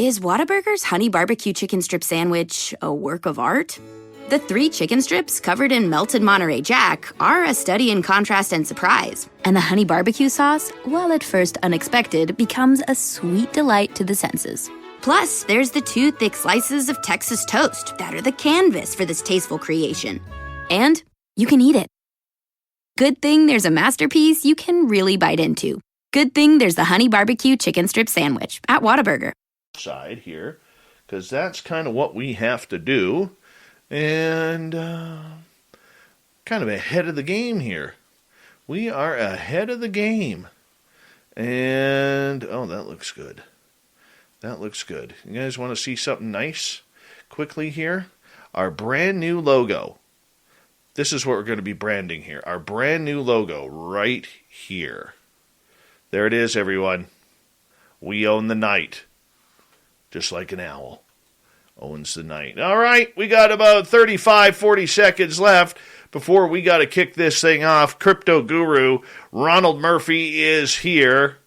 Is Whataburger's honey barbecue chicken strip sandwich a work of art? The 3 chicken strips covered in melted Monterey Jack are a study in contrast and surprise. And the honey barbecue sauce, while at first unexpected, becomes a sweet delight to the senses. Plus, there's the 2 thick slices of Texas toast that are the canvas for this tasteful creation. And you can eat it. Good thing there's a masterpiece you can really bite into. Good thing there's the honey barbecue chicken strip sandwich at Whataburger. Side here, because that's kind of what we have to do. And kind of ahead of the game here. We are ahead of the game. And, oh, that looks good. That looks good. You guys want to see something nice quickly here? Our brand new logo. This is what we're going to be branding here. Our brand new logo right here. There it is, everyone. We own the night. Just like an owl owns the night. All right, we got about 35, 40 seconds left before we got to kick this thing off. Crypto guru Ronald Murphy is here,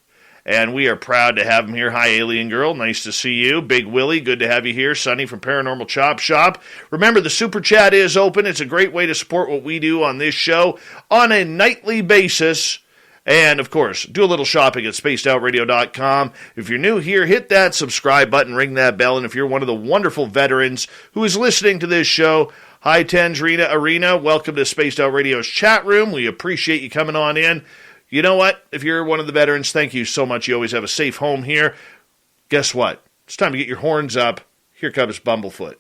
and we are proud to have him here. Hi, Alien Girl. Nice to see you. Big Willie, good to have you here. Sonny from Paranormal Chop Shop. Remember, the Super Chat is open. It's a great way to support what we do on this show on a nightly basis. And, of course, do a little shopping at spacedoutradio.com. If you're new here, hit that subscribe button, ring that bell, and if you're one of the wonderful veterans who is listening to this show, hi, Tangerina Arena, welcome to Spaced Out Radio's chat room. We appreciate you coming on in. You know what? If you're one of the veterans, thank you so much. You always have a safe home here. Guess what? It's time to get your horns up. Here comes Bumblefoot.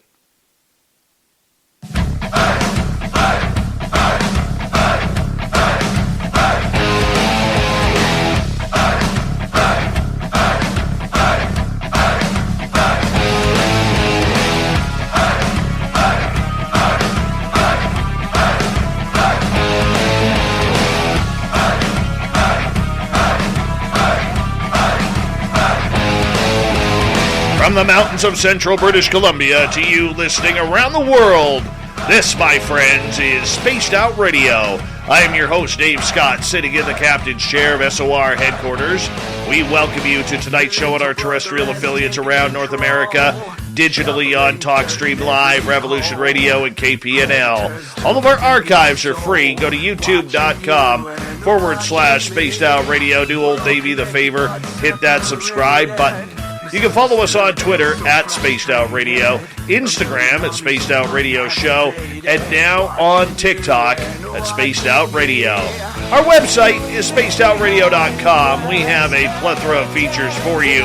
From the mountains of central British Columbia to you listening around the world, this, my friends, is Spaced Out Radio. I am your host, Dave Scott, sitting in the captain's chair of SOR headquarters. We welcome you to tonight's show on our terrestrial affiliates around North America, digitally on TalkStream Live, Revolution Radio, and KPNL. All of our archives are free. Go to youtube.com/Spaced Out Radio. Do old Davey the favor, hit that subscribe button. You can follow us on Twitter at Spaced Out Radio, Instagram at Spaced Out Radio Show, and now on TikTok at Spaced Out Radio. Our website is spacedoutradio.com. We have a plethora of features for you.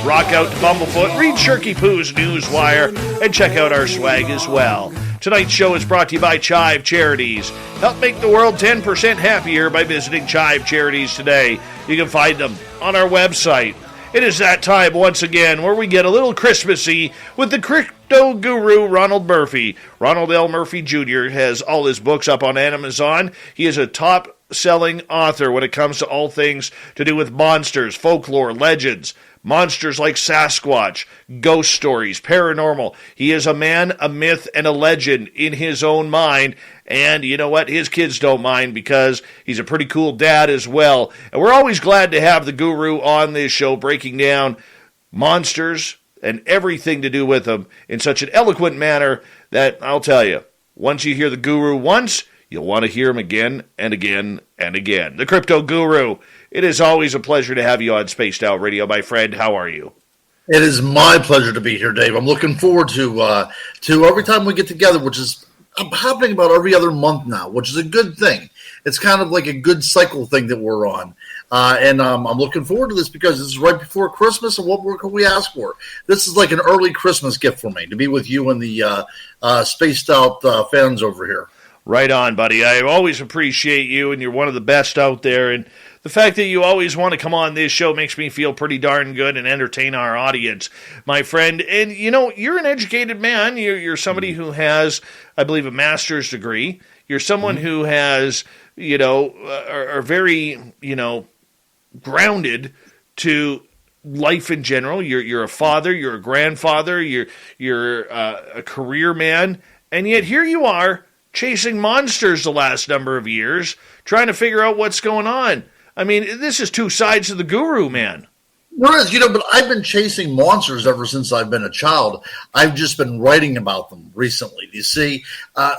Rock out to Bumblefoot, read Shirky Poo's Newswire, and check out our swag as well. Tonight's show is brought to you by Chive Charities. Help make the world 10% happier by visiting Chive Charities today. You can find them on our website. It is that time once again where we get a little Christmassy with the crypto guru Ronald Murphy. Ronald L. Murphy Jr. has all his books up on Amazon. He is a top-selling author when it comes to all things to do with monsters, folklore, legends, monsters like Sasquatch, ghost stories, paranormal. He is a man, a myth, and a legend in his own mind. And you know what? His kids don't mind because he's a pretty cool dad as well. And we're always glad to have the guru on this show breaking down monsters and everything to do with them in such an eloquent manner that I'll tell you, once you hear the guru once, you'll want to hear him again and again and again. The Crypto Guru. It is always a pleasure to have you on Spaced Out Radio, my friend. How are you? It is my pleasure to be here, Dave. I'm looking forward to every time we get together, which is happening about every other month now, which is a good thing. It's kind of like a good cycle thing that we're on. And I'm looking forward to this because this is right before Christmas, and what more can we ask for? This is like an early Christmas gift for me, to be with you and the Spaced Out fans over here. Right on, buddy. I always appreciate you, and you're one of the best out there. And the fact that you always want to come on this show makes me feel pretty darn good and entertain our audience, my friend. And, you know, you're an educated man. You're somebody who has, I believe, a master's degree. You're someone who has, you know, are very, you know, grounded to life in general. You're a father. You're a grandfather. You're a career man. And yet here you are chasing monsters the last number of years, trying to figure out what's going on. I mean, this is two sides of the guru, man. There is, but I've been chasing monsters ever since I've been a child. I've just been writing about them recently. You see,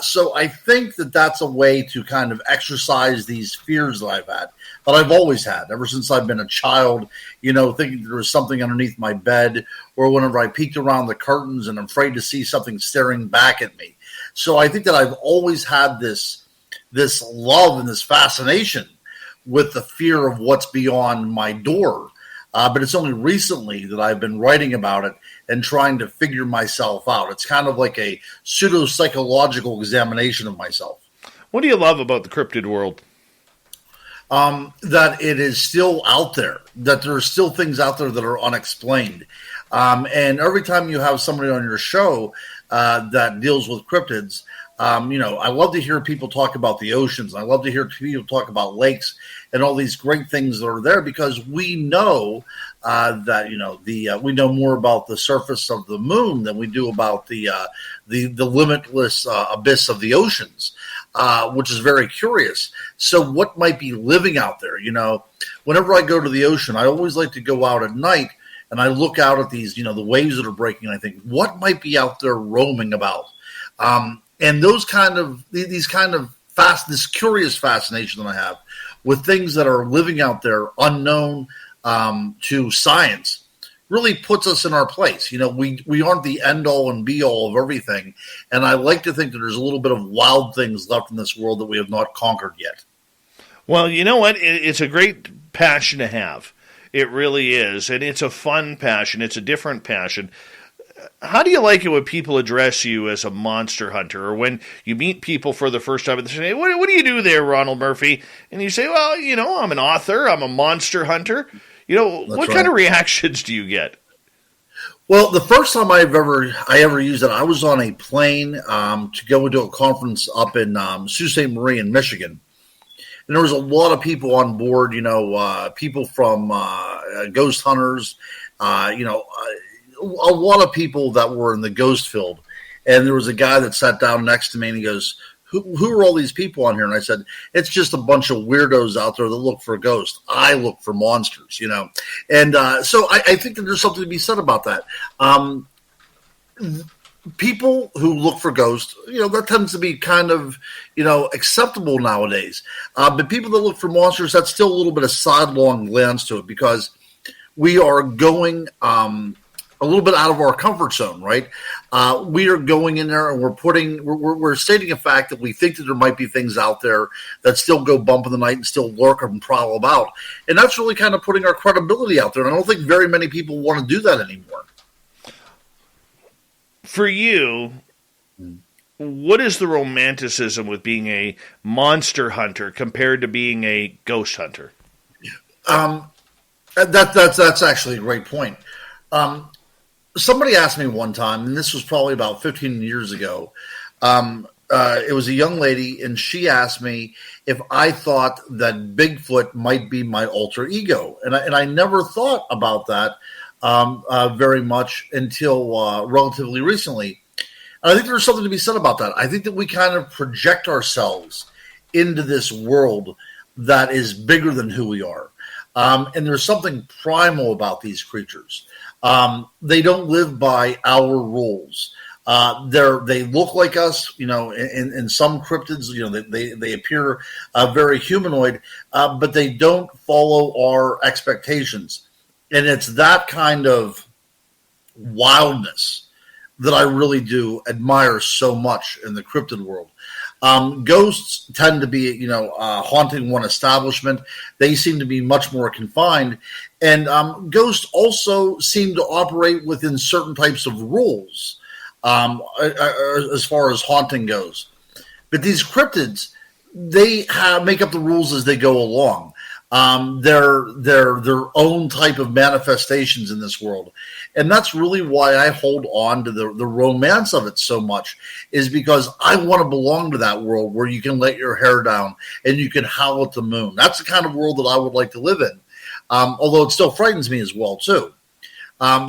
so I think that that's a way to kind of exercise these fears that I've always had ever since I've been a child. Thinking there was something underneath my bed, or whenever I peeked around the curtains and I'm afraid to see something staring back at me. So I think that I've always had this love and this fascination with the fear of what's beyond my door. But it's only recently that I've been writing about it and trying to figure myself out. It's kind of like a pseudo-psychological examination of myself. What do you love about the cryptid world? That it is still out there, that there are still things out there that are unexplained. And every time you have somebody on your show that deals with cryptids, I love to hear people talk about the oceans. I love to hear people talk about lakes and all these great things that are there, because we know that we know more about the surface of the moon than we do about the limitless abyss of the oceans, which is very curious. So what might be living out there? Whenever I go to the ocean, I always like to go out at night and I look out at these, the waves that are breaking. And I think, what might be out there roaming about? And those this curious fascination that I have with things that are living out there unknown to science really puts us in our place. We aren't the end all and be all of everything. And I like to think that there's a little bit of wild things left in this world that we have not conquered yet. Well, you know what? It's a great passion to have. It really is. And it's a fun passion. It's a different passion. How do you like it when people address you as a monster hunter, or when you meet people for the first time and they say, what do you do there, Ronald Murphy? And you say, well, I'm an author, I'm a monster hunter. What kind of reactions do you get? Well, the first time I ever used it, I was on a plane to go into a conference up in Sault Ste. Marie in Michigan. And there was a lot of people on board, people from ghost hunters, a lot of people that were in the ghost field. And there was a guy that sat down next to me and he goes, who are all these people on here? And I said, it's just a bunch of weirdos out there that look for ghosts. I look for monsters, And so I think that there's something to be said about that. People who look for ghosts, that tends to be kind of, acceptable nowadays. But people that look for monsters, that's still a little bit of sidelong glance to it, because we are going a little bit out of our comfort zone, right? We are going in there and we're stating a fact that we think that there might be things out there that still go bump in the night and still lurk and prowl about. And that's really kind of putting our credibility out there. And I don't think very many people want to do that anymore. For you, what is the romanticism with being a monster hunter compared to being a ghost hunter? That's actually a great point. Somebody asked me one time, and this was probably about 15 years ago. It was a young lady, and she asked me if I thought that Bigfoot might be my alter ego. And I never thought about that very much until relatively recently. And I think there's something to be said about that. I think that we kind of project ourselves into this world that is bigger than who we are. And there's something primal about these creatures. They don't live by our rules. They look like us, in some cryptids, they appear very humanoid, but they don't follow our expectations. And it's that kind of wildness that I really do admire so much in the cryptid world. Ghosts tend to be, haunting one establishment. They seem to be much more confined. And ghosts also seem to operate within certain types of rules as far as haunting goes. But these cryptids, they make up the rules as they go along. They're their own type of manifestations in this world. And that's really why I hold on to the romance of it so much, is because I want to belong to that world where you can let your hair down and you can howl at the moon. That's the kind of world that I would like to live in, although it still frightens me as well, too.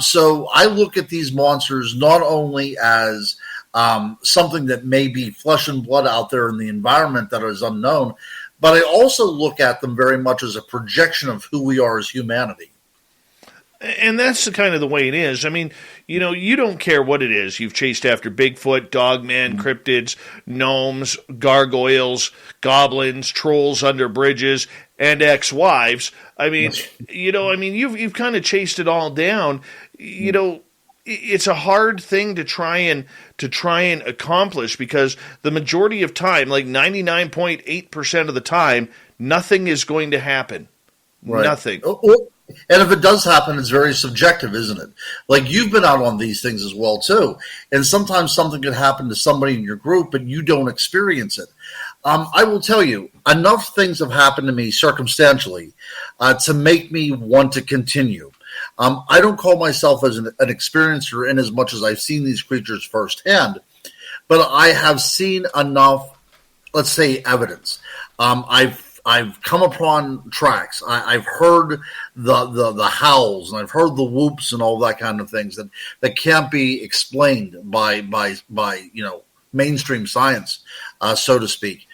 So I look at these monsters not only as something that may be flesh and blood out there in the environment that is unknown, but I also look at them very much as a projection of who we are as humanity. And that's the kind of the way it is. I mean, you don't care what it is. You've chased after Bigfoot, Dogman, cryptids, gnomes, gargoyles, goblins, trolls under bridges, and ex-wives. I mean, you've kind of chased it all down. It's a hard thing to try and accomplish, because the majority of time, like 99.8% of the time, nothing is going to happen. Right. Nothing. And if it does happen, it's very subjective, isn't it? Like, you've been out on these things as well, too. And sometimes something could happen to somebody in your group, but you don't experience it. I will tell you, enough things have happened to me circumstantially to make me want to continue. I don't call myself as an experiencer in as much as I've seen these creatures firsthand, but I have seen enough, let's say, evidence. I've come upon tracks. I've heard the howls, and I've heard the whoops and all that kind of things that can't be explained by mainstream science, so to speak.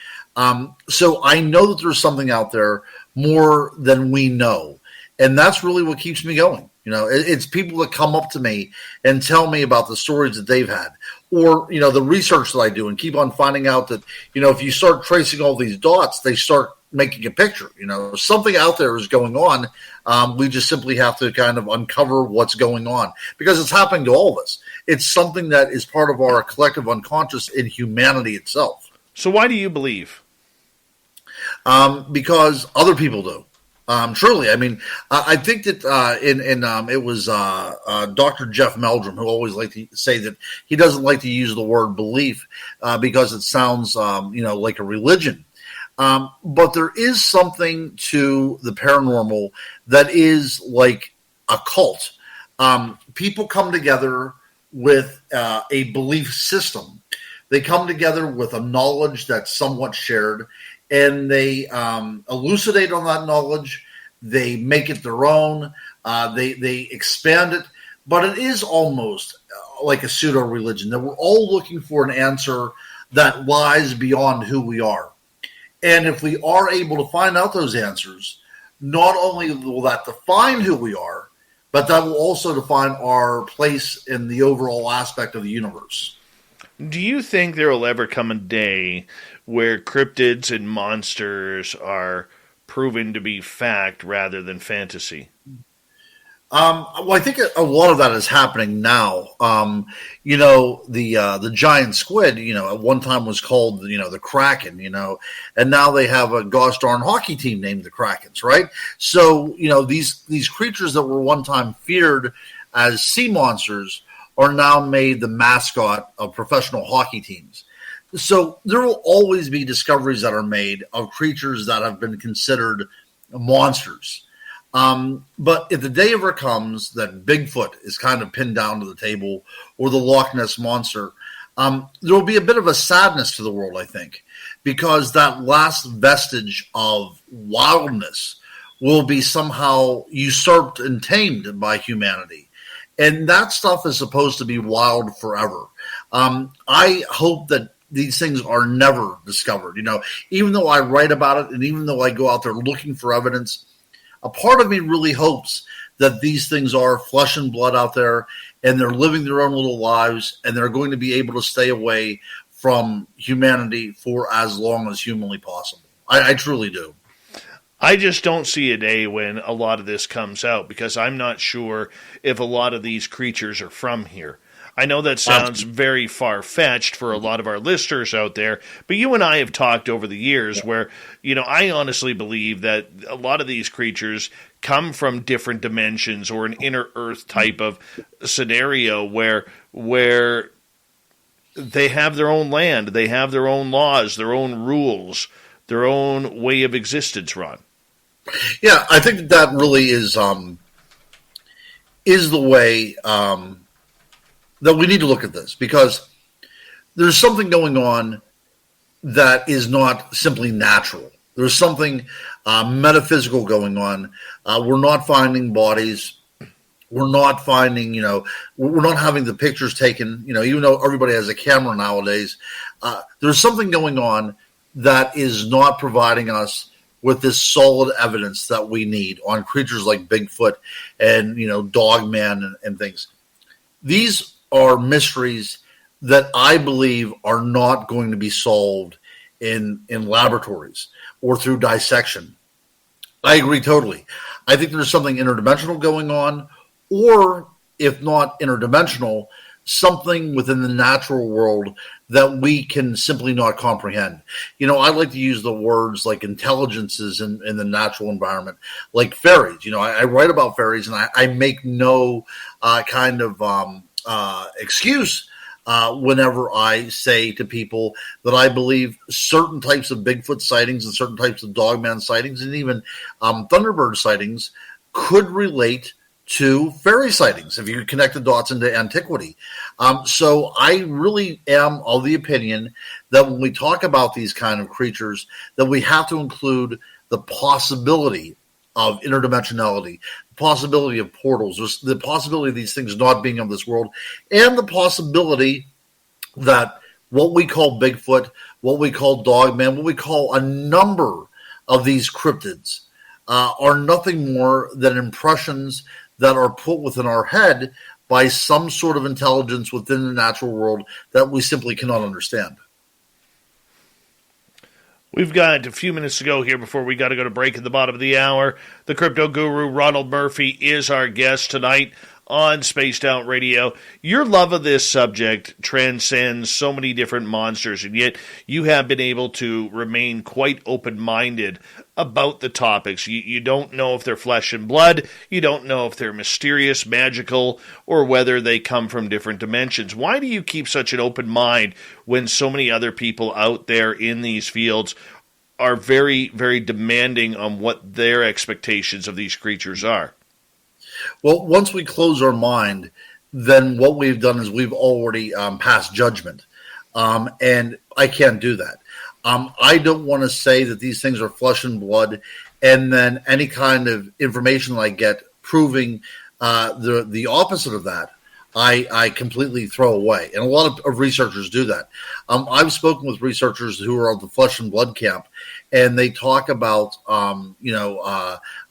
So I know that there's something out there more than we know, and that's really what keeps me going. It's people that come up to me and tell me about the stories that they've had, or the research that I do, and keep on finding out that if you start tracing all these dots, they start making a picture. Something out there is going on. We just simply have to kind of uncover what's going on, because it's happening to all of us. It's something that is part of our collective unconscious in humanity itself. So why do you believe? Because other people do. Truly, I mean, I think that it was Dr. Jeff Meldrum who always liked to say that he doesn't like to use the word belief because it sounds, like a religion. But there is something to the paranormal that is like a cult. People come together with a belief system. They come together with a knowledge that's somewhat shared, and they elucidate on that knowledge. They make it their own. They expand it. But it is almost like a pseudo-religion, that we're all looking for an answer that lies beyond who we are. And if we are able to find out those answers, not only will that define who we are, but that will also define our place in the overall aspect of the universe. Do you think there will ever come a day where cryptids and monsters are proven to be fact rather than fantasy? Well, I think a lot of that is happening now. The giant squid, at one time was called, the Kraken, and now they have a gosh darn hockey team named the Krakens, right? So, these creatures that were one time feared as sea monsters are now made the mascot of professional hockey teams. So there will always be discoveries that are made of creatures that have been considered monsters. But if the day ever comes that Bigfoot is kind of pinned down to the table, or the Loch Ness Monster, there will be a bit of a sadness to the world, I think, because that last vestige of wildness will be somehow usurped and tamed by humanity. And that stuff is supposed to be wild forever. I hope that these things are never discovered. Even though I write about it, and even though I go out there looking for evidence, a part of me really hopes that these things are flesh and blood out there, and they're living their own little lives, and they're going to be able to stay away from humanity for as long as humanly possible. I truly do. I just don't see a day when a lot of this comes out, because I'm not sure if a lot of these creatures are from here. I know that sounds very far-fetched for a lot of our listeners out there, but you and I have talked over the years where, I honestly believe that a lot of these creatures come from different dimensions, or an inner Earth type of scenario where they have their own land, they have their own laws, their own rules, their own way of existence, Ron. Yeah, I think that really is the way that we need to look at this, because there's something going on that is not simply natural. There's something metaphysical going on. We're not finding bodies. We're not finding, we're not having the pictures taken, even though everybody has a camera nowadays. There's something going on that is not providing us with this solid evidence that we need on creatures like Bigfoot and, Dogman and things. These are mysteries that I believe are not going to be solved in laboratories or through dissection. I agree totally. I think there's something interdimensional going on, or if not interdimensional, something within the natural world that we can simply not comprehend. I like to use the words like intelligences in the natural environment, like fairies. I write about fairies, and I make no excuse whenever I say to people that I believe certain types of Bigfoot sightings and certain types of Dogman sightings and even Thunderbird sightings could relate to fairy sightings if you connect the dots into antiquity. So I really am of the opinion that when we talk about these kind of creatures, that we have to include the possibility of interdimensionality, the possibility of portals, the possibility of these things not being of this world, and the possibility that what we call Bigfoot, what we call Dogman, what we call a number of these cryptids are nothing more than impressions that are put within our head by some sort of intelligence within the natural world that we simply cannot understand. We've got a few minutes to go here before we got to go to break at the bottom of the hour. The crypto guru, Ronald Murphy, is our guest tonight on Spaced Out Radio. Your love of this subject transcends so many different monsters, and yet you have been able to remain quite open-minded about the topics. You don't know if they're flesh and blood, you don't know if they're mysterious, magical, or whether they come from different dimensions. Why do you keep such an open mind when so many other people out there in these fields are very, very demanding on what their expectations of these creatures are? Well, once we close our mind, then what we've done is we've already passed judgment. And I can't do that. I don't want to say that these things are flesh and blood, and then any kind of information I get proving the opposite of that, I completely throw away. And a lot of researchers do that. I've spoken with researchers who are of the flesh and blood camp, and they talk about,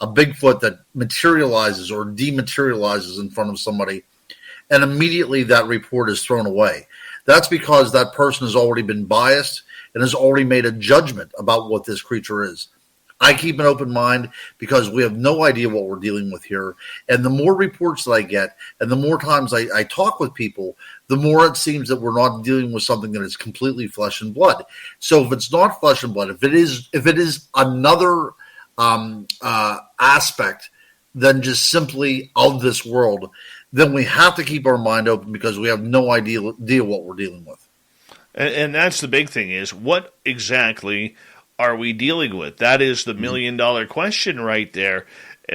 a Bigfoot that materializes or dematerializes in front of somebody, and immediately that report is thrown away. That's because that person has already been biased and has already made a judgment about what this creature is. I keep an open mind because we have no idea what we're dealing with here. And the more reports that I get and the more times I talk with people, the more it seems that we're not dealing with something that is completely flesh and blood. So if it's not flesh and blood, if it is another aspect than just simply of this world, then we have to keep our mind open because we have no idea what we're dealing with. And that's the big thing, is what exactly are we dealing with? That is the $1 million question right there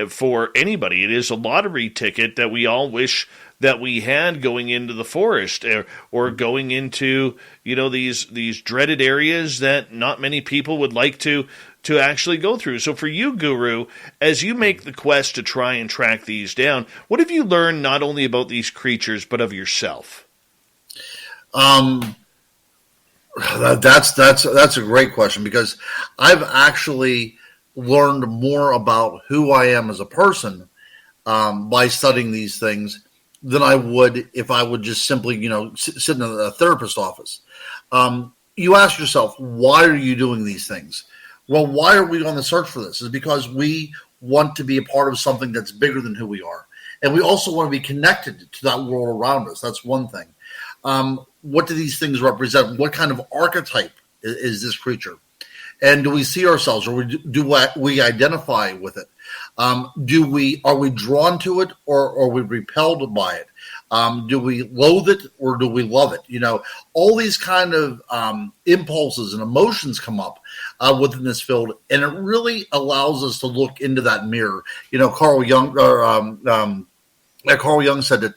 for anybody. It is a lottery ticket that we all wish that we had going into the forest or going into, these dreaded areas that not many people would like to actually go through. So for you, Guru, as you make the quest to try and track these down, what have you learned not only about these creatures, but of yourself? That's a great question, because I've actually learned more about who I am as a person by studying these things than I would if I would just simply, sit in a therapist's office. You ask yourself, why are you doing these things? Well, why are we on the search for this? It's because we want to be a part of something that's bigger than who we are. And we also want to be connected to that world around us. That's one thing. What do these things represent? What kind of archetype is this creature? And do we see ourselves, or do we identify with it? Are we drawn to it, or are we repelled by it? Do we loathe it, or do we love it? All these kind of impulses and emotions come up within this field, and it really allows us to look into that mirror. Carl Jung said that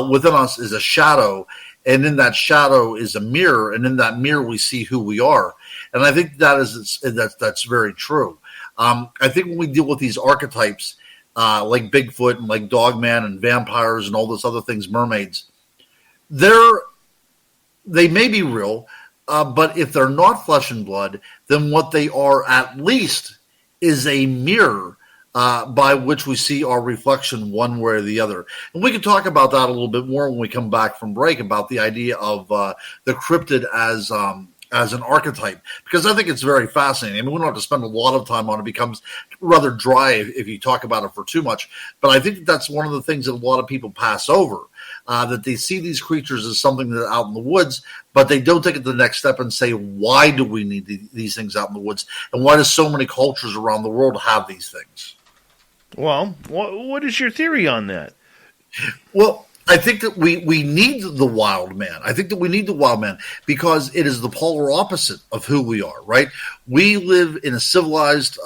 within us is a shadow, and in that shadow is a mirror, and in that mirror we see who we are. And I think that's very true. I think when we deal with these archetypes, like Bigfoot and like Dogman and vampires and all those other things, mermaids, they may be real, but if they're not flesh and blood, then what they are at least is a mirror by which we see our reflection one way or the other. And we can talk about that a little bit more when we come back from break, about the idea of the cryptid as an archetype, because I think it's very fascinating. I mean, we don't have to spend a lot of time on it. It becomes rather dry if you talk about it for too much. But I think that's one of the things that a lot of people pass over, that they see these creatures as something that are out in the woods, but they don't take it to the next step and say, why do we need these things out in the woods? And why do so many cultures around the world have these things? Well, what is your theory on that? Well, I think that we need the wild man. I think that we need the wild man because it is the polar opposite of who we are, right? We live in a civilized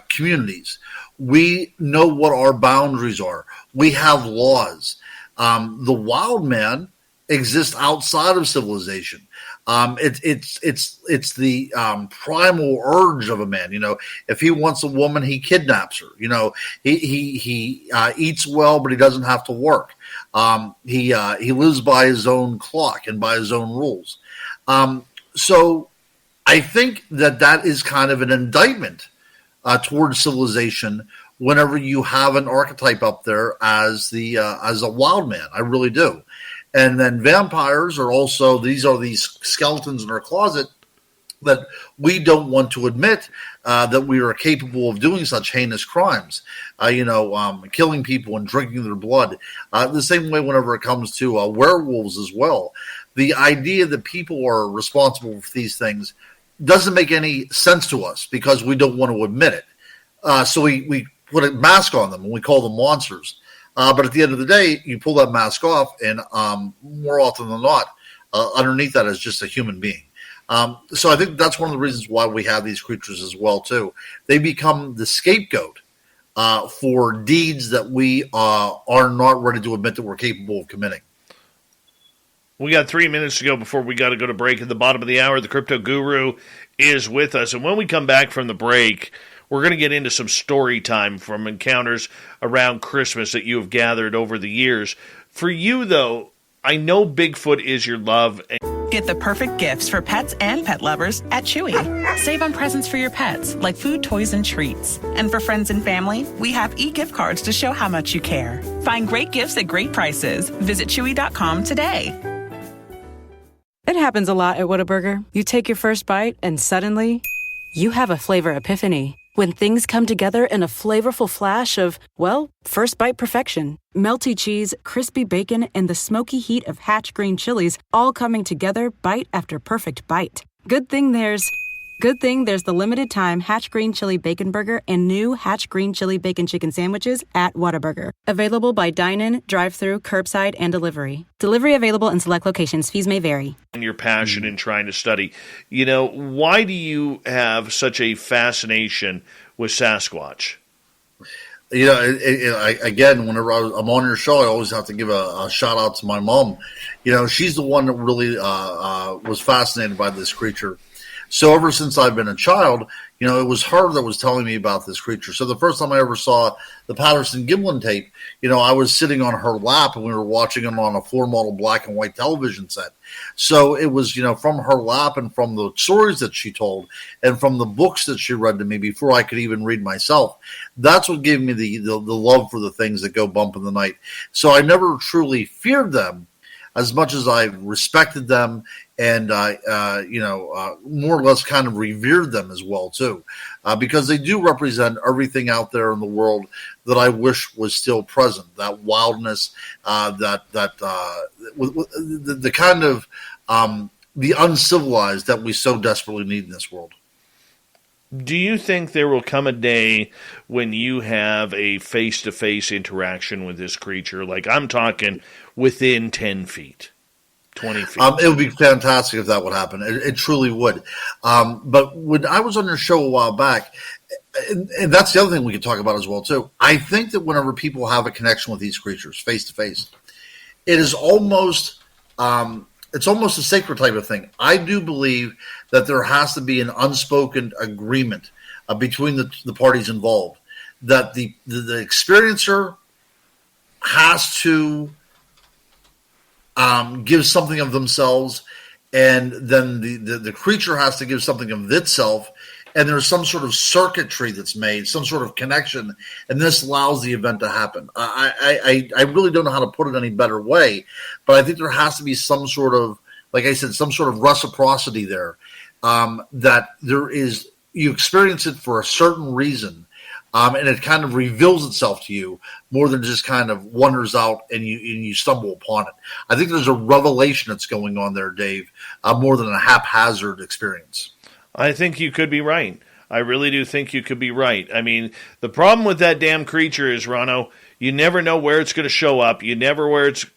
communities. We know what our boundaries are. We have laws. The wild man exists outside of civilization. It's the primal urge of a man. You know, if he wants a woman, he kidnaps her. You know, he eats well, but he doesn't have to work. He lives by his own clock and by his own rules. So I think that is kind of an indictment towards civilization whenever you have an archetype up there as a wild man. I really do. And then vampires are also, these skeletons in our closet that we don't want to admit that we are capable of doing such heinous crimes, killing people and drinking their blood. The same way whenever it comes to werewolves as well. The idea that people are responsible for these things doesn't make any sense to us because we don't want to admit it. So we put a mask on them and we call them monsters. But at the end of the day, you pull that mask off, and more often than not, underneath that is just a human being. So I think that's one of the reasons why we have these creatures as well, too. They become the scapegoat for deeds that we are not ready to admit that we're capable of committing. We got 3 minutes to go before we got to go to break. At the bottom of the hour, the Crypto Guru is with us. And when we come back from the break, we're going to get into some story time from encounters around Christmas that you have gathered over the years. For you, though, I know Bigfoot is your love. Get the perfect gifts for pets and pet lovers at Chewy. Save on presents for your pets, like food, toys, and treats. And for friends and family, we have e-gift cards to show how much you care. Find great gifts at great prices. Visit Chewy.com today. It happens a lot at Whataburger. You take your first bite and suddenly you have a flavor epiphany. When things come together in a flavorful flash of, well, first bite perfection. Melty cheese, crispy bacon, and the smoky heat of Hatch green chilies all coming together bite after perfect bite. Good thing there's the limited time Hatch Green Chili Bacon Burger and new Hatch Green Chili Bacon Chicken Sandwiches at Whataburger. Available by dine-in, drive-thru, curbside, and delivery. Delivery available in select locations. Fees may vary. And your passion in trying to study. You know, why do you have such a fascination with Sasquatch? You know, again, whenever I'm on your show, I always have to give a shout out to my mom. You know, she's the one that really was fascinated by this creature. So ever since I've been a child, you know, it was her that was telling me about this creature. So the first time I ever saw the Patterson-Gimlin tape, you know, I was sitting on her lap and we were watching it on a floor model black and white television set. So it was, you know, from her lap and from the stories that she told and from the books that she read to me before I could even read myself. That's what gave me the love for the things that go bump in the night. So I never truly feared them as much as I respected them and, more or less kind of revered them as well, too, because they do represent everything out there in the world that I wish was still present, that wildness, the kind of the uncivilized that we so desperately need in this world. Do you think there will come a day when you have a face-to-face interaction with this creature? Like, I'm talking within 10 feet, 20 feet. It would be fantastic if that would happen. It truly would. But when I was on your show a while back, and that's the other thing we could talk about as well, too. I think that whenever people have a connection with these creatures face-to-face, it is almost it's almost a sacred type of thing. I do believe that there has to be an unspoken agreement between the parties involved, that the experiencer has to give something of themselves, and then the creature has to give something of itself, and there's some sort of circuitry that's made, some sort of connection, and this allows the event to happen. I really don't know how to put it any better way, but I think there has to be some sort of, like I said, some sort of reciprocity there, that there is, you experience it for a certain reason, and it kind of reveals itself to you more than just kind of wanders out and you stumble upon it. I think there's a revelation that's going on there, Dave, more than a haphazard experience. I think you could be right. I really do think you could be right. I mean, the problem with that damn creature is, Ronno, you never know where it's going to show up. You never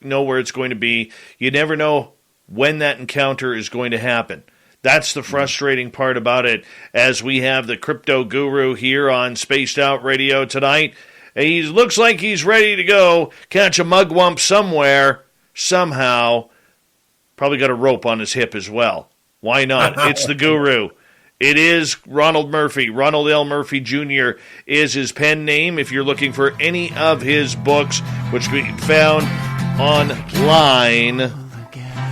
know where it's going to be. You never know when that encounter is going to happen. That's the frustrating part about it, as we have the crypto guru here on Spaced Out Radio tonight. He looks like he's ready to go catch a mugwump somewhere, somehow. Probably got a rope on his hip as well. Why not? It's the guru. It is Ronald Murphy. Ronald L. Murphy Jr. is his pen name. If you're looking for any of his books, which can be found online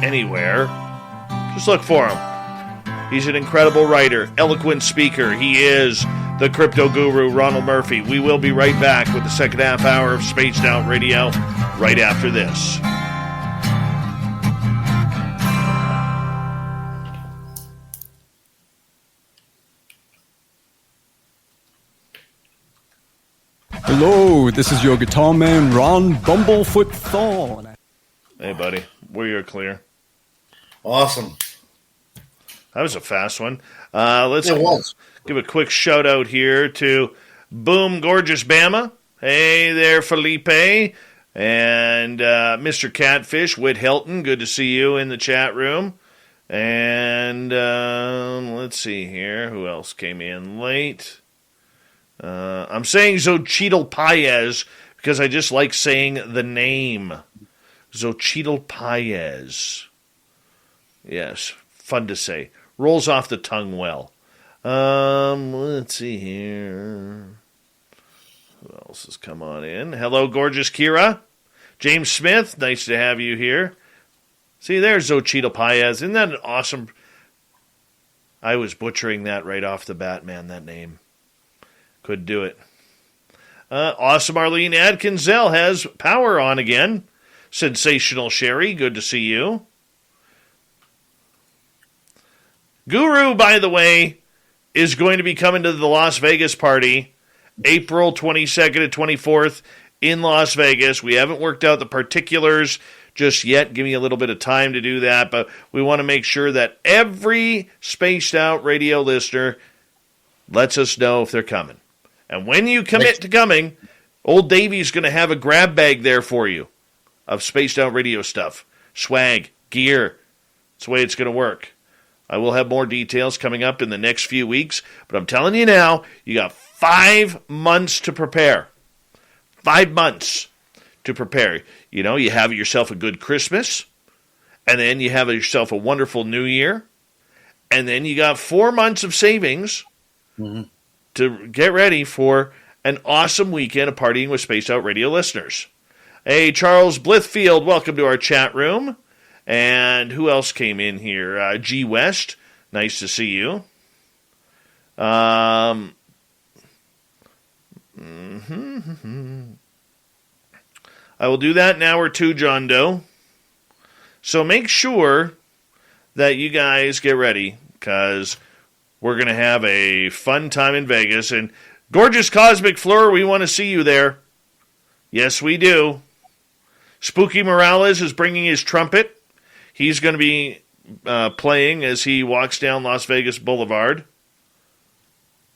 anywhere, just look for him. He's an incredible writer, eloquent speaker. He is the crypto guru, Ronald Murphy. We will be right back with the second half hour of Spaced Out Radio right after this. Hello, this is your guitar man, Ron Bumblefoot Thorne. Hey, buddy. We're clear. Awesome. That was a fast one. Let's give a quick shout out here to Boom Gorgeous Bama. Hey there, Felipe. And Mr. Catfish, Whit Hilton. Good to see you in the chat room. And let's see here. Who else came in late? I'm saying Xochitl Paez because I just like saying the name. Xochitl Paez. Yes, fun to say. Rolls off the tongue well. Let's see here. Who else has come on in? Hello, gorgeous Kira. James Smith, nice to have you here. See, there's Xochitl Paez. Isn't that an awesome... I was butchering that right off the bat, man, that name. Could do it. Awesome Arlene Adkinzel has power on again. Sensational Sherry, good to see you. Guru, by the way, is going to be coming to the Las Vegas party April 22nd and 24th in Las Vegas. We haven't worked out the particulars just yet. Give me a little bit of time to do that, but we want to make sure that every Spaced Out Radio listener lets us know if they're coming. And when you commit to coming, old Davey's going to have a grab bag there for you of Spaced Out Radio stuff, swag, gear. That's the way it's going to work. I will have more details coming up in the next few weeks, but I'm telling you now, you got 5 months to prepare. 5 months to prepare. You know, you have yourself a good Christmas, and then you have yourself a wonderful New Year, and then you got 4 months of savings to get ready for an awesome weekend of partying with Spaced Out Radio listeners. Hey, Charles Blithfield, welcome to our chat room. And who else came in here? G West, nice to see you. I will do that in hour 2, John Doe. So make sure that you guys get ready, because we're going to have a fun time in Vegas. And gorgeous Cosmic Fleur, we want to see you there. Yes, we do. Spooky Morales is bringing his trumpet. He's going to be playing as he walks down Las Vegas Boulevard.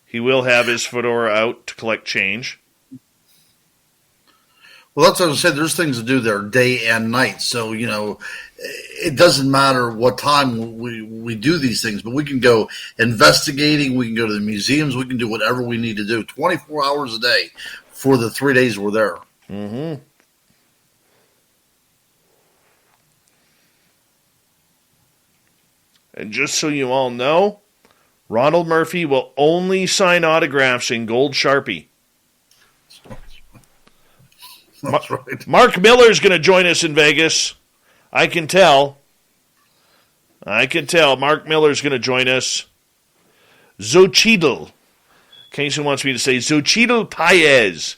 He will have his fedora out to collect change. Well, that's what I said. There's things to do there day and night. So, you know, it doesn't matter what time we do these things, but we can go investigating. We can go to the museums. We can do whatever we need to do 24 hours a day for the 3 days we're there. Mm-hmm. And just so you all know, Ronald Murphy will only sign autographs in gold Sharpie. That's right. Mark Miller's going to join us in Vegas. I can tell. Mark Miller's going to join us. Xochitl. Casey wants me to say Xochitl Paez.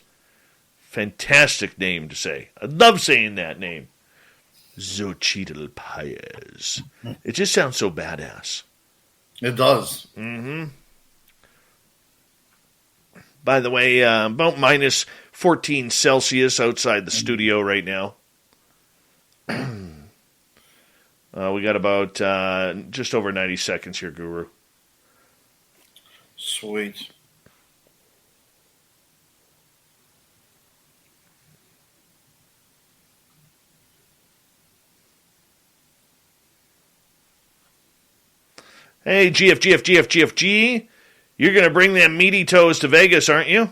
Fantastic name to say. I love saying that name. Xochitl Paez. It just sounds so badass. It does. Mm-hmm. By the way, about minus 14 Celsius outside the studio right now. We got about just over 90 seconds here, Guru. Sweet. Hey, GFG. You're going to bring them meaty toes to Vegas, aren't you?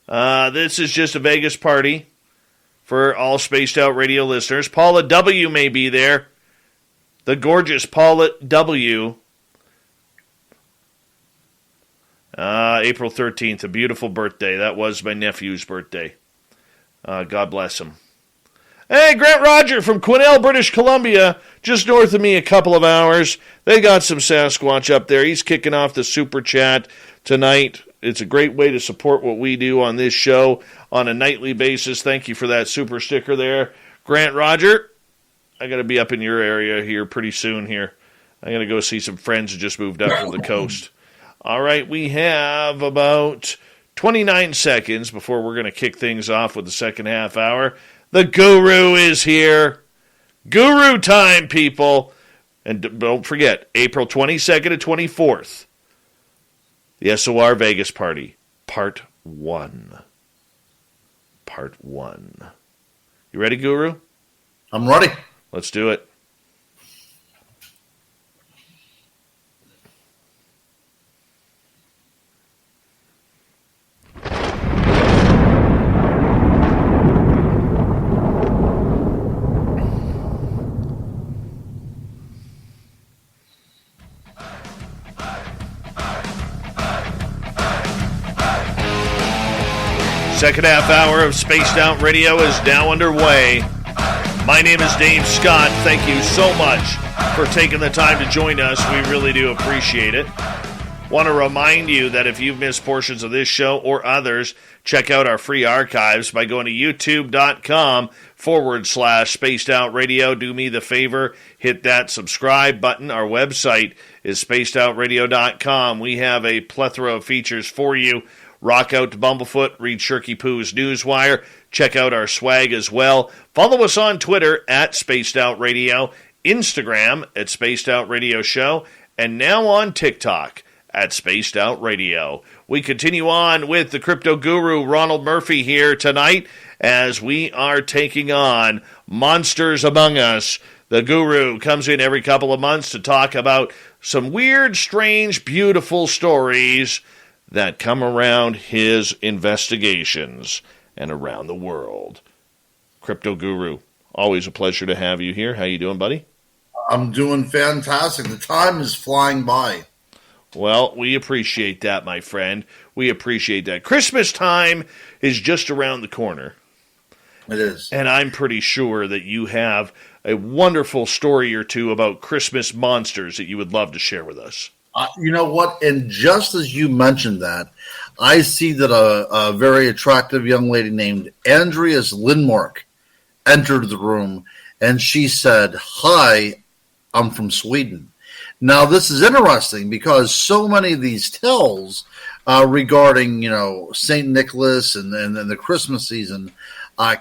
This is just a Vegas party for all Spaced Out Radio listeners. Paula W. may be there. The gorgeous Paula W. April 13th, a beautiful birthday. That was my nephew's birthday. God bless him. Hey, Grant Roger from Quesnel, British Columbia, just north of me a couple of hours. They got some Sasquatch up there. He's kicking off the Super Chat tonight. It's a great way to support what we do on this show on a nightly basis. Thank you for that super sticker there, Grant Roger. I got to be up in your area here pretty soon here. I'm going to go see some friends who just moved up from the coast. All right, we have about 29 seconds before we're going to kick things off with the second half hour. The Guru is here. Guru time, people. And don't forget, April 22nd to 24th, the SOR Vegas party, part 1. Part 1. You ready, Guru? I'm ready. Let's do it. Second half hour of Spaced Out Radio is now underway. My name is Dave Scott. Thank you so much for taking the time to join us. We really do appreciate it. Want to remind you that if you've missed portions of this show or others, check out our free archives by going to youtube.com/Spaced Out Radio. Do me the favor, hit that subscribe button. Our website is spacedoutradio.com. We have a plethora of features for you. Rock out to Bumblefoot, read Shirky Poo's Newswire, check out our swag as well. Follow us on Twitter at Spaced Out Radio, Instagram at Spaced Out Radio Show, and now on TikTok at Spaced Out Radio. We continue on with the crypto guru Ronald Murphy here tonight as we are taking on Monsters Among Us. The guru comes in every couple of months to talk about some weird, strange, beautiful stories that come around his investigations and around the world. Crypto Guru, always a pleasure to have you here. How you doing, buddy? I'm doing fantastic. The time is flying by. Well, we appreciate that, my friend. We appreciate that. Christmas time is just around the corner. It is. And I'm pretty sure that you have a wonderful story or two about Christmas monsters that you would love to share with us. You know what? And just as you mentioned that, I see that a very attractive young lady named Andreas Lindmark entered the room, and she said, "Hi, I'm from Sweden." Now, this is interesting because so many of these tells regarding, St. Nicholas and the Christmas season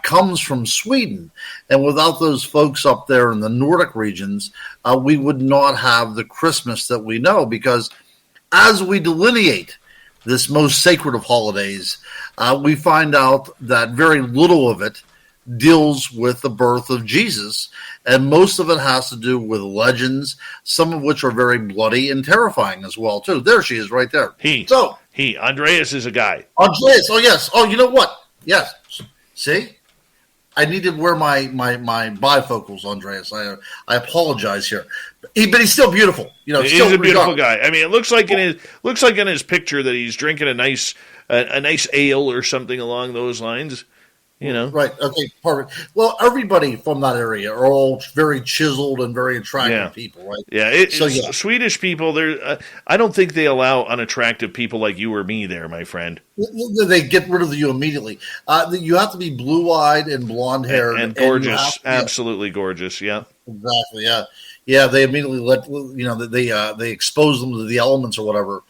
comes from Sweden. And without those folks up there in the Nordic regions, we would not have the Christmas that we know, because as we delineate this most sacred of holidays, we find out that very little of it deals with the birth of Jesus, and most of it has to do with legends, some of which are very bloody and terrifying as well, too. There she is right there. Andreas is a guy. Andreas, oh yes. Oh, you know what? Yes. See? I need to wear my bifocals, Andreas. I apologize here. But he's still beautiful. He's a beautiful guy. I mean, it looks like in his picture that he's drinking a nice ale or something along those lines. You know, Right. Okay. Perfect. Well, everybody from that area are all very chiseled and very attractive people, right? Yeah, Swedish people. I don't think they allow unattractive people like you or me there, my friend. They get rid of you immediately. You have to be blue-eyed and blonde-haired and gorgeous, absolutely gorgeous. Yeah, exactly. Yeah. They immediately they expose them to the elements or whatever.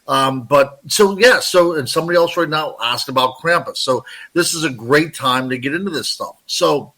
And somebody else right now asked about Krampus. So this is a great time to get into this stuff. So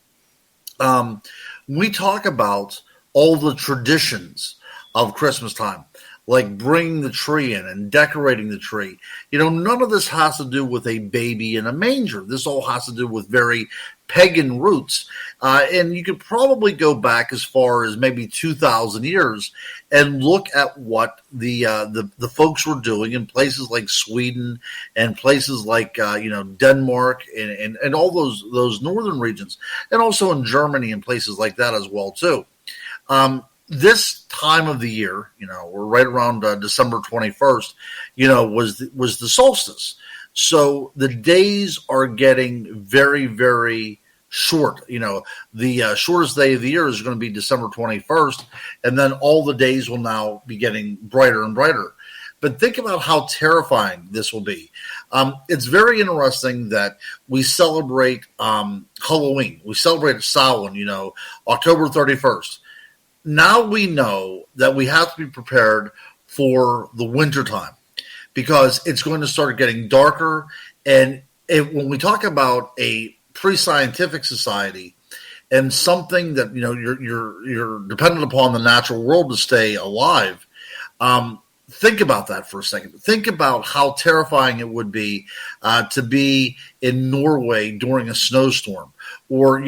we talk about all the traditions of Christmas time, like bringing the tree in and decorating the tree. None of this has to do with a baby in a manger. This all has to do with very pagan roots. And you could probably go back as far as maybe 2,000 years and look at what the folks were doing in places like Sweden and places like Denmark and all those northern regions, and also in Germany and places like that as well too. This time of the year, we're right around December 21st, was the solstice. So the days are getting very, very short. The shortest day of the year is going to be December 21st, and then all the days will now be getting brighter and brighter. But think about how terrifying this will be. It's very interesting that we celebrate Halloween. We celebrate Samhain, October 31st. Now we know that we have to be prepared for the wintertime because it's going to start getting darker. And when we talk about a pre-scientific society and something that you're dependent upon the natural world to stay alive, think about that for a second. Think about how terrifying it would be to be in Norway during a snowstorm, or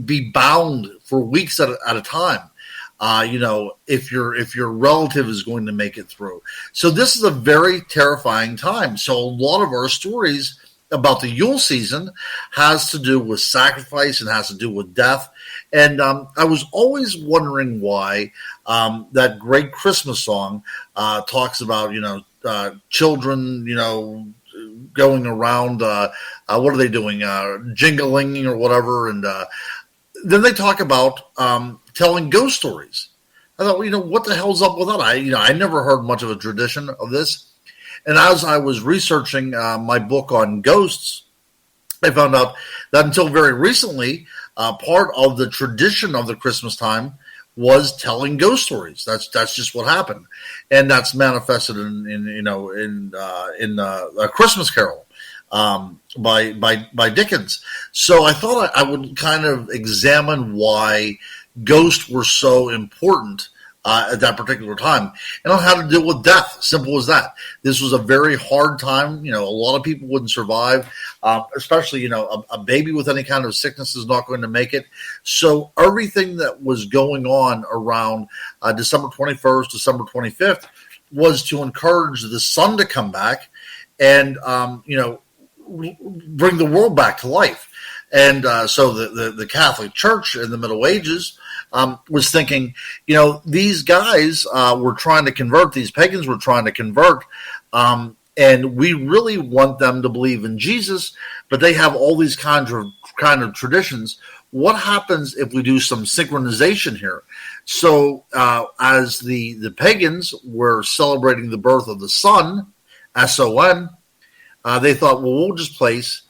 be bound for weeks at a time. If your relative is going to make it through. So this is a very terrifying time. So a lot of our stories about the Yule season has to do with sacrifice and has to do with death. And I was always wondering why that great Christmas song talks about, children, going around, what are they doing? Jingling or whatever. And then they talk about telling ghost stories. I thought, what the hell's up with that? I never heard much of a tradition of this. And as I was researching my book on ghosts, I found out that until very recently, part of the tradition of the Christmas time was telling ghost stories. That's just what happened, and that's manifested in A Christmas Carol by Dickens. So I thought I would kind of examine why ghosts were so important at that particular time, and on how to deal with death. Simple as that. This was a very hard time. A lot of people wouldn't survive, especially, a baby with any kind of sickness is not going to make it. So everything that was going on around December 21st, December 25th was to encourage the sun to come back and, bring the world back to life. And so the Catholic Church in the Middle Ages was thinking, these guys were trying to convert, these pagans were trying to convert, and we really want them to believe in Jesus, but they have all these kind of traditions. What happens if we do some synchronization here? So as the pagans were celebrating the birth of the sun, S-O-N, they thought, well, we'll just place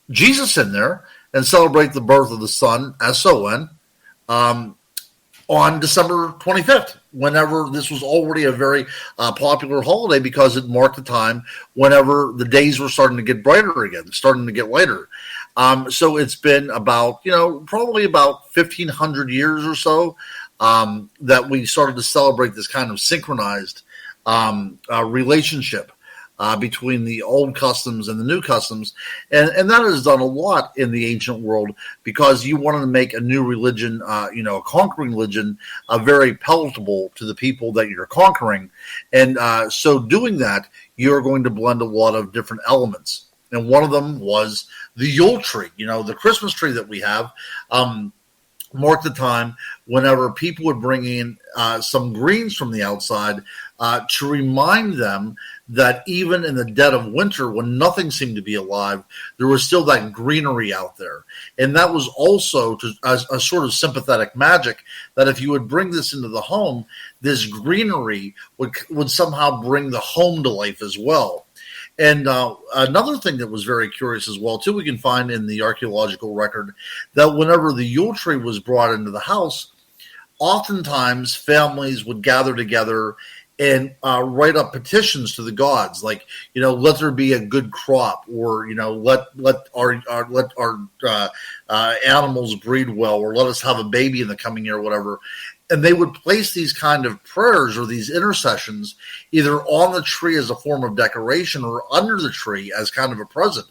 Jesus in there and celebrate the birth of the sun, S-O-N, on December 25th, whenever this was already a very popular holiday because it marked the time whenever the days were starting to get brighter again, starting to get lighter. So it's been about, probably about 1,500 years or so that we started to celebrate this kind of synchronized relationship between the old customs and the new customs. And that has done a lot in the ancient world because you wanted to make a new religion, a conquering religion, very palatable to the people that you're conquering. And so doing that, you're going to blend a lot of different elements. And one of them was the Yule tree, the Christmas tree that we have. Marked the time whenever people would bring in some greens from the outside to remind them that even in the dead of winter, when nothing seemed to be alive, there was still that greenery out there. And that was also a sort of sympathetic magic that if you would bring this into the home, this greenery would somehow bring the home to life as well. And another thing that was very curious as well, too, we can find in the archaeological record that whenever the Yule tree was brought into the house, oftentimes families would gather together and write up petitions to the gods, like, let there be a good crop, or let our animals breed well, or let us have a baby in the coming year, or whatever. And they would place these kind of prayers or these intercessions either on the tree as a form of decoration or under the tree as kind of a present.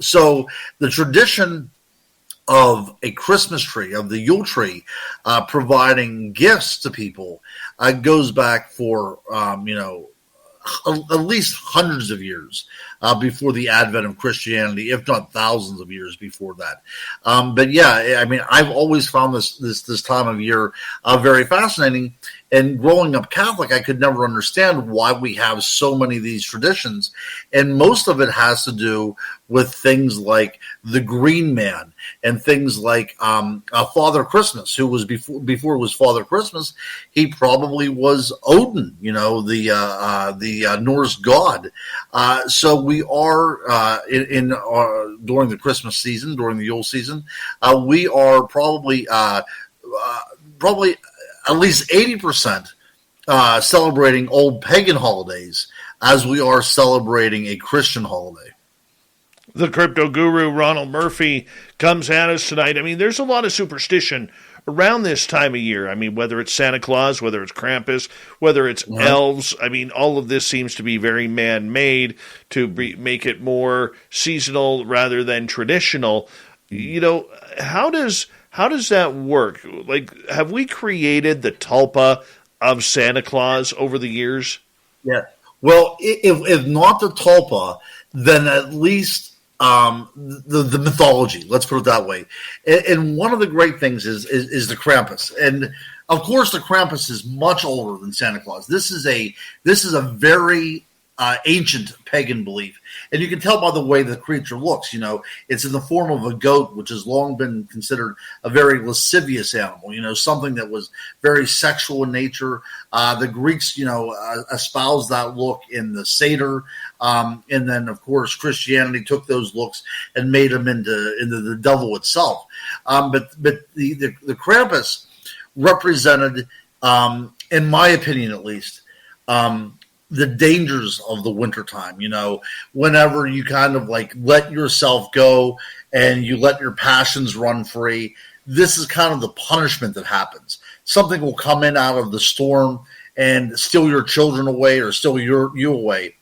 So the tradition of a Christmas tree, of the Yule tree, providing gifts to people, goes back for, at least hundreds of years before the advent of Christianity, if not thousands of years before that. But yeah, I mean, I've always found this time of year very fascinating. And growing up Catholic, I could never understand why we have so many of these traditions. And most of it has to do with things like the Green Man and things like Father Christmas, who was before it was Father Christmas, he probably was Odin, the Norse god. So we are during the Christmas season, during the Yule season, we are probably at least 80% celebrating old pagan holidays as we are celebrating a Christian holiday. The crypto guru, Ronald Murphy, comes at us tonight. I mean, there's a lot of superstition around this time of year. I mean, whether it's Santa Claus, whether it's Krampus, whether it's elves, I mean, all of this seems to be very man-made to make it more seasonal rather than traditional. How does that work? Like, have we created the tulpa of Santa Claus over the years? Yeah. Well, if not the tulpa, then at least the mythology. Let's put it that way. And one of the great things is the Krampus. And of course, the Krampus is much older than Santa Claus. This is a very ancient pagan belief. And you can tell by the way the creature looks. It's in the form of a goat, which has long been considered a very lascivious animal, something that was very sexual in nature. The Greeks, espoused that look in the satyr. And then, of course, Christianity took those looks and made them into the devil itself. But the Krampus represented, in my opinion at least, the dangers of the wintertime, whenever you kind of like let yourself go and you let your passions run free, this is kind of the punishment that happens. Something will come in out of the storm and steal your children away or steal you away.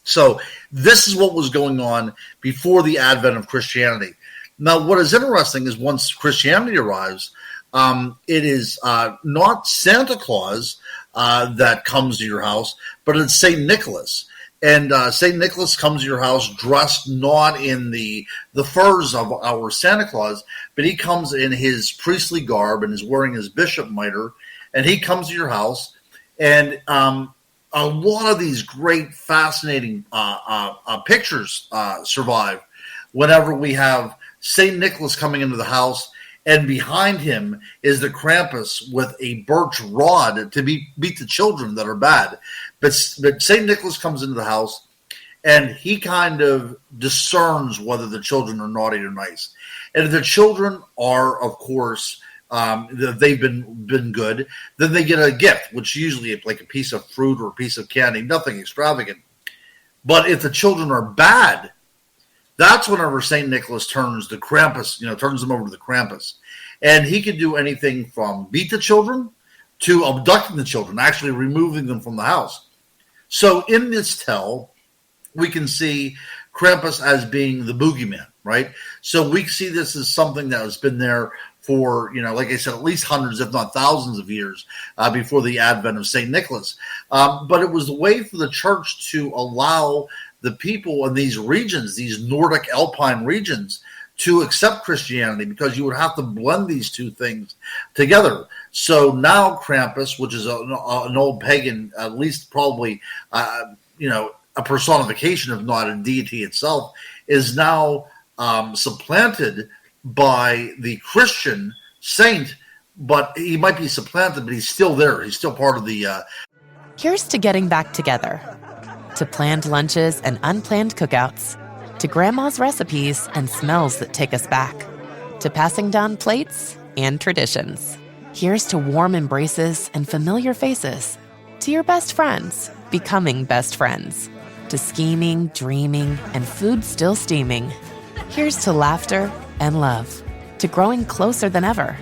So this is what was going on before the advent of Christianity. Now, what is interesting is once Christianity arrives, it is not Santa Claus that comes to your house, but it's St. Nicholas. And St. Nicholas comes to your house dressed not in the furs of our Santa Claus, but he comes in his priestly garb and is wearing his bishop mitre, and he comes to your house. And a lot of these great, fascinating pictures survive whenever we have St. Nicholas coming into the house, and behind him is the Krampus with a birch rod to beat the children that are bad. But St. Nicholas comes into the house, and he kind of discerns whether the children are naughty or nice. And if the children are, of course, they've been good, then they get a gift, which usually is like a piece of fruit or a piece of candy, nothing extravagant. But if the children are bad, that's whenever St. Nicholas turns the Krampus, turns them over to the Krampus. And he can do anything from beat the children to abducting the children, actually removing them from the house. So in this tale, we can see Krampus as being the boogeyman, right? So we see this as something that has been there for, like I said, at least hundreds, if not thousands of years before the advent of St. Nicholas. But it was a way for the church to allow the people in these regions, these Nordic alpine regions, to accept Christianity, because you would have to blend these two things together. So now Krampus, which is an old pagan, at least probably a personification, if not a deity itself, is now supplanted by the Christian saint. But he might be supplanted, but he's still there. He's still part of the... Here's to getting back together, to planned lunches and unplanned cookouts, to grandma's recipes and smells that take us back, to passing down plates and traditions. Here's to warm embraces and familiar faces, to your best friends becoming best friends, to scheming, dreaming, and food still steaming. Here's to laughter and love, to growing closer than ever.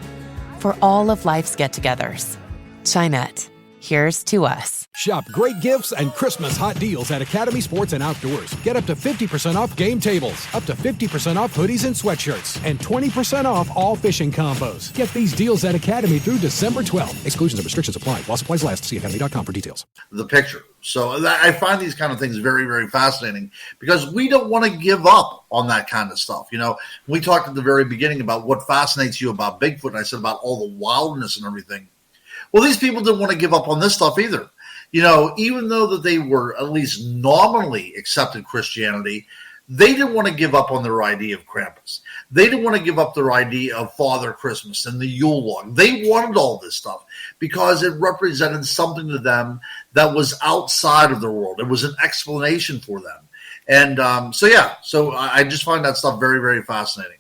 For all of life's get-togethers, Chinette, here's to us. Shop great gifts and Christmas hot deals at Academy Sports and Outdoors. Get up to 50% off game tables, up to 50% off hoodies and sweatshirts, and 20% off all fishing combos. Get these deals at Academy through December 12th. Exclusions and restrictions apply. While supplies last, see academy.com for details. The picture. So I find these kind of things very, very fascinating because we don't want to give up on that kind of stuff. We talked at the very beginning about what fascinates you about Bigfoot, and I said about all the wildness and everything. Well, these people didn't want to give up on this stuff either. Even though that they were at least nominally accepted Christianity, they didn't want to give up on their idea of Krampus. They didn't want to give up their idea of Father Christmas and the Yule log. They wanted all this stuff because it represented something to them that was outside of their world. It was an explanation for them. And so I just find that stuff very, very fascinating.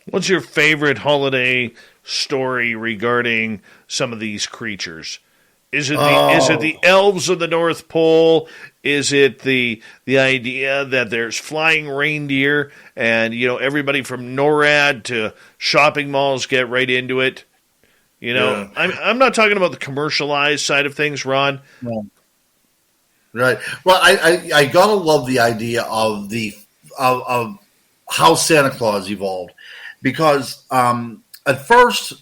What's your favorite holiday story regarding some of these creatures? Is it the elves of the North Pole? Is it the idea that there's flying reindeer and everybody from NORAD to shopping malls get right into it? Yeah. I'm not talking about the commercialized side of things, Ron. No. Right. Well, I gotta love the idea of of how Santa Claus evolved because at first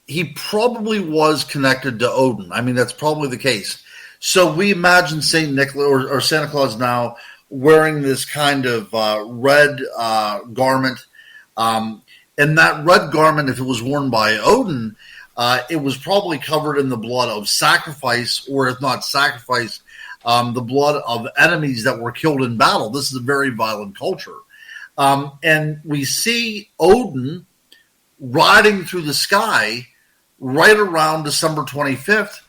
he probably was connected to Odin. I mean, that's probably the case. So we imagine St. Nicholas or Santa Claus now wearing this kind of red garment. And that red garment, if it was worn by Odin, it was probably covered in the blood of sacrifice, or if not sacrifice, the blood of enemies that were killed in battle. This is a very violent culture. And we see Odin riding through the sky right around December 25th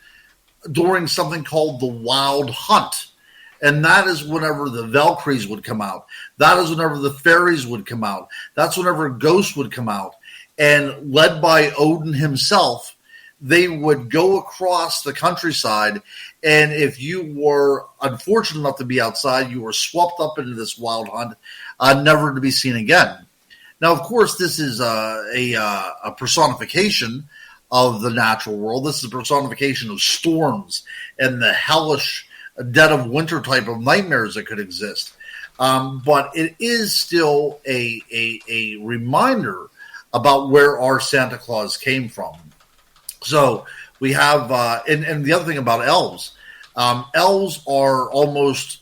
during something called the Wild Hunt. And that is whenever the Valkyries would come out. That is whenever the fairies would come out. That's whenever ghosts would come out. And led by Odin himself, they would go across the countryside. And if you were unfortunate enough to be outside, you were swept up into this wild hunt, never to be seen again. Now, of course, this is a personification of the natural world. This is a personification of storms and the hellish dead of winter type of nightmares that could exist. But it is still a reminder about where our Santa Claus came from. So we have, and the other thing about elves, elves are almost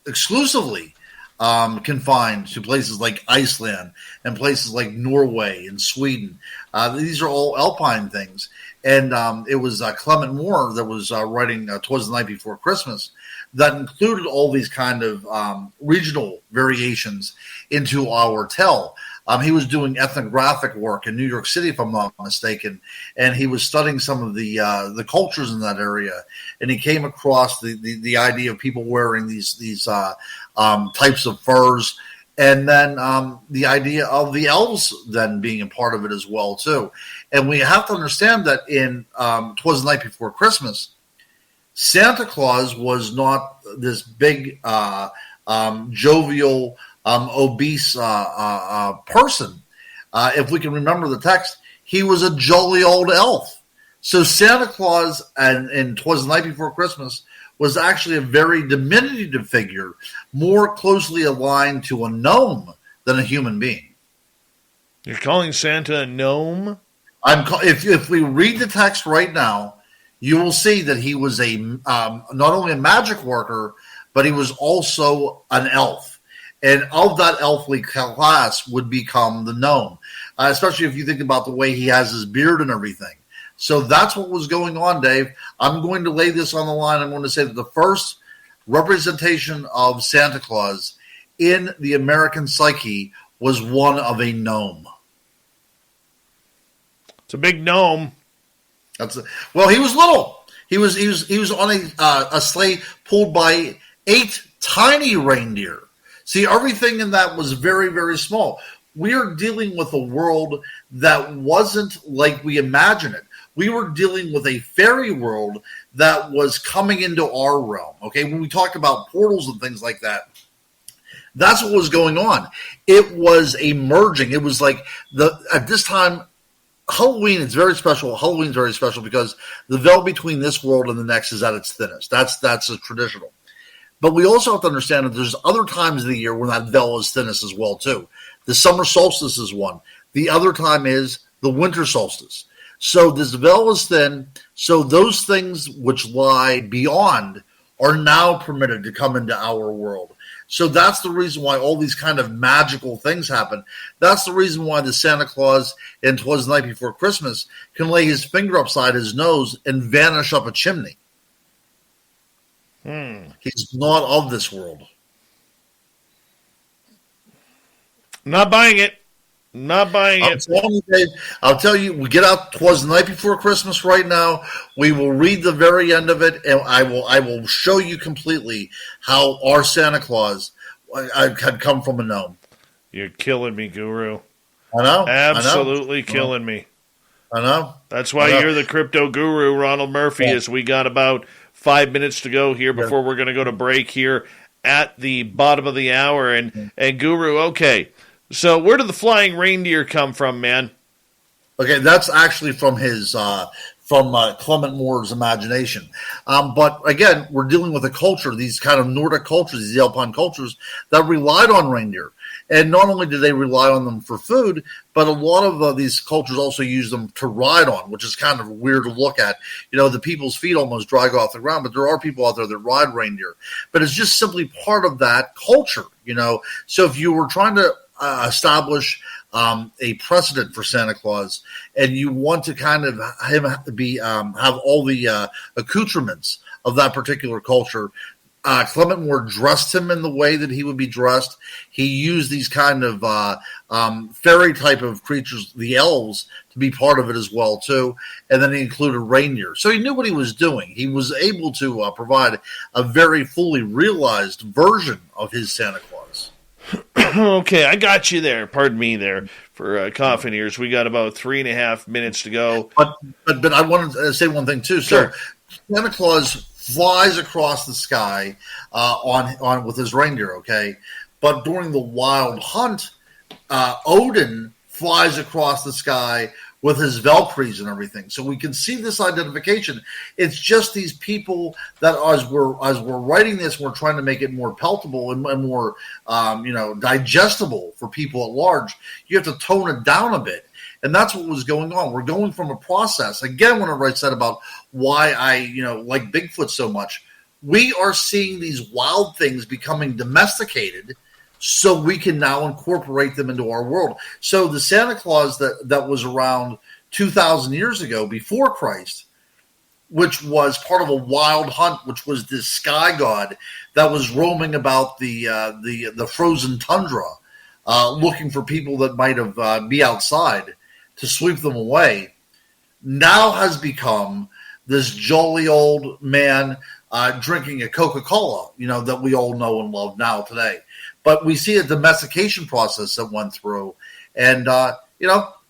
exclusively confined to places like Iceland and places like Norway and Sweden. These are all alpine things. And it was Clement Moore that was writing Twas the Night Before Christmas that included all these kind of regional variations into our tale. He was doing ethnographic work in New York City, if I'm not mistaken, and he was studying some of the cultures in that area. And he came across the idea of people wearing these types of furs, and then the idea of the elves then being a part of it as well too. And we have to understand that in Twas the Night Before Christmas, Santa Claus was not this big jovial, obese person. If we can remember the text, he was a jolly old elf. So Santa Claus and Twas the Night Before Christmas was actually a very diminutive figure, more closely aligned to a gnome than a human being. You're calling Santa a gnome? If we read the text right now, you will see that he was not only a magic worker, but he was also an elf. And of that elfly class would become the gnome, especially if you think about the way he has his beard and everything. So that's what was going on, Dave. I'm going to lay this on the line. I'm going to say that the first representation of Santa Claus in the American psyche was one of a gnome. It's a big gnome. Well, he was little. He was on a sleigh pulled by 8 tiny reindeer. See, everything in that was very, very small. We are dealing with a world that wasn't like we imagine it. We were dealing with a fairy world that was coming into our realm. Okay, when we talk about portals and things like that, that's what was going on. It was a merging. It was like at this time, Halloween is very special. Halloween's very special because the veil between this world and the next is at its thinnest. That's a traditional. But we also have to understand that there's other times of the year when that veil is thinnest as well too. The summer solstice is one. The other time is the winter solstice. So this veil is thin. So those things which lie beyond are now permitted to come into our world. So that's the reason why all these kind of magical things happen. That's the reason why the Santa Claus in 'Twas the Night Before Christmas can lay his finger upside his nose and vanish up a chimney. He's not of this world. Not buying it. Not buying it. Dave, I'll tell you, we get out 'Twas the Night Before Christmas right now. We will read the very end of it, and I will show you completely how our Santa Claus had come from a gnome. You're killing me, Guru. I know. Absolutely killing me. I know. That's why you're the crypto guru, Ronald Murphy, as we got about 5 minutes to go here before we're going to go to break here at the bottom of the hour. And Guru, okay. So where did the flying reindeer come from, man? Okay, that's actually from his Clement Moore's imagination. But again, we're dealing with a culture, these kind of Nordic cultures, these Alpine cultures that relied on reindeer. And not only did they rely on them for food, but a lot of these cultures also use them to ride on, which is kind of weird to look at. You know, the people's feet almost drag off the ground, but there are people out there that ride reindeer. But it's just simply part of that culture, you know. So if you were trying to establish a precedent for Santa Claus, and you want to kind of him be have all the accoutrements of that particular culture. Clement Moore dressed him in the way that he would be dressed. He used these kind of fairy type of creatures, the elves, to be part of it as well too. And then he included reindeer. So he knew what he was doing. He was able to provide a very fully realized version of his Santa Claus. Okay, I got you there. Pardon me there for coughing ears. We got about 3.5 minutes to go. But I wanted to say one thing too. Sure. So Santa Claus flies across the sky on with his reindeer. Okay, but during the wild hunt, Odin flies across the sky with his Valkyries and everything. So we can see this identification. It's just these people that as we're writing this, we're trying to make it more palatable and more digestible for people at large. You have to tone it down a bit. And that's what was going on. We're going from a process. Again, whenever I said about why I like Bigfoot so much, we are seeing these wild things becoming domesticated so we can now incorporate them into our world. So the Santa Claus that was around 2,000 years ago, before Christ, which was part of a wild hunt, which was this sky god that was roaming about the frozen tundra, looking for people that might have be outside to sweep them away, now has become this jolly old man drinking a Coca-Cola, that we all know and love now today. But we see a domestication process that went through, and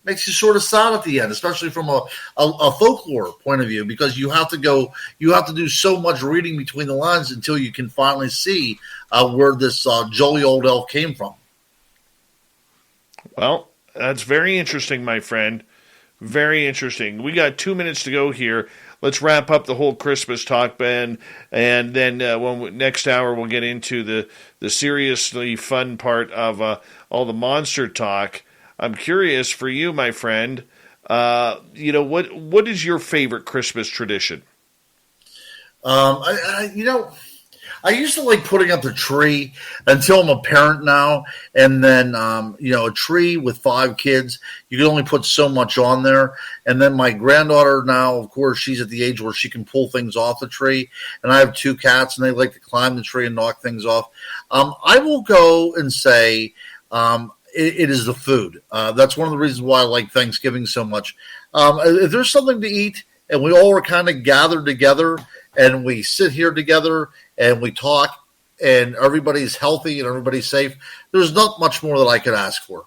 makes you sort of sad at the end, especially from a folklore point of view, because you have to do so much reading between the lines until you can finally see where this jolly old elf came from. Well, that's very interesting, my friend. Very interesting. We got 2 minutes to go here. Let's wrap up the whole Christmas talk, Ben, and then next hour we'll get into the seriously fun part of all the monster talk. I'm curious for you, my friend. What is your favorite Christmas tradition? I I used to like putting up the tree until I'm a parent now. And then, a tree with 5 kids, you can only put so much on there. And then my granddaughter now, of course, she's at the age where she can pull things off the tree. And I have 2 cats, and they like to climb the tree and knock things off. I will go and say it is the food. That's one of the reasons why I like Thanksgiving so much. If there's something to eat and we all are kind of gathered together and we sit here together and we talk and everybody's healthy and everybody's safe, there's not much more that I could ask for.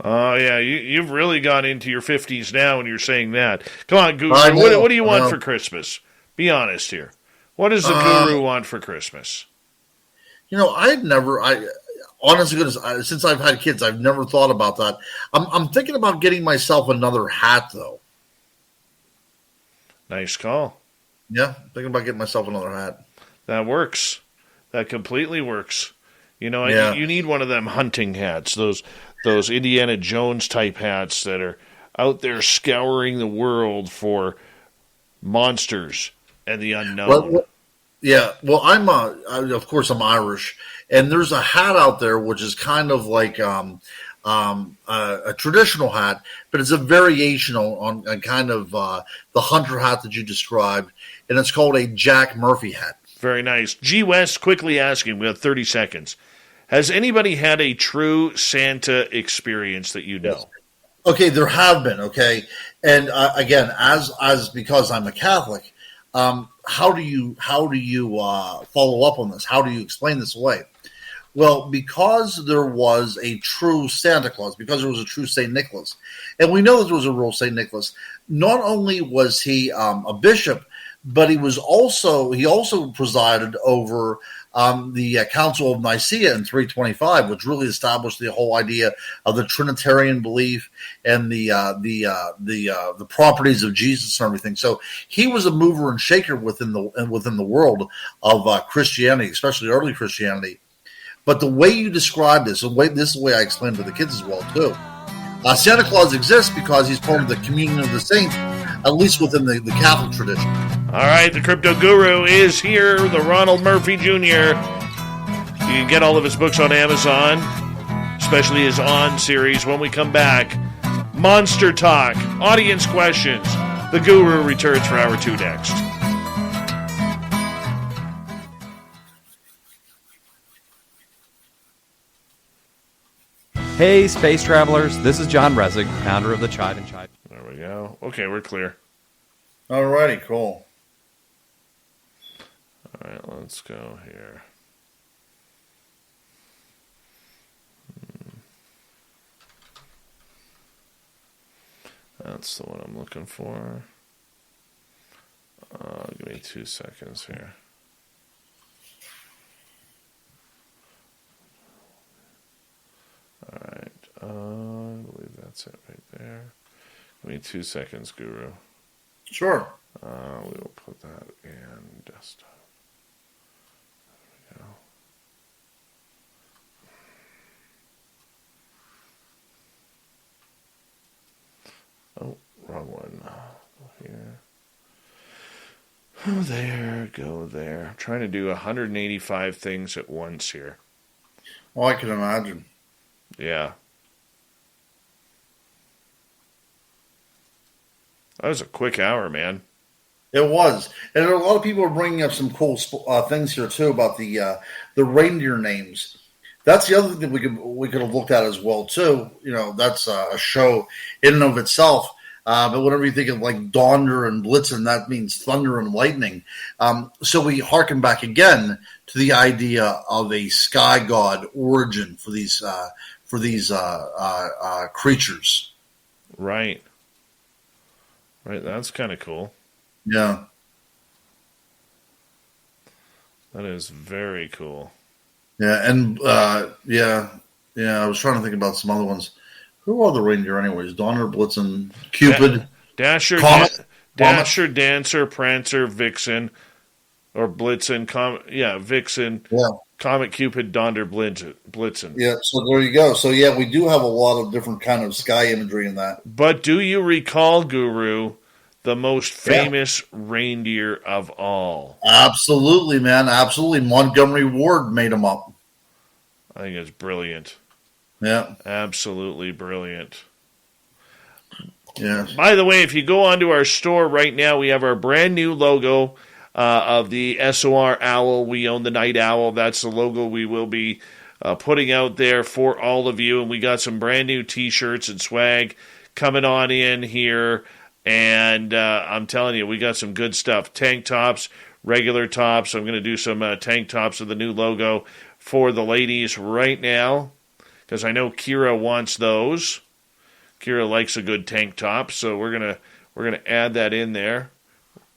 Oh, yeah, you've really gone into your 50s now when you're saying that. Come on, Guru, what do you want for Christmas? Be honest here. What does the Guru want for Christmas? Honestly, goodness, since I've had kids, I've never thought about that. I'm thinking about getting myself another hat, though. Nice call. Yeah, thinking about getting myself another hat. That works. That completely works. You need one of them hunting hats, those Indiana Jones type hats that are out there scouring the world for monsters and the unknown. Of course I'm Irish, and there's a hat out there which is kind of like a traditional hat, but it's a variation on kind of the hunter hat that you described, and it's called a Jack Murphy hat. Very nice. G. West quickly asking, we have 30 seconds. Has anybody had a true Santa experience that you know? Okay, there have been, okay? And again, as because I'm a Catholic, how do you follow up on this? How do you explain this away? Well, because there was a true Santa Claus, because there was a true St. Nicholas, and we know that there was a real St. Nicholas, not only was he a bishop, but he also presided over the Council of Nicaea in 325, which really established the whole idea of the Trinitarian belief and the properties of Jesus and everything. So he was a mover and shaker within the world of Christianity, especially early Christianity. But the way you describe this is the way I explain it to the kids as well too. Santa Claus exists because he's part of the communion of the saints, at least within the Catholic tradition. All right, the Crypto Guru is here, the Ronald Murphy Jr. You can get all of his books on Amazon, especially his On series. When we come back, Monster Talk, audience questions. The Guru returns for Hour 2 next. Hey, space travelers, this is John Resig, founder of the Chide and Chide. There we go. Okay, we're clear. All righty, cool. All right, let's go here. That's the one I'm looking for. Give me 2 seconds here. All right. I believe that's it right there. Give me 2 seconds, Guru. Sure. We will put that in desktop. There we go. Oh, wrong one. Go here. Oh, there. Go there. I'm trying to do 185 things at once here. Oh, I can imagine. Yeah. That was a quick hour, man. It was, and a lot of people are bringing up some cool things here too about the reindeer names. That's the other thing that we could have looked at as well too. That's a show in and of itself. But whenever you think of like Donder and Blitzen, that means thunder and lightning. So we harken back again to the idea of a sky god origin for these creatures. Right. Right. That's kind of cool. Yeah. That is very cool. Yeah, and I was trying to think about some other ones. Who are the reindeer anyways? Donner, Blitzen, Cupid, Dasher, Comet, Dasher, Dancer, Prancer, Vixen, or Blitzen, Vixen, Comet, Cupid, Donder, Blitzen. Yeah, so there you go. So yeah, we do have a lot of different kind of sky imagery in that. But do you recall, Guru, the most famous reindeer of all. Absolutely, man. Absolutely. Montgomery Ward made them up. I think it's brilliant. Yeah. Absolutely brilliant. Yeah. By the way, if you go onto our store right now, we have our brand new logo of the SOR Owl. We own the Night Owl. That's the logo we will be putting out there for all of you. And we got some brand new T-shirts and swag coming on in here. And I'm telling you, we got some good stuff. Tank tops, regular tops. I'm going to do some tank tops with the new logo for the ladies right now, because I know Kira wants those. Kira likes a good tank top, so we're gonna add that in there.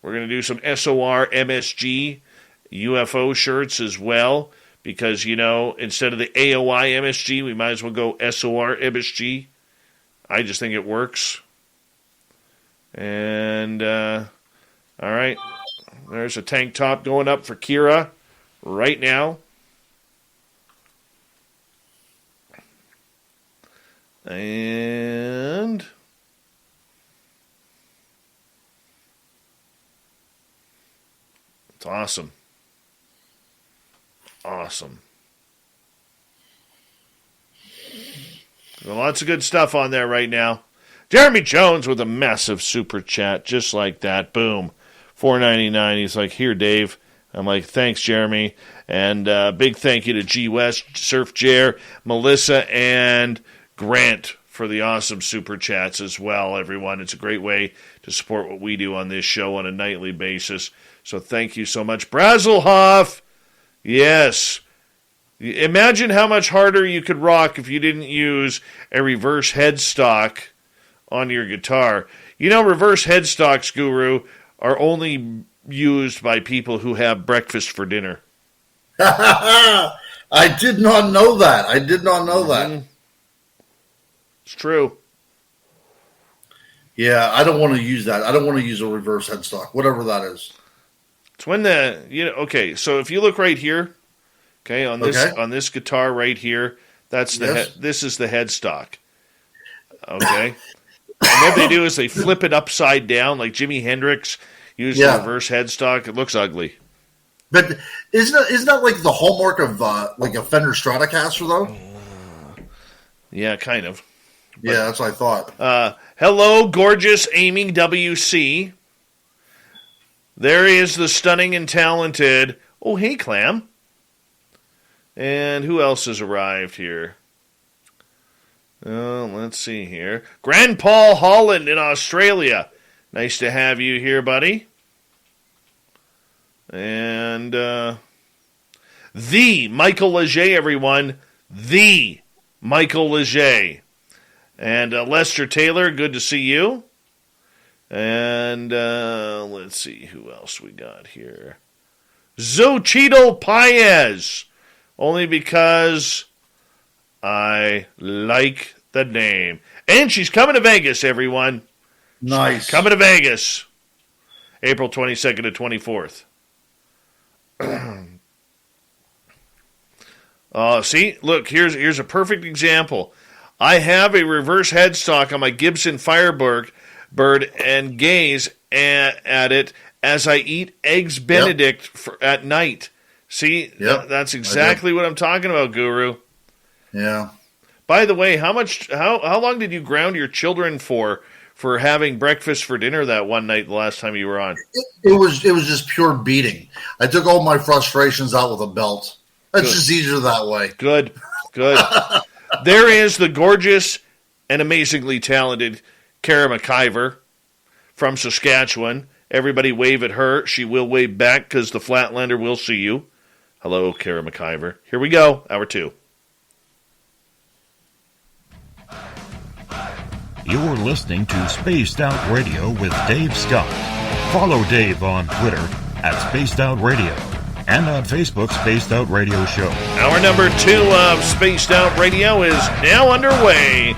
We're gonna do some SOR MSG UFO shirts as well, because instead of the AOI MSG, we might as well go SOR MSG. I just think it works. And all right, there's a tank top going up for Kira right now. And it's awesome. Awesome. There's lots of good stuff on there right now. Jeremy Jones with a massive super chat, just like that. Boom. $4.99. He's like, here, Dave. I'm like, thanks, Jeremy. And big thank you to G West, Surf Jer, Melissa, and Grant for the awesome super chats as well, everyone. It's a great way to support what we do on this show on a nightly basis. So thank you so much. Brazelhoff, yes. Imagine how much harder you could rock if you didn't use a reverse headstock on your guitar. Reverse headstocks, Guru, are only used by people who have breakfast for dinner. I did not know that. That. It's true. Yeah, I don't want to use that. I don't want to use a reverse headstock, whatever that is. It's when okay, so if you look right here, okay, on this guitar right here, that's this is the headstock. Okay? And what they do is they flip it upside down like Jimi Hendrix used the reverse headstock. It looks ugly. But isn't that like the hallmark of like a Fender Stratocaster though? Yeah, kind of. But, yeah, that's what I thought. Hello, gorgeous Amy WC. There is the stunning and talented. Oh, hey, Clam. And who else has arrived here? Let's see here. Grand Paul Holland in Australia. Nice to have you here, buddy. And the Michael Leger, everyone. The Michael Leger. And Lester Taylor, good to see you. And let's see who else we got here. Xochitl Paez. Only because I like the name. And she's coming to Vegas, everyone. Nice. She's coming to Vegas. April 22nd to 24th. See, look, here's a perfect example. I have a reverse headstock on my Gibson Firebird and gaze at it as I eat Eggs Benedict at night. See, that's exactly what I'm talking about, Guru. Yeah. By the way, how long did you ground your children for having breakfast for dinner that one night the last time you were on? It was just pure beating. I took all my frustrations out with a belt. It's just easier that way. Good. There is the gorgeous and amazingly talented Kara McIver from Saskatchewan. Everybody wave at her. She will wave back because the Flatlander will see you. Hello, Kara McIver. Here we go, hour 2. You're listening to Spaced Out Radio with Dave Scott. Follow Dave on Twitter at Spaced Out Radio and on Facebook, Spaced Out Radio Show. Hour number 2 of Spaced Out Radio is now underway.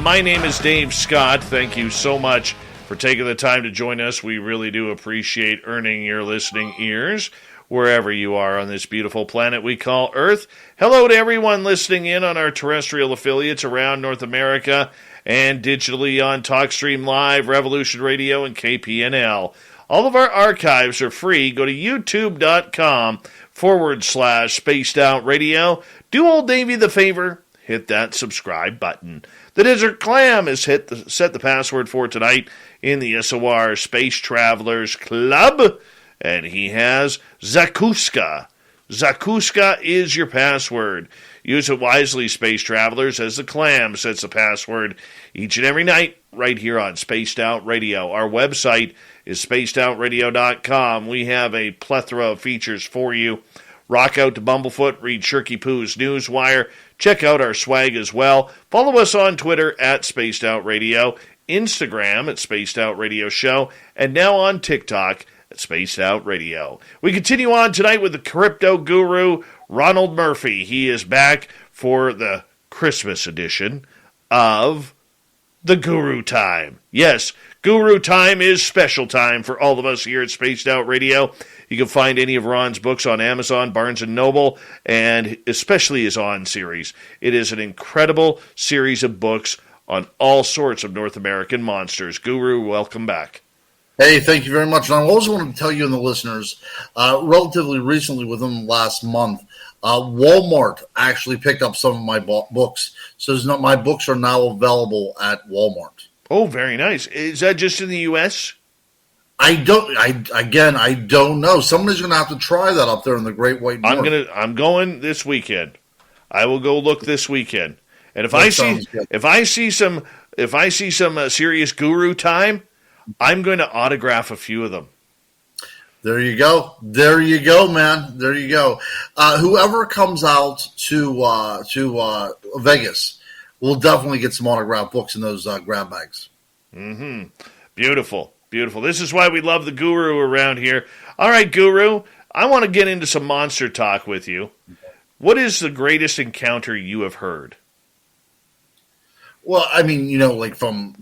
My name is Dave Scott. Thank you so much for taking the time to join us. We really do appreciate earning your listening ears wherever you are on this beautiful planet we call Earth. Hello to everyone listening in on our terrestrial affiliates around North America and digitally on TalkStream Live, Revolution Radio, and KPNL. All of our archives are free. Go to youtube.com/Spaced Out Radio. Do old Davey the favor, hit that subscribe button. The Desert Clam has set the password for tonight in the SOR Space Travelers Club, and he has Zakuska. Zakuska is your password. Use it wisely, Space Travelers, as the Clam sets the password each and every night right here on Spaced Out Radio. Our website is spacedoutradio.com. We have a plethora of features for you. Rock out to Bumblefoot, read Shirky Poo's Newswire, check out our swag as well. Follow us on Twitter at Spaced Out Radio, Instagram at Spaced Out Radio Show, and now on TikTok at Spaced Out Radio. We continue on tonight with the crypto guru, Ronald Murphy. He is back for the Christmas edition of the Guru Time. Yes, Guru Time is special time for all of us here at Spaced Out Radio. You can find any of Ron's books on Amazon, Barnes & Noble, and especially his On series. It is an incredible series of books on all sorts of North American monsters. Guru, welcome back. Hey, thank you very much. And I also wanted to tell you and the listeners, relatively recently, within the last month, Walmart actually picked up some of my books. So my books are now available at Walmart. Oh, very nice. Is that just in the U.S.? I don't know. Somebody's going to have to try that up there in the Great White North. I'm going this weekend. I will go look this weekend. And if I see some serious Guru time, I'm going to autograph a few of them. There you go. There you go, man. There you go. Whoever comes out to Vegas will definitely get some autographed books in those grab bags. Mm-hmm. Beautiful. Beautiful. This is why we love the Guru around here. All right, Guru, I want to get into some monster talk with you. What is the greatest encounter you have heard? Well, I mean, like from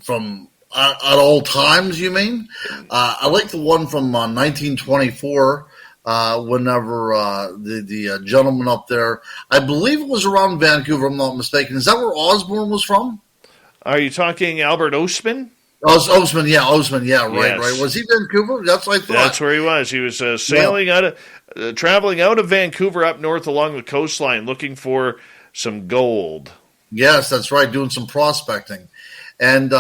at all times, you mean? I like the one from 1924, whenever the gentleman up there, I believe it was around Vancouver, I'm not mistaken. Is that where Osborne was from? Are you talking Albert Ostman? Ostman, yeah, right. Was he Vancouver? That's what I thought. That's where he was. He was traveling out of Vancouver up north along the coastline looking for some gold. Yes, that's right, doing some prospecting. And,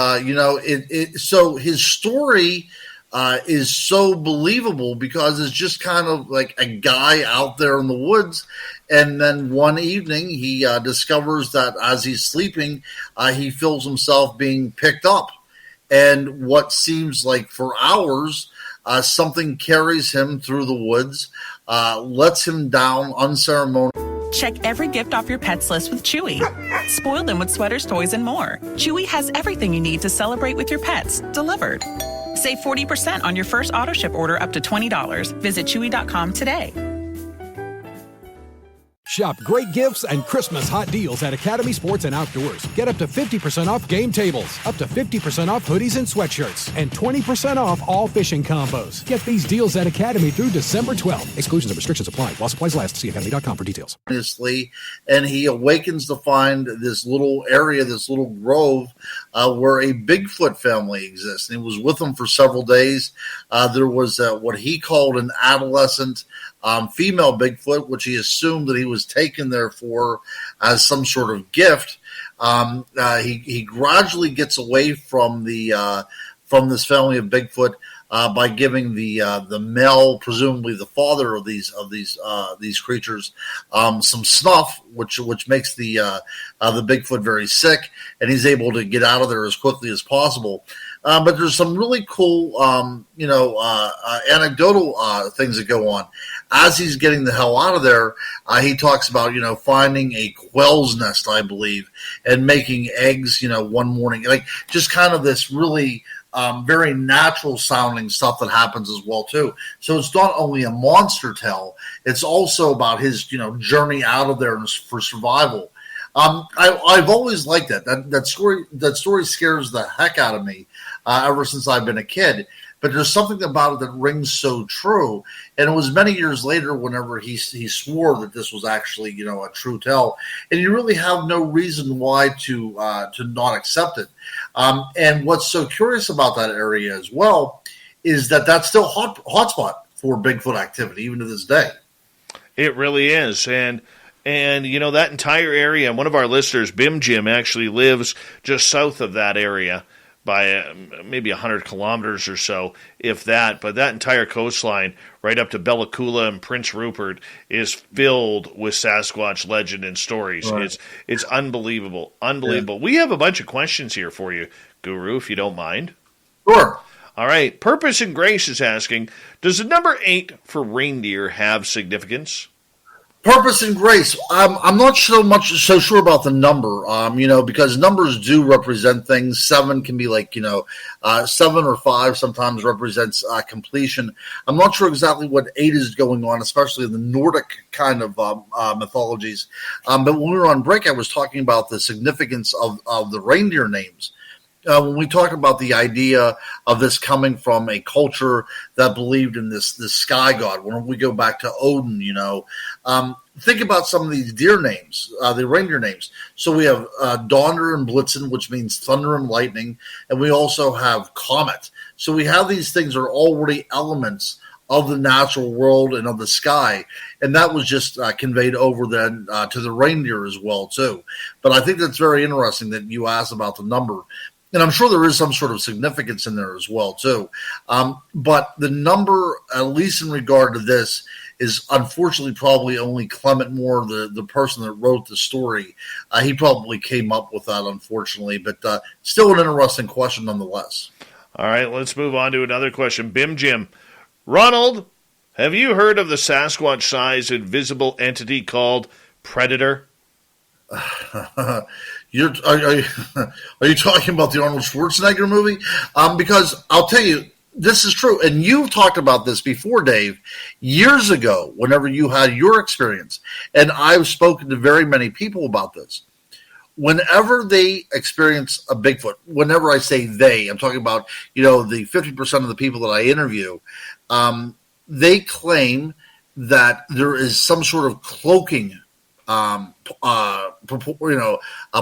so his story is so believable because it's just kind of like a guy out there in the woods. And then one evening he discovers that as he's sleeping, he feels himself being picked up. And what seems like for hours, something carries him through the woods, lets him down unceremoniously. Check every gift off your pet's list with Chewy. Spoil them with sweaters, toys, and more. Chewy has everything you need to celebrate with your pets, delivered. Save 40% on your first auto ship order up to $20. Visit Chewy.com today. Shop great gifts and Christmas hot deals at Academy Sports and Outdoors. Get up to 50% off game tables, up to 50% off hoodies and sweatshirts, and 20% off all fishing combos. Get these deals at Academy through December 12th. Exclusions and restrictions apply while supplies last. See academy.com for details. And he awakens to find this little area, this little grove, where a Bigfoot family exists. And he was with them for several days. There was what he called an adolescent female Bigfoot, which he assumed that he was taken there for as some sort of gift. He gradually gets away from this family of Bigfoot by giving the male, presumably the father of these creatures, some snuff, which makes the Bigfoot very sick, and he's able to get out of there as quickly as possible. But there's some really cool, anecdotal things that go on. As he's getting the hell out of there, he talks about, finding a quail's nest, I believe, and making eggs, one morning. Like, just kind of this really very natural sounding stuff that happens as well, too. So it's not only a monster tale, it's also about his, journey out of there for survival. I've always liked that story. That story scares the heck out of me. ever since I've been a kid. But there's something about it that rings so true. And it was many years later whenever he swore that this was actually, a true tale. And you really have no reason why to not accept it. And what's so curious about that area as well is that that's still hotspot for Bigfoot activity, even to this day. It really is. And that entire area, one of our listeners, Bim Jim, actually lives just south of that area by maybe 100 kilometers or so, if that. But that entire coastline, right up to Bella Coola and Prince Rupert, is filled with Sasquatch legend and stories. Right. It's unbelievable. Unbelievable. Yeah. We have a bunch of questions here for you, Guru, if you don't mind. Sure. All right. Purpose and Grace is asking, does the number 8 for reindeer have significance? Purpose and Grace. I'm not so sure about the number, because numbers do represent things. 7 can be like, 7 or 5 sometimes represents completion. I'm not sure exactly what 8 is going on, especially in the Nordic kind of mythologies. But when we were on break, I was talking about the significance of the reindeer names. When we talk about the idea of this coming from a culture that believed in this sky god, when we go back to Odin, think about some of these deer names, the reindeer names. So we have Donner and Blitzen, which means thunder and lightning, and we also have Comet. So we have these things that are already elements of the natural world and of the sky, and that was just conveyed over then to the reindeer as well too. But I think that's very interesting that you asked about the number. And I'm sure there is some sort of significance in there as well, too. But the number, at least in regard to this, is unfortunately probably only Clement Moore, the person that wrote the story. He probably came up with that, unfortunately. But still an interesting question nonetheless. All right, let's move on to another question. Bim Jim. Ronald, have you heard of the Sasquatch-sized invisible entity called Predator? Are you talking about the Arnold Schwarzenegger movie? Because I'll tell you, this is true. And you've talked about this before, Dave, years ago, whenever you had your experience. And I've spoken to very many people about this. Whenever they experience a Bigfoot, whenever I say they, I'm talking about, the 50% of the people that I interview, they claim that there is some sort of cloaking a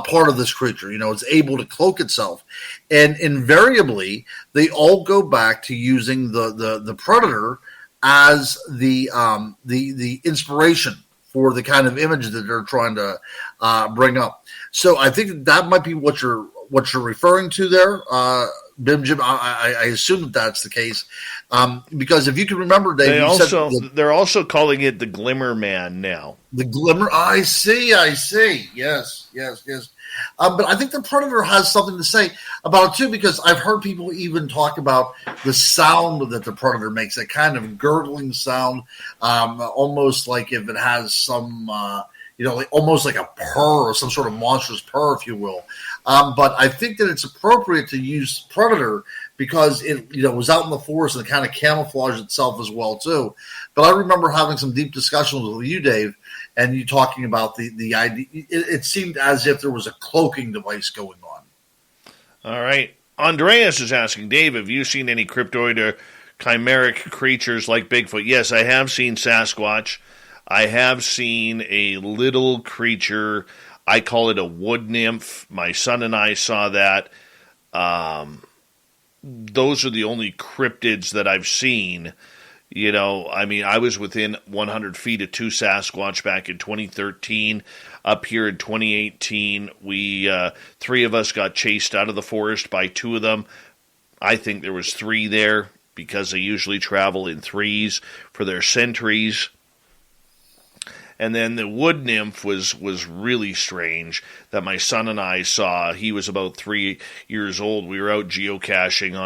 part of this creature, it's able to cloak itself, and invariably they all go back to using the predator as the inspiration for the kind of image that they're trying to bring up. So I think that might be what you're referring to there, Bim Jim. I assume that that's the case, because if you can remember, Dave, they're also calling it the Glimmer Man now. The Glimmer. I see. Yes. But I think the Predator has something to say about it too, because I've heard people even talk about the sound that the Predator makes, that kind of gurgling sound, almost like if it has some, almost like a purr or some sort of monstrous purr, if you will. But I think that it's appropriate to use Predator because it, was out in the forest and it kind of camouflaged itself as well too. But I remember having some deep discussions with you, Dave, and you talking about the idea. It seemed as if there was a cloaking device going on. All right. Andreas is asking, Dave, have you seen any cryptoid or chimeric creatures like Bigfoot? Yes, I have seen Sasquatch. I have seen a little creature. I call it a wood nymph. My son and I saw that. Those are the only cryptids that I've seen. I was within 100 feet of 2 Sasquatch back in 2013. Up here in 2018, we 3 of us got chased out of the forest by 2 of them. I think there was 3 there because they usually travel in 3s for their sentries. And then the wood nymph was really strange that my son and I saw. He was about 3 years old. We were out geocaching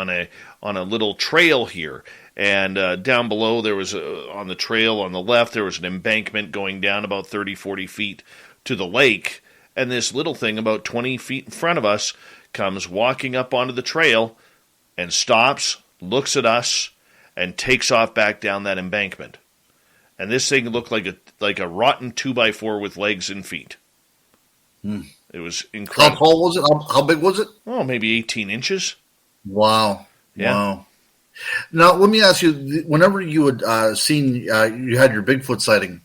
on a little trail here. And down below, there was on the trail on the left, there was an embankment going down about 30, 40 feet to the lake. And this little thing about 20 feet in front of us comes walking up onto the trail and stops, looks at us, and takes off back down that embankment. And this thing looked like a rotten 2x4 with legs and feet. It was incredible. How tall was it? How big was it? Oh, maybe 18 inches. Wow. Yeah. Wow. Now, let me ask you, whenever you had seen, you had your Bigfoot sighting,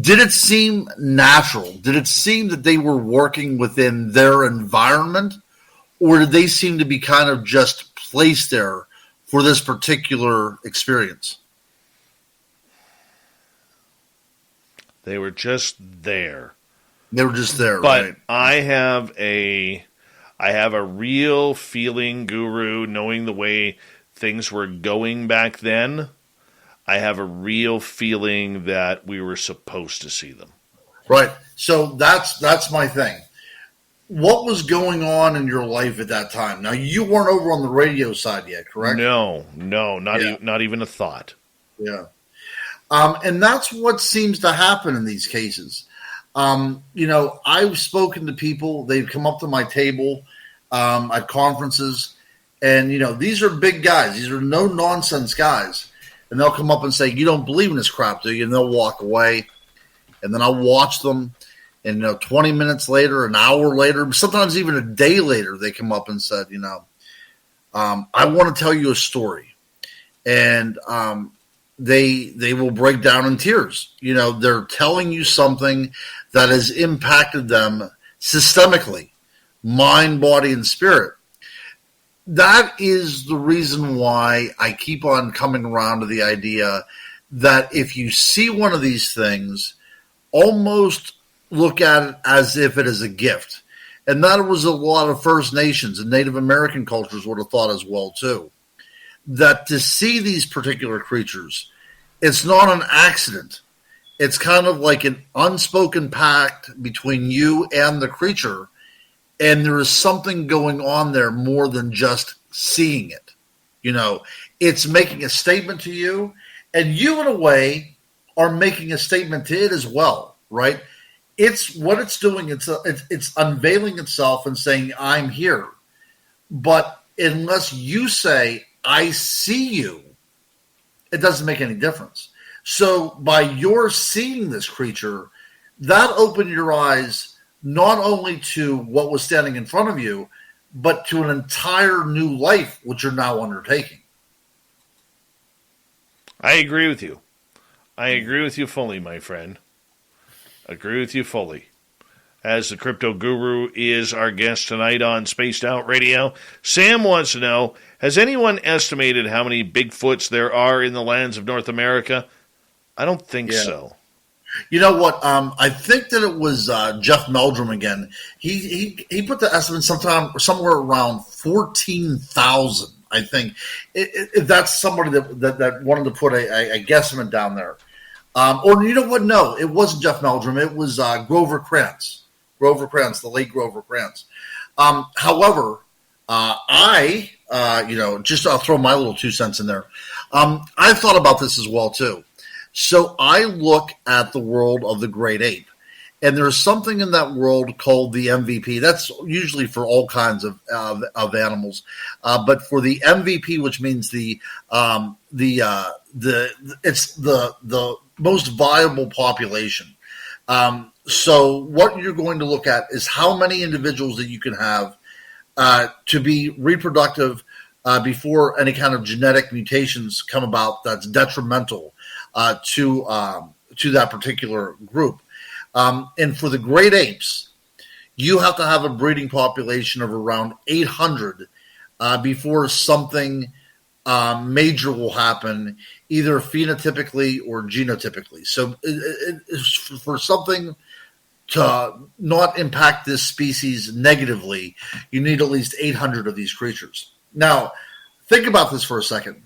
did it seem natural? Did it seem that they were working within their environment, or did they seem to be kind of just placed there for this particular experience? They were just there. They were just there, But right? I have a real feeling, Guru, knowing the way things were going back then. I have a real feeling that we were supposed to see them. Right. So that's my thing. What was going on in your life at that time? Now, you weren't over on the radio side yet, correct? No, not even a thought. Yeah. And that's what seems to happen in these cases. I've spoken to people. They've come up to my table at conferences, and, these are big guys. These are no-nonsense guys. And they'll come up and say, "You don't believe in this crap, do you?" And they'll walk away. And then I'll watch them. And, 20 minutes later, an hour later, sometimes even a day later, they come up and said, I want to tell you a story. And they will break down in tears. They're telling you something that has impacted them systemically, mind, body, and spirit. That is the reason why I keep on coming around to the idea that if you see one of these things, almost look at it as if it is a gift. And that was a lot of First Nations and Native American cultures would have thought as well, too. That to see these particular creatures, it's not an accident. It's kind of like an unspoken pact between you and the creature, and there is something going on there more than just seeing it. It's making a statement to you, and you, in a way, are making a statement to it as well, right? It's what it's doing. It's unveiling itself and saying, "I'm here." But unless you say, "I see you," it doesn't make any difference. So by your seeing this creature, that opened your eyes not only to what was standing in front of you, but to an entire new life, which you're now undertaking. I agree with you. I agree with you fully, my friend. Agree with you fully. As the Crypto Guru is our guest tonight on Spaced Out Radio, Sam wants to know, has anyone estimated how many Bigfoots there are in the lands of North America? I don't think so. You know what? I think that it was Jeff Meldrum again. He put the estimate somewhere around 14,000. I think if that's somebody that wanted to put a guesstimate down there. Or you know what? No, it wasn't Jeff Meldrum. It was Grover Krantz. Grover Krantz, the late Grover Krantz. However, I'll throw my little 2 cents in there. I thought about this as well too. So I look at the world of the great ape, and there's something in that world called the MVP. That's usually for all kinds of animals, but for the MVP, which means it's the most viable population. So what you're going to look at is how many individuals that you can have to be reproductive before any kind of genetic mutations come about that's detrimental to that particular group. And for the great apes, you have to have a breeding population of around 800 before something major will happen, either phenotypically or genotypically. So for something to not impact this species negatively, you need at least 800 of these creatures. Now, think about this for a second.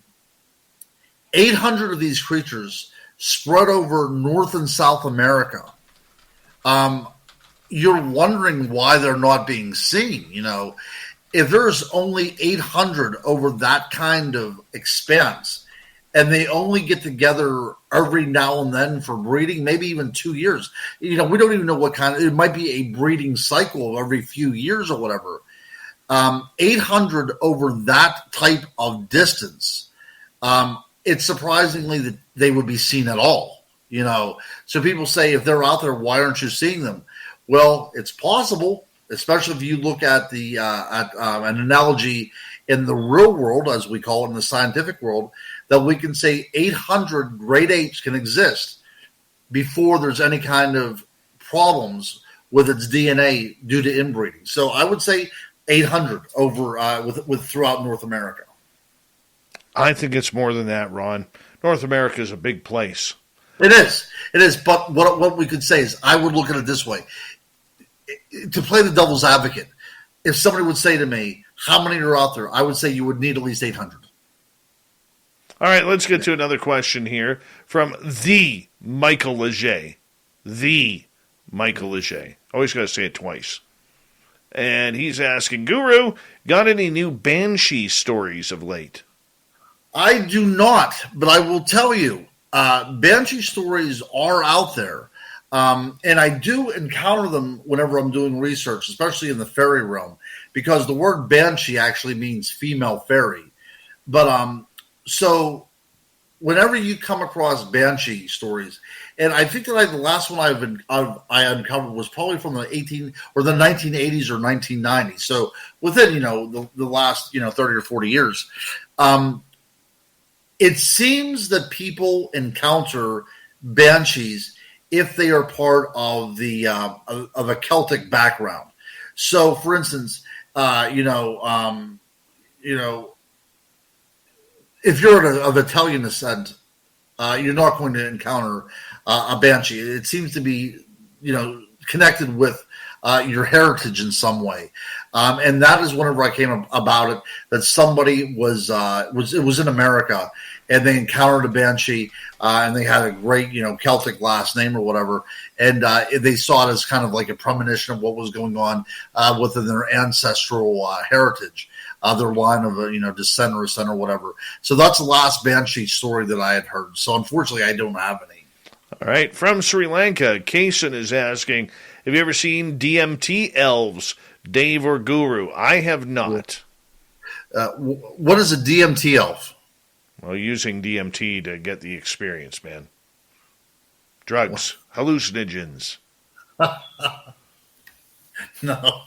800 of these creatures spread over North and South America. You're wondering why they're not being seen. If there's only 800 over that kind of expanse, and they only get together every now and then for breeding, maybe even 2 years. We don't even know what kind. It might be a breeding cycle every few years or whatever. 800 over that type of distance. It's surprisingly that they would be seen at all. So people say, if they're out there, why aren't you seeing them? Well, it's possible. especially if you look at an analogy in the real world, as we call it in the scientific world, that we can say 800 great apes can exist before there's any kind of problems with its DNA due to inbreeding. So I would say 800 over with throughout North America. I think it's more than that, Ron. North America is a big place. It is. But what we could say is, I would look at it this way: to play the devil's advocate, if somebody would say to me, "How many are out there?" I would say you would need at least 800. All right, let's get to another question here from the Michael Leger. The Michael Leger. Always got to say it twice. And he's asking, Guru, got any new Banshee stories of late? I do not, but I will tell you, Banshee stories are out there. And I do encounter them whenever I'm doing research, especially in the fairy realm, because the word Banshee actually means female fairy. But so whenever you come across Banshee stories, and I think that the last one I uncovered was probably from the 1980s or 1990s. So within the last 30 or 40 years, it seems that people encounter Banshees if they are part of the of a Celtic background. So, for instance, if you're of Italian descent, you're not going to encounter a Banshee. It seems to be, connected with your heritage in some way. And that is whenever I came about it, that somebody was in America, and they encountered a Banshee, and they had a great, Celtic last name or whatever. And they saw it as kind of like a premonition of what was going on within their ancestral heritage, their line of, descent or whatever. So that's the last Banshee story that I had heard. So unfortunately, I don't have any. All right. From Sri Lanka, Kason is asking, have you ever seen DMT elves, Dave or Guru? I have not. What is a DMT elf? Well, using DMT to get the experience, man. Drugs, hallucinogens. No,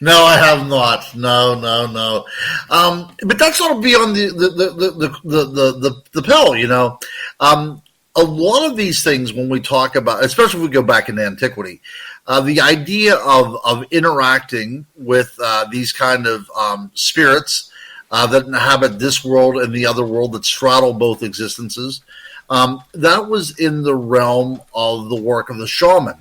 I have not. No. But that's sort of beyond the pill, A lot of these things, when we talk about, especially if we go back into antiquity, the idea of interacting with these kind of spirits that inhabit this world and the other world, that straddle both existences, that was in the realm of the work of the shaman.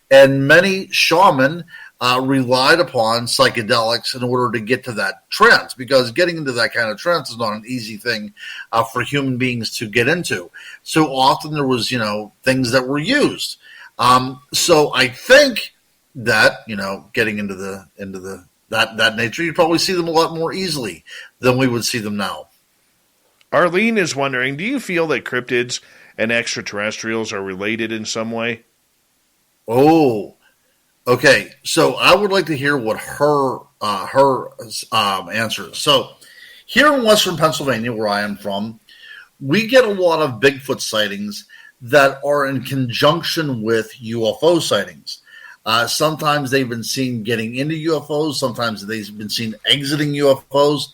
And many shaman relied upon psychedelics in order to get to that trance, because getting into that kind of trance is not an easy thing for human beings to get into. So often there was, things that were used. So I think that, getting into that nature, you'd probably see them a lot more easily than we would see them now. Arlene is wondering, do you feel that cryptids and extraterrestrials are related in some way? Oh, okay. So I would like to hear what her answer is. So here in Western Pennsylvania, where I am from, we get a lot of Bigfoot sightings that are in conjunction with UFO sightings. Sometimes they've been seen getting into UFOs. Sometimes they've been seen exiting UFOs.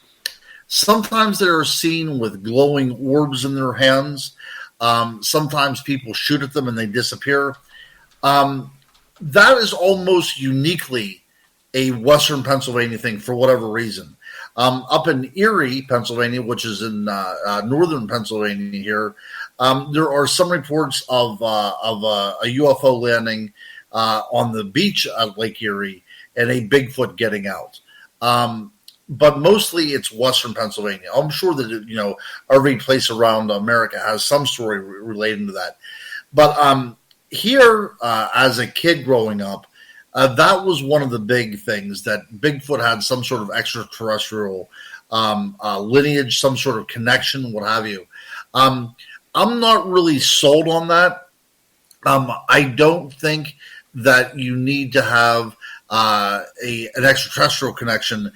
Sometimes they're seen with glowing orbs in their hands. Sometimes people shoot at them and they disappear. That is almost uniquely a Western Pennsylvania thing for whatever reason. Up in Erie, Pennsylvania, which is in northern Pennsylvania here, there are some reports of a UFO landing on the beach at Lake Erie and a Bigfoot getting out. But mostly it's Western Pennsylvania. I'm sure that, every place around America has some story relating to that. But here, as a kid growing up, that was one of the big things, that Bigfoot had some sort of extraterrestrial lineage, some sort of connection, what have you. I'm not really sold on that. I don't think that you need to have an extraterrestrial connection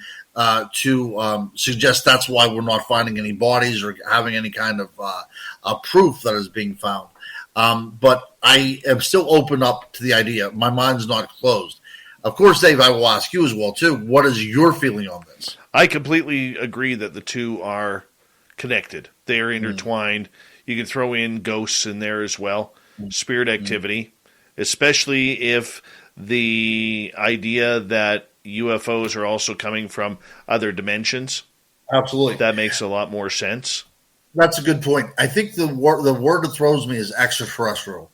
to suggest that's why we're not finding any bodies or having any kind of proof that is being found. But I am still open up to the idea. My mind's not closed. Of course, Dave, I will ask you as well, too. What is your feeling on this? I completely agree that the two are connected. They are intertwined. You can throw in ghosts in there as well, spirit activity, especially if the idea that UFOs are also coming from other dimensions. Absolutely. That makes a lot more sense. That's a good point. I think the word that throws me is extraterrestrial,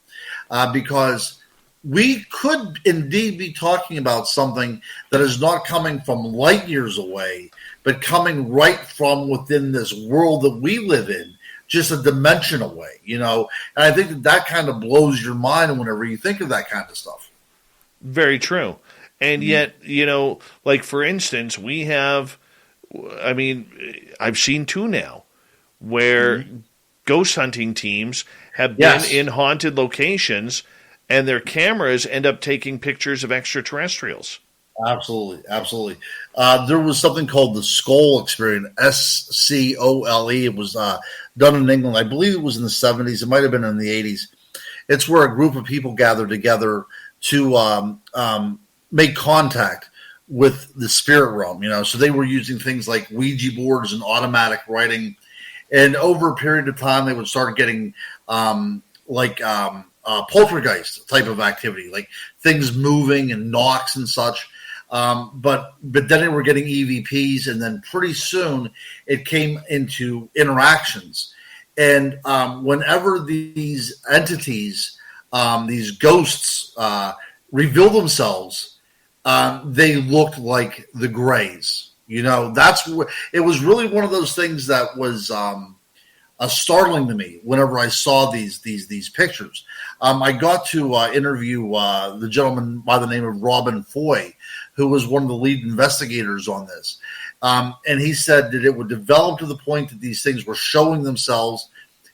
because we could indeed be talking about something that is not coming from light years away, but coming right from within this world that we live in, just a dimension away, And I think that kind of blows your mind whenever you think of that kind of stuff. Very true. And yet, like for instance, we have, I've seen two now where ghost hunting teams have been in haunted locations and their cameras end up taking pictures of extraterrestrials. Absolutely. Absolutely. There was something called the Skull Experience, SCOLE. It was done in England. I believe it was in the 70s. It might have been in the 80s. It's where a group of people gathered together to make contact with the spirit realm, So they were using things like Ouija boards and automatic writing. And over a period of time, they would start getting poltergeist type of activity, like things moving and knocks and such. But then they were getting EVPs, and then pretty soon it came into interactions. And whenever these entities, these ghosts, reveal themselves, they looked like the Greys. That's it was really one of those things that was startling to me whenever I saw these pictures. I got to interview the gentleman by the name of Robin Foy, who was one of the lead investigators on this. And he said that it would develop to the point that these things were showing themselves.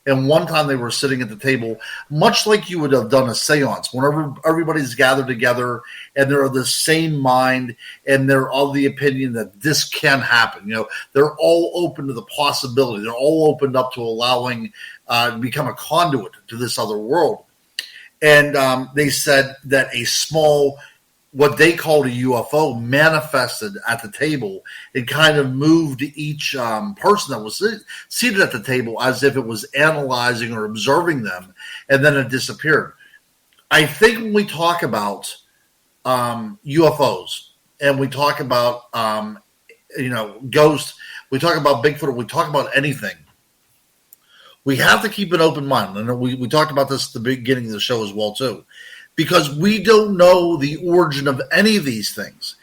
And one time they were sitting at the table, much like you would have done a seance, whenever everybody's gathered together and they're of the same mind and they're of the opinion that this can happen. They're all open to the possibility. They're all opened up to allowing to become a conduit to this other world. And they said that a small, what they called a UFO, manifested at the table and kind of moved each person that was seated at the table as if it was analyzing or observing them, and then it disappeared. I think when we talk about UFOs and we talk about ghosts, we talk about Bigfoot, or we talk about anything, we have to keep an open mind. And we talked about this at the beginning of the show as well too, because we don't know the origin of any of these things.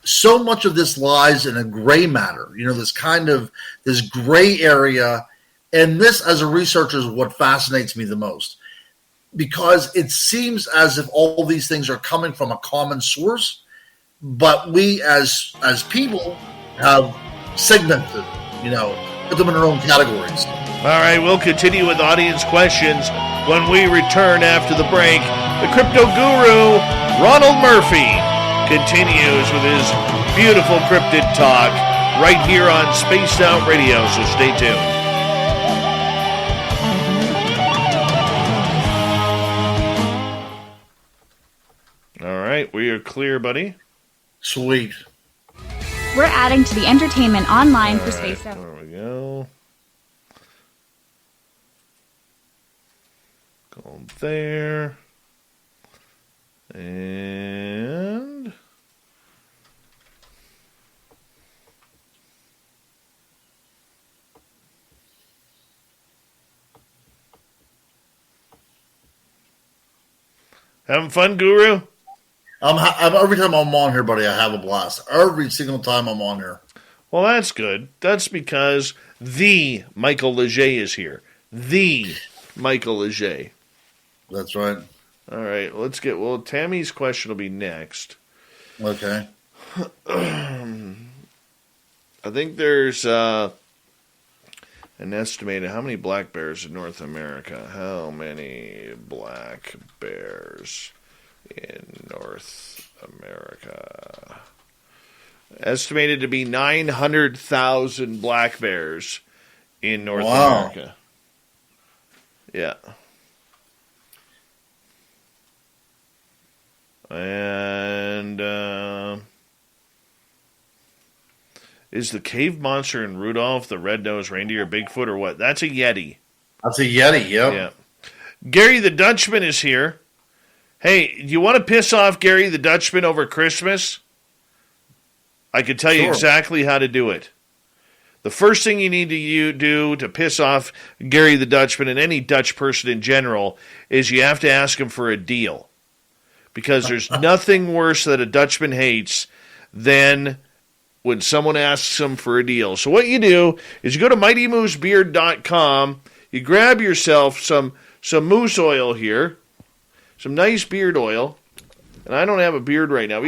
So much of this lies in a gray matter, this gray area. And this, as a researcher, is what fascinates me the most, because it seems as if all these things are coming from a common source, but we as people have segmented, put them in their own categories. All right, we'll continue with audience questions when we return after the break. The crypto guru, Ronald Murphy, continues with his beautiful cryptid talk right here on Spaced Out Radio, so stay tuned. All right, we are clear, buddy. Sweet. We're adding to the entertainment online for Spaced Out. There we go. Go there. And having fun, Guru? Every time I'm on here, buddy, I have a blast. Every single time I'm on here. Well, that's good. That's because the Michael Leger is here. The Michael Leger. That's right. All right, Tammy's question will be next. Okay. I think there's an estimated how many black bears in North America? How many black bears in North America? Estimated to be 900,000 black bears in North America. Yeah. And is the cave monster in Rudolph the Red-Nosed Reindeer Bigfoot or what? That's a Yeti. That's a Yeti, yep. Yeah. Gary the Dutchman is here. Hey, do you want to piss off Gary the Dutchman over Christmas? I can tell you exactly how to do it. The first thing you need to do to piss off Gary the Dutchman and any Dutch person in general is you have to ask him for a deal. Because there's nothing worse that a Dutchman hates than when someone asks him for a deal. So what you do is you go to MightyMooseBeard.com, you grab yourself some moose oil here, some nice beard oil, and I don't have a beard right now.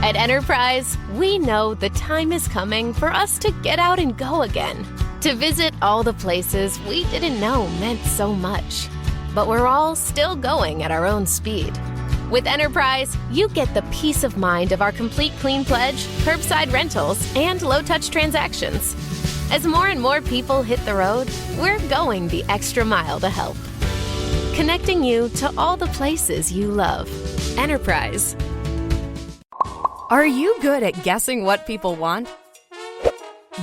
At Enterprise, we know the time is coming for us to get out and go again. To visit all the places we didn't know meant so much. But we're all still going at our own speed. With Enterprise, you get the peace of mind of our complete clean pledge, curbside rentals, and low-touch transactions. As more and more people hit the road, we're going the extra mile to help. Connecting you to all the places you love. Enterprise. Are you good at guessing what people want?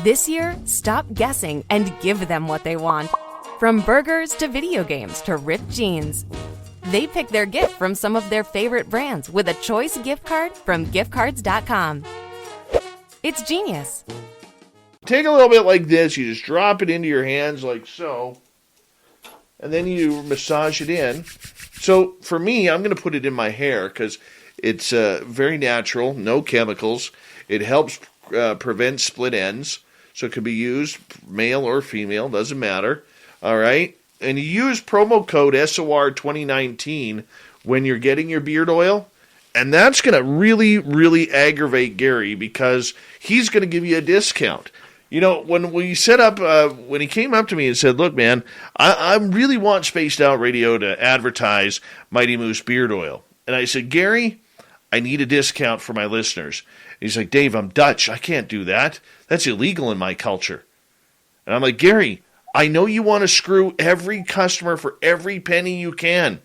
This year, stop guessing and give them what they want. From burgers to video games to ripped jeans. They pick their gift from some of their favorite brands with a choice gift card from giftcards.com. It's genius. Take a little bit like this. You just drop it into your hands like so. And then you massage it in. So for me, I'm going to put it in my hair because it's very natural, no chemicals. It helps prevent split ends. So it can be used male or female, doesn't matter. All right. And you use promo code SOR 2019 when you're getting your beard oil. And that's going to really, really aggravate Gary because he's going to give you a discount. You know, when we set up, when he came up to me and said, look, man, I really want Spaced Out Radio to advertise Mighty Moose Beard Oil. And I said, Gary, I need a discount for my listeners. And he's like, Dave, I'm Dutch. I can't do that. That's illegal in my culture. And I'm like, Gary, I know you want to screw every customer for every penny you can.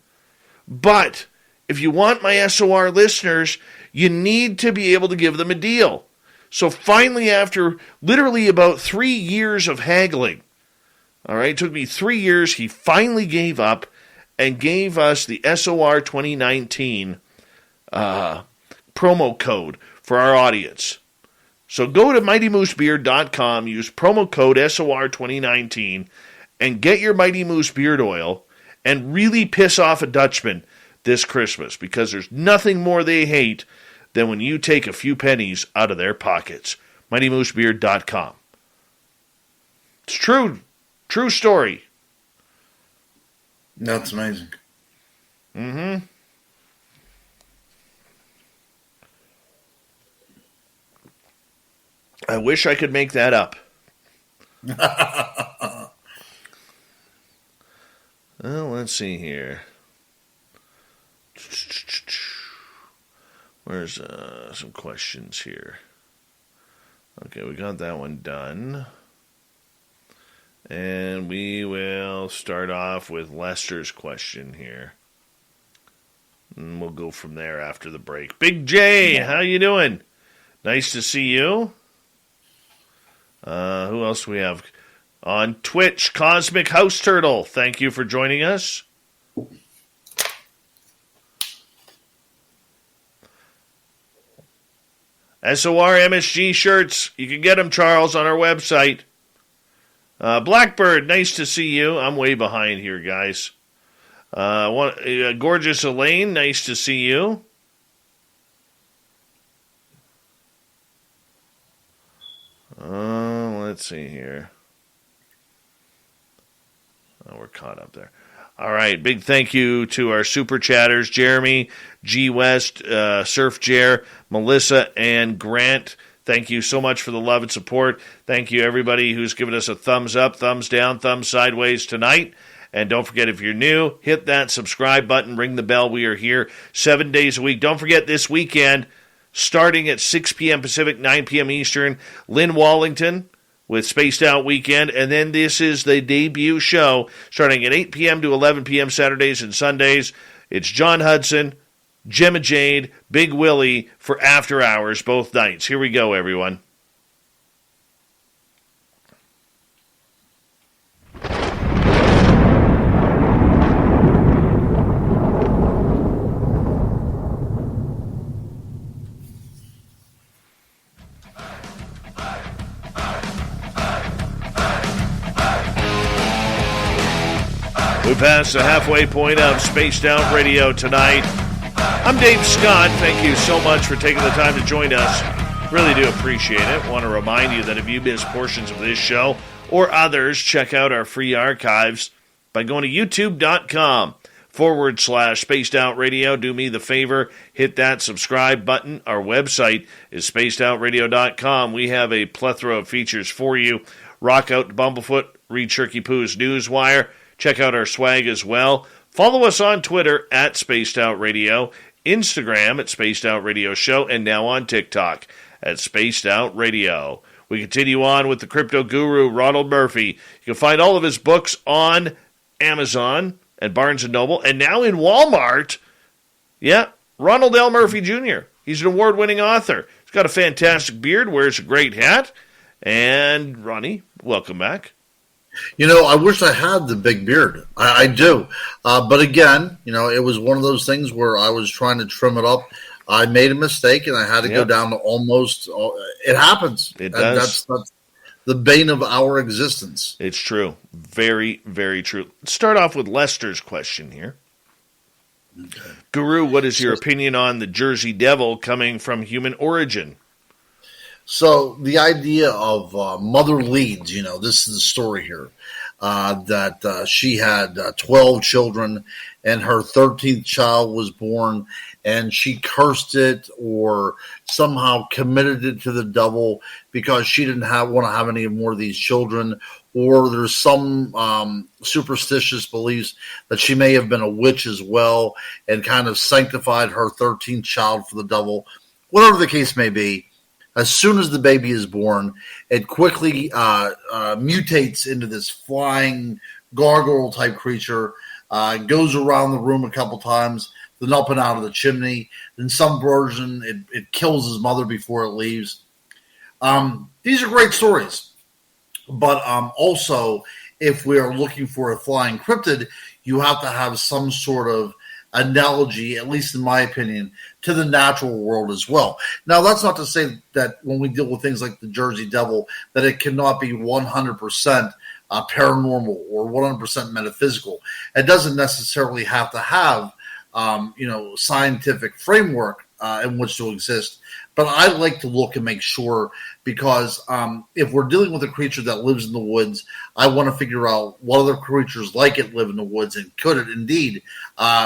But if you want my SOR listeners, you need to be able to give them a deal. So finally, after literally about 3 years of haggling, all right, it took me 3 years, he finally gave up and gave us the SOR 2019 promo code for our audience. So go to MightyMooseBeard.com, use promo code SOR 2019, and get your Mighty Moose Beard Oil and really piss off a Dutchman this Christmas because there's nothing more they hate than when you take a few pennies out of their pockets. MightyMooseBeard.com. It's true. True story. That's amazing. Mm-hmm. I wish I could make that up. Well, let's see here. Where's some questions here? Okay, we got that one done. And we will start off with Lester's question here. And we'll go from there after the break. Big J, how you doing? Nice to see you. Who else we have? On Twitch, Cosmic House Turtle. Thank you for joining us. SOR MSG shirts. You can get them, Charles, on our website. Blackbird, nice to see you. I'm way behind here, guys. Gorgeous Elaine, nice to see you. Let's see here. Oh, we're caught up there. All right, big thank you to our super chatters, Jeremy, G. West, Surf Jer, Melissa, and Grant. Thank you so much for the love and support. Thank you, everybody who's given us a thumbs up, thumbs down, thumbs sideways tonight. And don't forget, if you're new, hit that subscribe button, ring the bell. We are here 7 days a week. Don't forget, this weekend, starting at 6 p.m. Pacific, 9 p.m. Eastern, Lynn Wallington with Spaced Out Weekend. And then this is the debut show starting at 8 p.m. to 11 p.m. Saturdays and Sundays. It's John Hudson, Gemma Jade, Big Willie for After Hours both nights. Here we go, everyone. We passed the halfway point of Spaced Out Radio tonight. I'm Dave Scott. Thank you so much for taking the time to join us. Really do appreciate it. Want to remind you that if you miss portions of this show or others, check out our free archives by going to youtube.com/Spaced Out Radio. Do me the favor, hit that subscribe button. Our website is spacedoutradio.com. We have a plethora of features for you. Rock out to Bumblefoot, read Shirky Poo's Newswire. Check out our swag as well. Follow us on Twitter at Spaced Out Radio, Instagram at Spaced Out Radio Show, and now on TikTok at Spaced Out Radio. We continue on with the crypto guru, Ronald Murphy. You can find all of his books on Amazon and Barnes & Noble, and now in Walmart. Yeah, Ronald L. Murphy Jr. He's an award-winning author. He's got a fantastic beard, wears a great hat. And, Ronnie, welcome back. You know, I wish I had the big beard. I do. But again, you know, it was one of those things where I was trying to trim it up. I made a mistake, and I had to go down to almost it happens. It does. That's the bane of our existence. It's true. Very, very true. Let's start off with Lester's question here. Okay. Guru, what is your opinion on the Jersey Devil coming from human origin? So the idea of Mother Leeds, you know, this is the story here, that she had 12 children and her 13th child was born and she cursed it or somehow committed it to the devil because she didn't want to have any more of these children, or there's some superstitious beliefs that she may have been a witch as well and kind of sanctified her 13th child for the devil. Whatever the case may be, as soon as the baby is born, it quickly mutates into this flying gargoyle-type creature, goes around the room a couple times, then up and out of the chimney. In some version, it kills his mother before it leaves. These are great stories. But also, if we are looking for a flying cryptid, you have to have some sort of analogy, at least in my opinion, to the natural world as well. Now, that's not to say that when we deal with things like the Jersey Devil, that it cannot be 100% paranormal or 100% metaphysical. It doesn't necessarily have to have, scientific framework in which to exist. But I like to look and make sure, because if we're dealing with a creature that lives in the woods, I want to figure out what other creatures like it live in the woods, and could it indeed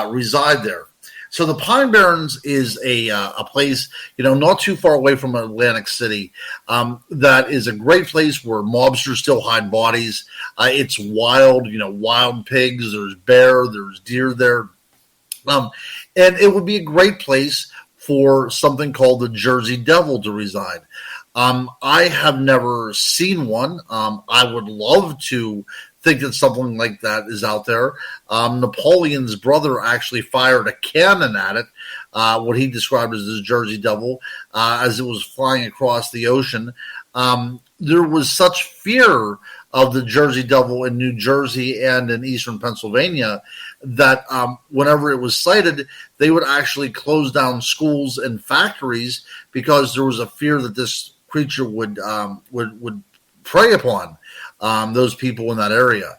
reside there. So the Pine Barrens is a place, not too far away from Atlantic City, that is a great place where mobsters still hide bodies. It's wild, wild pigs, there's bear, there's deer there. And it would be a great place for something called the Jersey Devil to reside. I have never seen one. I would love to think that something like that is out there. Napoleon's brother actually fired a cannon at it, what he described as the Jersey Devil, as it was flying across the ocean. There was such fear of the Jersey Devil in New Jersey and in eastern Pennsylvania that whenever it was sighted, they would actually close down schools and factories because there was a fear that this creature would prey upon those people in that area.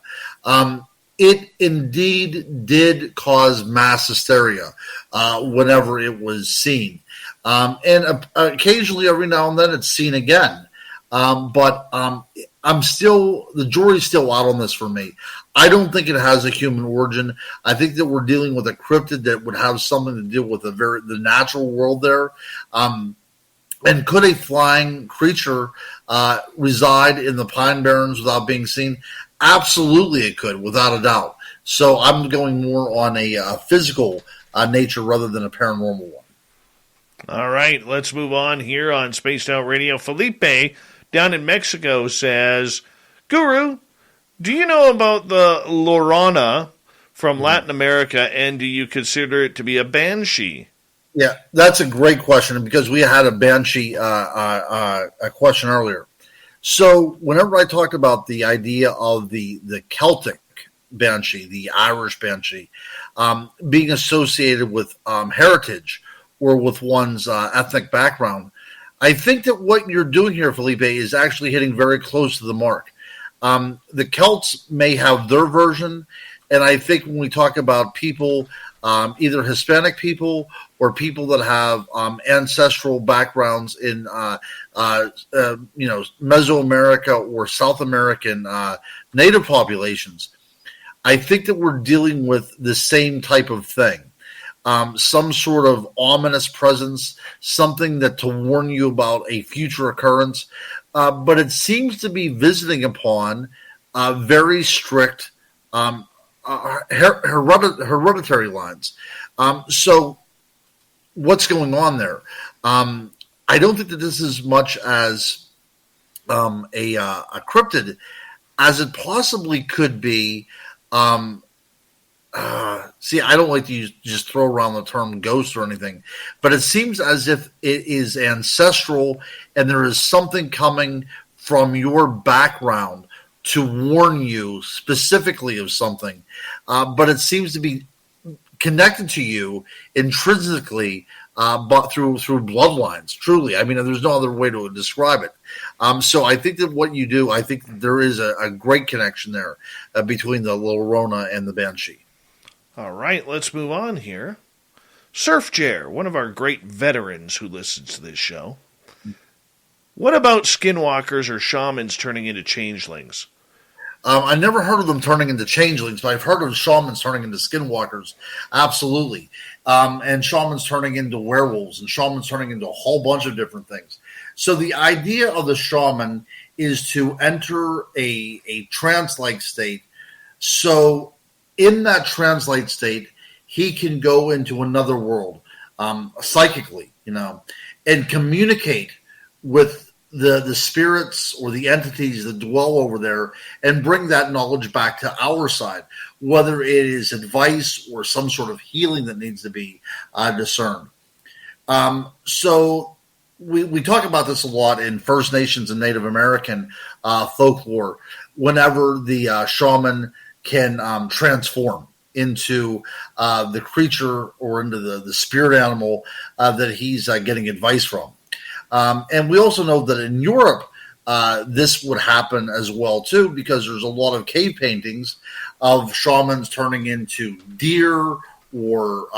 It indeed did cause mass hysteria whenever it was seen. And occasionally, every now and then, it's seen again. But the jury's still out on this for me. I don't think it has a human origin. I think that we're dealing with a cryptid that would have something to do with the natural world there. And could a flying creature reside in the Pine Barrens without being seen? Absolutely it could, without a doubt. So I'm going more on a physical nature rather than a paranormal one. All right, let's move on here on Spaced Out Radio. Felipe down in Mexico says, Guru, do you know about the Llorona from Latin America, and do you consider it to be a banshee? Yeah, that's a great question because we had a Banshee a question earlier. So whenever I talk about the idea of the Celtic Banshee, the Irish Banshee, being associated with heritage or with one's ethnic background, I think that what you're doing here, Felipe, is actually hitting very close to the mark. The Celts may have their version, and I think when we talk about people, either Hispanic people or people that have ancestral backgrounds in, Mesoamerica or South American native populations, I think that we're dealing with the same type of thing. Some sort of ominous presence, something that to warn you about a future occurrence. But it seems to be visiting upon very strict hereditary lines. So what's going on there? I don't think that this is much as a cryptid as it possibly could be. See, I don't like to just throw around the term ghost or anything, but it seems as if it is ancestral and there is something coming from your background to warn you specifically of something. But it seems to be connected to you intrinsically, but through bloodlines, truly. I mean, there's no other way to describe it. So I think that what you do, I think that there is a great connection there between the Llorona and the Banshee. All right, let's move on here. Surf Jer, one of our great veterans who listens to this show. What about skinwalkers or shamans turning into changelings? I never heard of them turning into changelings, but I've heard of shamans turning into skinwalkers. Absolutely. And shamans turning into werewolves and shamans turning into a whole bunch of different things. So the idea of the shaman is to enter a trance-like state. So in that trance-like state, he can go into another world psychically, and communicate with the spirits or the entities that dwell over there and bring that knowledge back to our side, whether it is advice or some sort of healing that needs to be discerned. So we talk about this a lot in First Nations and Native American folklore whenever the shaman can transform into the creature or into the spirit animal that he's getting advice from. And we also know that in Europe, this would happen as well, too, because there's a lot of cave paintings of shamans turning into deer or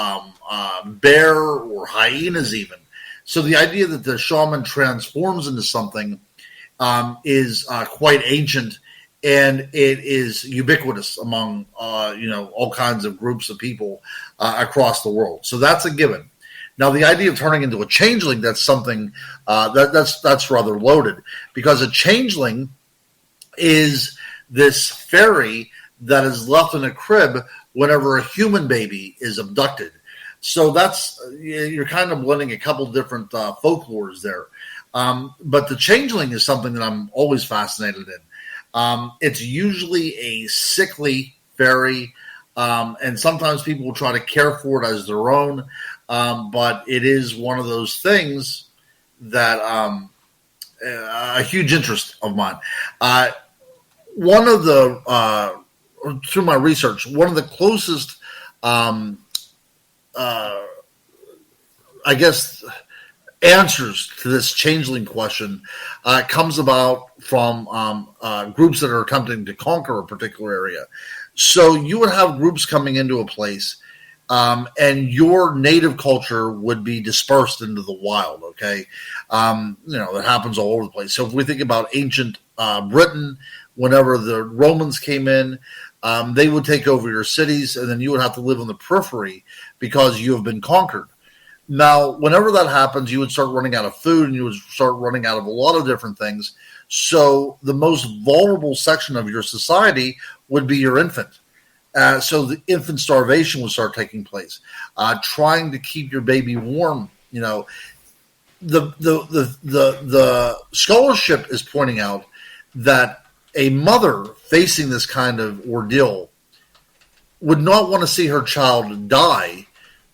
bear or hyenas even. So the idea that the shaman transforms into something is quite ancient, and it is ubiquitous among all kinds of groups of people across the world. So that's a given. Now, the idea of turning into a changeling, that's something that's rather loaded, because a changeling is this fairy that is left in a crib whenever a human baby is abducted. So you're kind of blending a couple different folklores there. But the changeling is something that I'm always fascinated in. It's usually a sickly fairy, and sometimes people will try to care for it as their own. But it is one of those things that a huge interest of mine. One of the through my research, one of the closest, answers to this changeling question comes about from groups that are attempting to conquer a particular area. So you would have groups coming into a place. And your native culture would be dispersed into the wild, okay? That happens all over the place. So if we think about ancient Britain, whenever the Romans came in, they would take over your cities, and then you would have to live on the periphery because you have been conquered. Now, whenever that happens, you would start running out of food, and you would start running out of a lot of different things. So the most vulnerable section of your society would be your infant. So the infant starvation will start taking place. Trying to keep your baby warm, the scholarship is pointing out that a mother facing this kind of ordeal would not want to see her child die.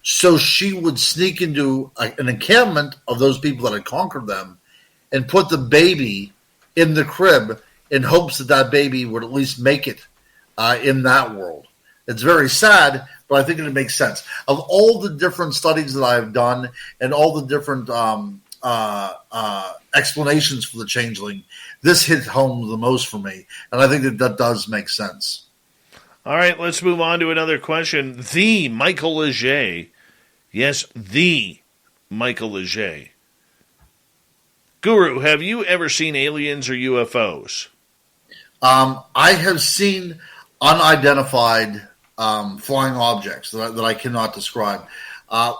So she would sneak into an encampment of those people that had conquered them and put the baby in the crib in hopes that that baby would at least make it in that world. It's very sad, but I think it makes sense. Of all the different studies that I've done and all the different explanations for the changeling, this hit home the most for me, and I think that does make sense. All right, let's move on to another question. The Michael Leger. Yes, the Michael Leger. Guru, have you ever seen aliens or UFOs? I have seen unidentified flying objects that I cannot describe.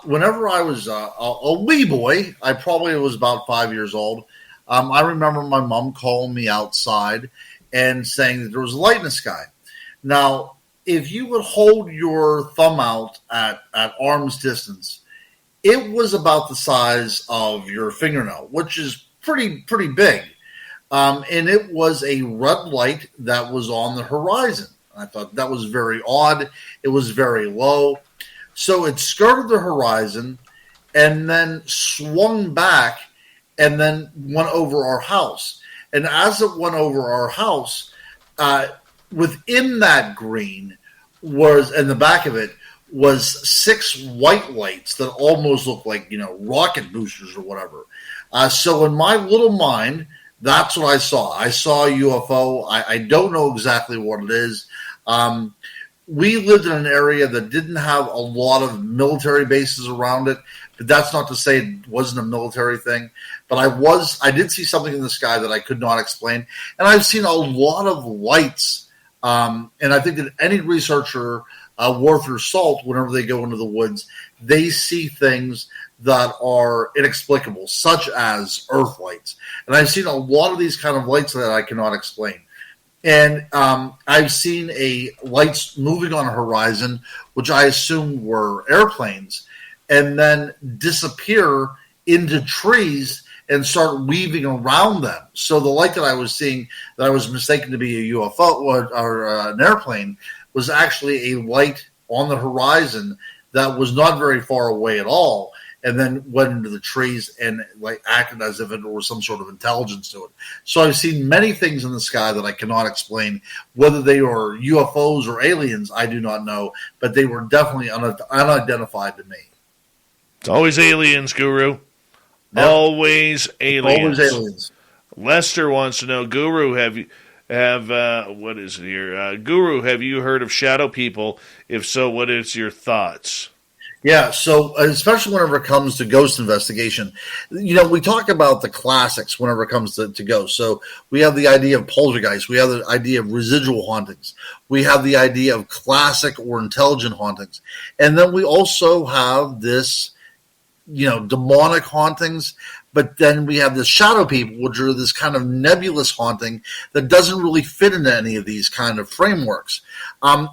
Whenever I was a wee boy, I probably was about 5 years old, I remember my mom calling me outside and saying that there was a light in the sky. Now, if you would hold your thumb out at arm's distance, it was about the size of your fingernail, which is pretty big. And it was a red light that was on the horizon. I thought that was very odd. It was very low. So it skirted the horizon and then swung back and then went over our house. And as it went over our house, within that green was, in the back of it, was 6 white lights that almost looked like, rocket boosters or whatever. So in my little mind, that's what I saw. I saw a UFO. I don't know exactly what it is. We lived in an area that didn't have a lot of military bases around it, but that's not to say it wasn't a military thing. But I did see something in the sky that I could not explain. And I've seen a lot of lights. And I think that any researcher worth their salt, whenever they go into the woods, they see things that are inexplicable, such as earth lights. And I've seen a lot of these kind of lights that I cannot explain. And I've seen lights moving on a horizon, which I assume were airplanes, and then disappear into trees and start weaving around them. So the light that I was seeing, that I was mistaken to be a UFO or an airplane, was actually a light on the horizon that was not very far away at all, and then went into the trees and acted as if it were some sort of intelligence to it. So I've seen many things in the sky that I cannot explain. Whether they are UFOs or aliens, I do not know, but they were definitely unidentified to me. It's always aliens, Guru. Yep. Always aliens. Always aliens. Lester wants to know, Guru, what is it here? Guru, have you heard of shadow people? If so, what is your thoughts? Yeah, so especially whenever it comes to ghost investigation, we talk about the classics whenever it comes to ghosts. So we have the idea of poltergeist. We have the idea of residual hauntings. We have the idea of classic or intelligent hauntings. And then we also have this, demonic hauntings. But then we have the shadow people, which are this kind of nebulous haunting that doesn't really fit into any of these kind of frameworks. I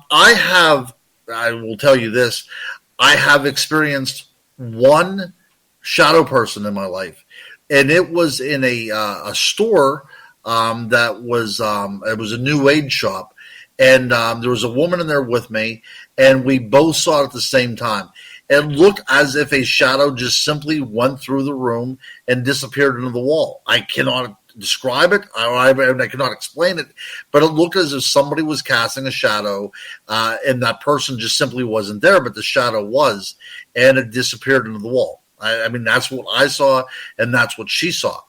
will tell you this, I have experienced one shadow person in my life, and it was in a store that was it was a new age shop, and there was a woman in there with me, and we both saw it at the same time. It looked as if a shadow just simply went through the room and disappeared into the wall. I cannot describe it. I cannot explain it, but it looked as if somebody was casting a shadow, and that person just simply wasn't there, but the shadow was, and it disappeared into the wall. I mean, that's what I saw, and that's what she saw.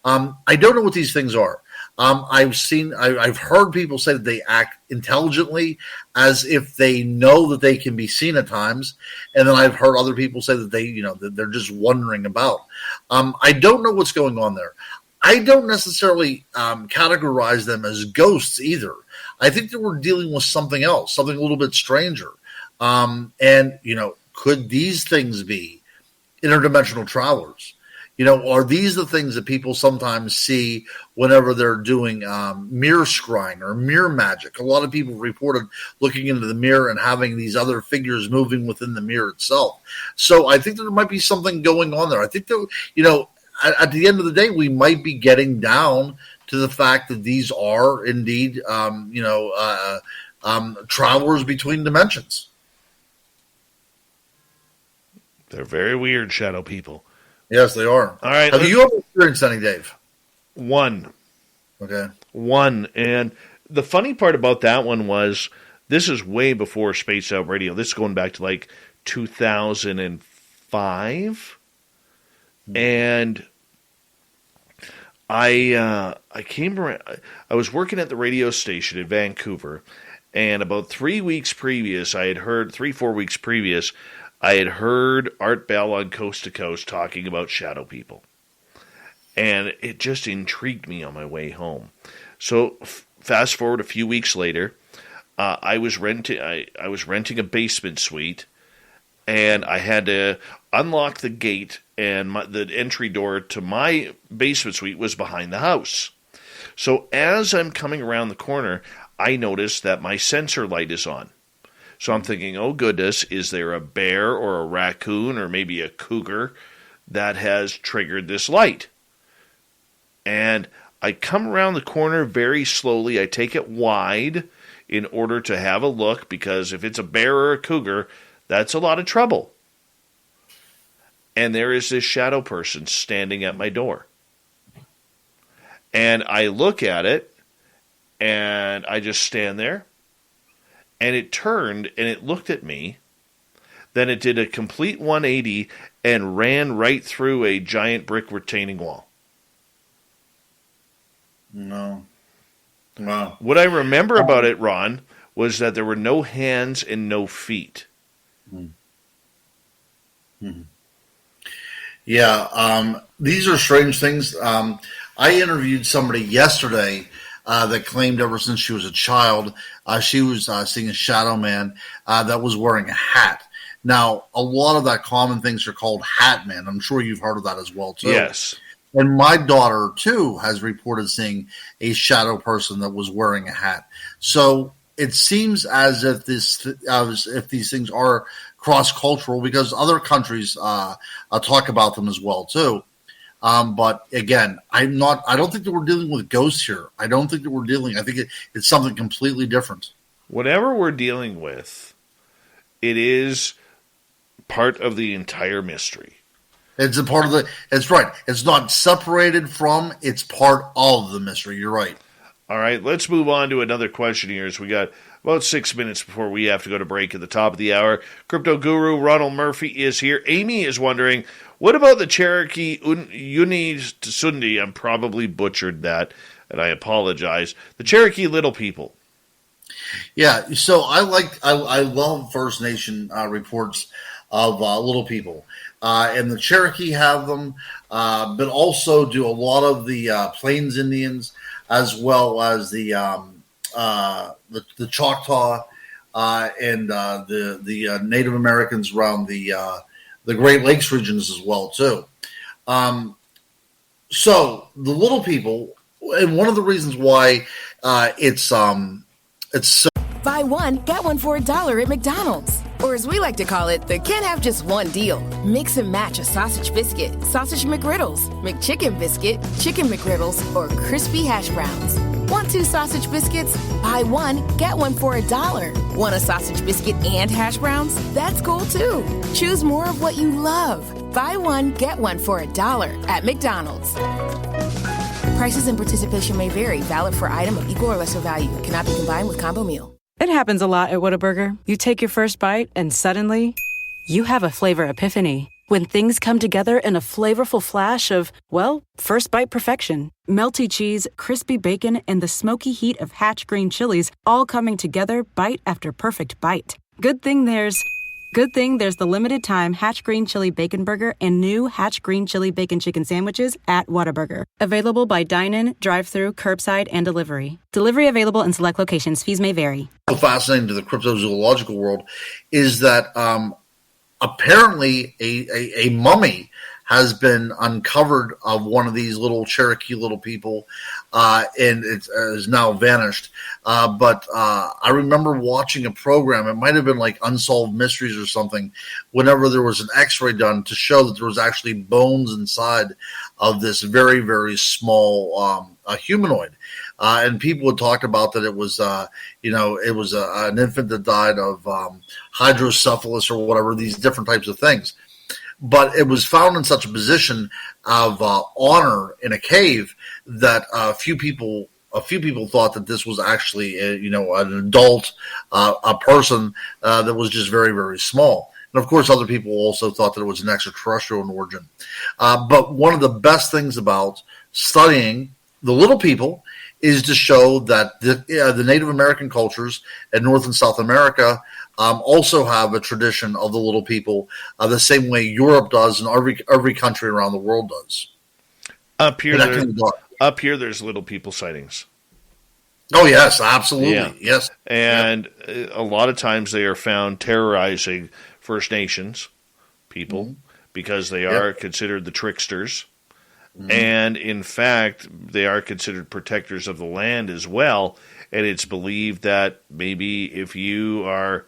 I don't know what these things are. I've heard people say that they act intelligently, as if they know that they can be seen at times, and then I've heard other people say that that they're just wandering about. I don't know what's going on there. I don't necessarily categorize them as ghosts either. I think that we're dealing with something else, something a little bit stranger. Could these things be interdimensional travelers? Are these the things that people sometimes see whenever they're doing mirror scrying or mirror magic? A lot of people reported looking into the mirror and having these other figures moving within the mirror itself. So I think there might be something going on there. I think that, at the end of the day, we might be getting down to the fact that these are indeed, travelers between dimensions. They're very weird, shadow people. Yes, they are. All right. Have you ever experienced any, Dave? One. Okay. One. And the funny part about that one was this is way before Spaced Out Radio. This is going back to like 2005. And I came around. I was working at the radio station in Vancouver, and about 3 weeks previous, 4 weeks previous, I had heard Art Bell on Coast to Coast talking about shadow people, and it just intrigued me on my way home. So fast forward a few weeks later, I was renting a basement suite, and I had to unlock the gate, and the entry door to my basement suite was behind the house. So as I'm coming around the corner, I notice that my sensor light is on. So I'm thinking, oh goodness, is there a bear or a raccoon or maybe a cougar that has triggered this light? And I come around the corner very slowly. I take it wide in order to have a look, because if it's a bear or a cougar, that's a lot of trouble. And there is this shadow person standing at my door. And I look at it, and I just stand there. And it turned, and it looked at me. Then it did a complete 180 and ran right through a giant brick retaining wall. No. Wow. What I remember about it, Ron, was that there were no hands and no feet. Mm-hmm. Yeah, these are strange things. I interviewed somebody yesterday that claimed ever since she was a child, she was seeing a shadow man that was wearing a hat. Now, a lot of that common things are called hat men. I'm sure you've heard of that as well, too. Yes. And my daughter, too, has reported seeing a shadow person that was wearing a hat. So it seems as if these things are cross-cultural, because other countries talk about them as well, too. But again, I don't think that we're dealing with ghosts here. I think it's something completely different. Whatever we're dealing with, it is part of the entire mystery. It's a part of it's right. It's not separated from, it's part of the mystery. You're right. All right, let's move on to another question here. So we got about 6 minutes before we have to go to break at the top of the hour. Crypto guru Ronald Murphy is here. Amy is wondering, what about the Cherokee Unisundi? I'm probably butchered that, and I apologize. The Cherokee Little People. Yeah, so I love First Nation reports of Little People. And the Cherokee have them, but also do a lot of the Plains Indians, as well as the Choctaw and the Native Americans around the Great Lakes regions as well too. So the Little People, and one of the reasons why it's so. Buy one, get one for $1 at McDonald's. Or as we like to call it, the can't have just one deal. Mix and match a sausage biscuit, sausage McGriddles, McChicken biscuit, chicken McGriddles, or crispy hash browns. Want 2 sausage biscuits? Buy one, get one for $1. Want a sausage biscuit and hash browns? That's cool too. Choose more of what you love. Buy one, get one for $1 at McDonald's. Prices and participation may vary. Valid for item of equal or lesser value. Cannot be combined with combo meal. It happens a lot at Whataburger. You take your first bite and suddenly you have a flavor epiphany. When things come together in a flavorful flash of, well, first bite perfection. Melty cheese, crispy bacon, and the smoky heat of Hatch green chilies all coming together bite after perfect bite. Good thing there's the limited time Hatch Green Chili Bacon Burger and new Hatch Green Chili Bacon Chicken Sandwiches at Whataburger. Available by dine-in, drive-thru, curbside, and delivery. Delivery available in select locations. Fees may vary. Fascinating to the cryptozoological world is that apparently a mummy has been uncovered of one of these little Cherokee Little People, and it is now vanished. But I remember watching a program, it might have been like Unsolved Mysteries or something, whenever there was an x-ray done to show that there was actually bones inside of this very, very small humanoid. And people had talked about that it was, an infant that died of hydrocephalus or whatever, these different types of things. but it was found in such a position of honor in a cave that a few people thought that this was actually, an adult, a person that was just very, very small. And of course, other people also thought that it was an extraterrestrial in origin. But one of the best things about studying the little people is to show that the Native American cultures in North and South America also have a tradition of the little people, the same way Europe does and every country around the world does. Up here, there's little people sightings. Oh, yes, absolutely. Yeah. Yes. And a lot of times they are found terrorizing First Nations people because they are considered the tricksters. And in fact, they are considered protectors of the land as well. And it's believed that maybe if you are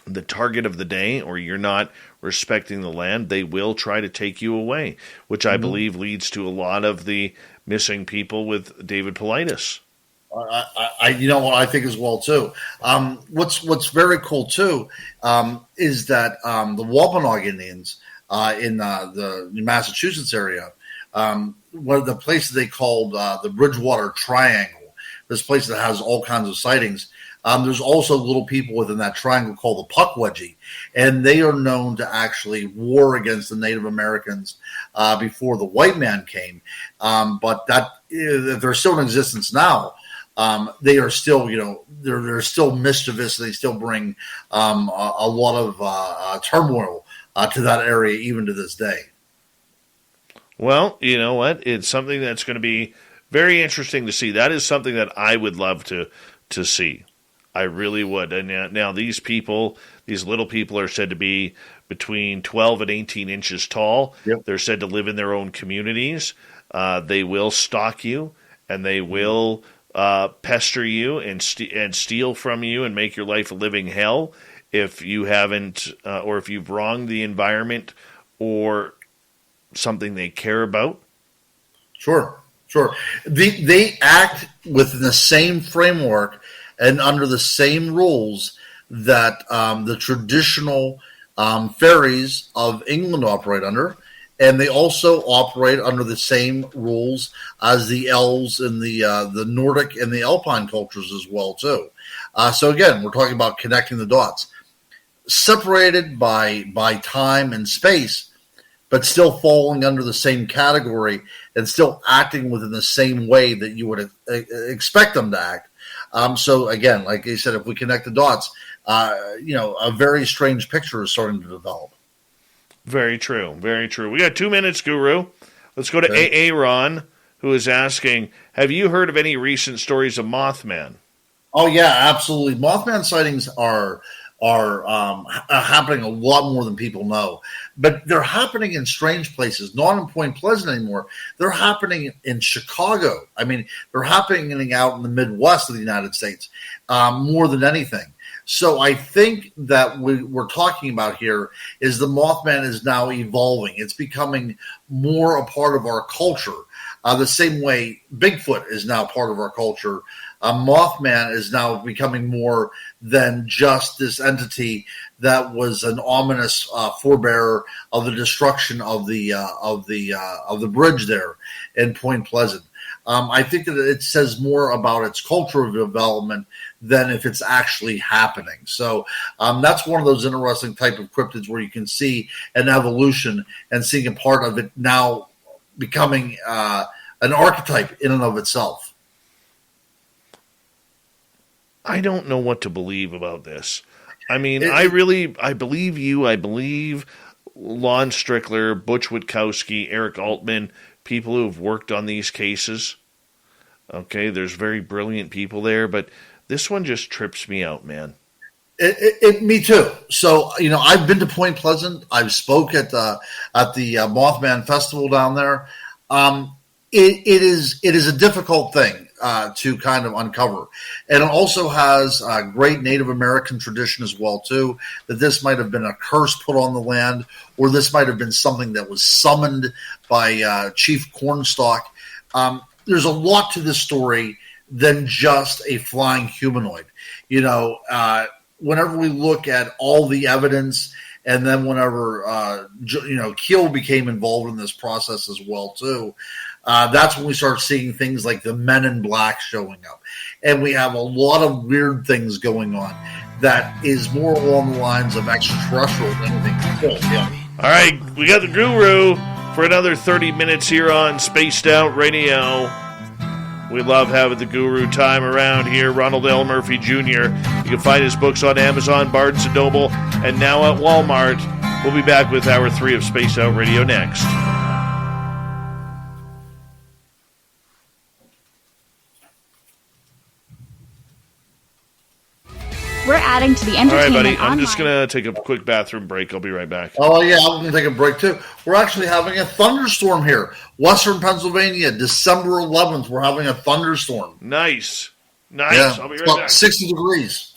the target of the day or you're not respecting the land, they will try to take you away, which I believe leads to a lot of the missing people with David Paulides. I think as well too. What's very cool too is that the Wampanoag Indians in the Massachusetts area, one of the places they called the Bridgewater Triangle, this place that has all kinds of sightings. There's also little people within that triangle called the Pukwudgie, and they are known to actually war against the Native Americans before the white man came. But that they're still in existence now. They are still, they're still mischievous. They still bring a lot of turmoil to that area even to this day. Well, you know what? It's something that's going to be very interesting to see. That is something that I would love to see. I really would. And now these people, these little people are said to be between 12 and 18 inches tall. Yep. They're said to live in their own communities. They will stalk you, and they will pester you and steal from you and make your life a living hell if you haven't or if you've wronged the environment or something they care about. Sure. They act within the same framework and under the same rules that the traditional fairies of England operate under, and they also operate under the same rules as the elves in the Nordic and the Alpine cultures as well too. So again, we're talking about connecting the dots, separated by time and space, but still falling under the same category and still acting within the same way that you would expect them to act. So again, like I said, if we connect the dots, a very strange picture is starting to develop. Very true. Very true. We got 2 minutes, Guru. Let's go to Aaron, who is asking, have you heard of any recent stories of Mothman? Oh, yeah, absolutely. Mothman sightings are happening a lot more than people know. But they're happening in strange places, not in Point Pleasant anymore. They're happening in Chicago. I mean, they're happening out in the Midwest of the United States more than anything. So I think that what we're talking about here is the Mothman is now evolving. It's becoming more a part of our culture. The same way Bigfoot is now part of our culture. Mothman is now becoming more than just this entity that was an ominous forebearer of the destruction of the bridge there in Point Pleasant. I think that it says more about its cultural development than if it's actually happening. So that's one of those interesting type of cryptids where you can see an evolution and seeing a part of it now becoming an archetype in and of itself. I don't know what to believe about this. I mean, I believe you. I believe Lon Strickler, Butch Witkowski, Eric Altman, people who have worked on these cases. Okay, there's very brilliant people there, but this one just trips me out, man. Me too. So, I've been to Point Pleasant. I've spoke at the Mothman Festival down there. It is a difficult thing to kind of uncover. And it also has a great Native American tradition as well, too, that this might have been a curse put on the land, or this might have been something that was summoned by Chief Cornstalk. There's a lot to this story than just a flying humanoid. Whenever we look at all the evidence And then whenever Keel became involved in this process as well too, that's when we start seeing things like the Men in Black showing up, and we have a lot of weird things going on that is more along the lines of extraterrestrial than anything. Yeah. All right, we got the Guru for another 30 minutes here on Spaced Out Radio. We love having the Guru time around here. Ronald L. Murphy Jr. You can find his books on Amazon, Barnes & Noble, and now at Walmart. We'll be back with Hour 3 of Spaced Out Radio next. We're adding to the All entertainment right, buddy. I'm online. just going to take a quick bathroom break. I'll be right back. Oh, yeah, I'm going to take a break, too. We're actually having a thunderstorm here. Western Pennsylvania, December 11th, we're having a thunderstorm. Nice. Yeah, I'll be it's right about back. 60 degrees.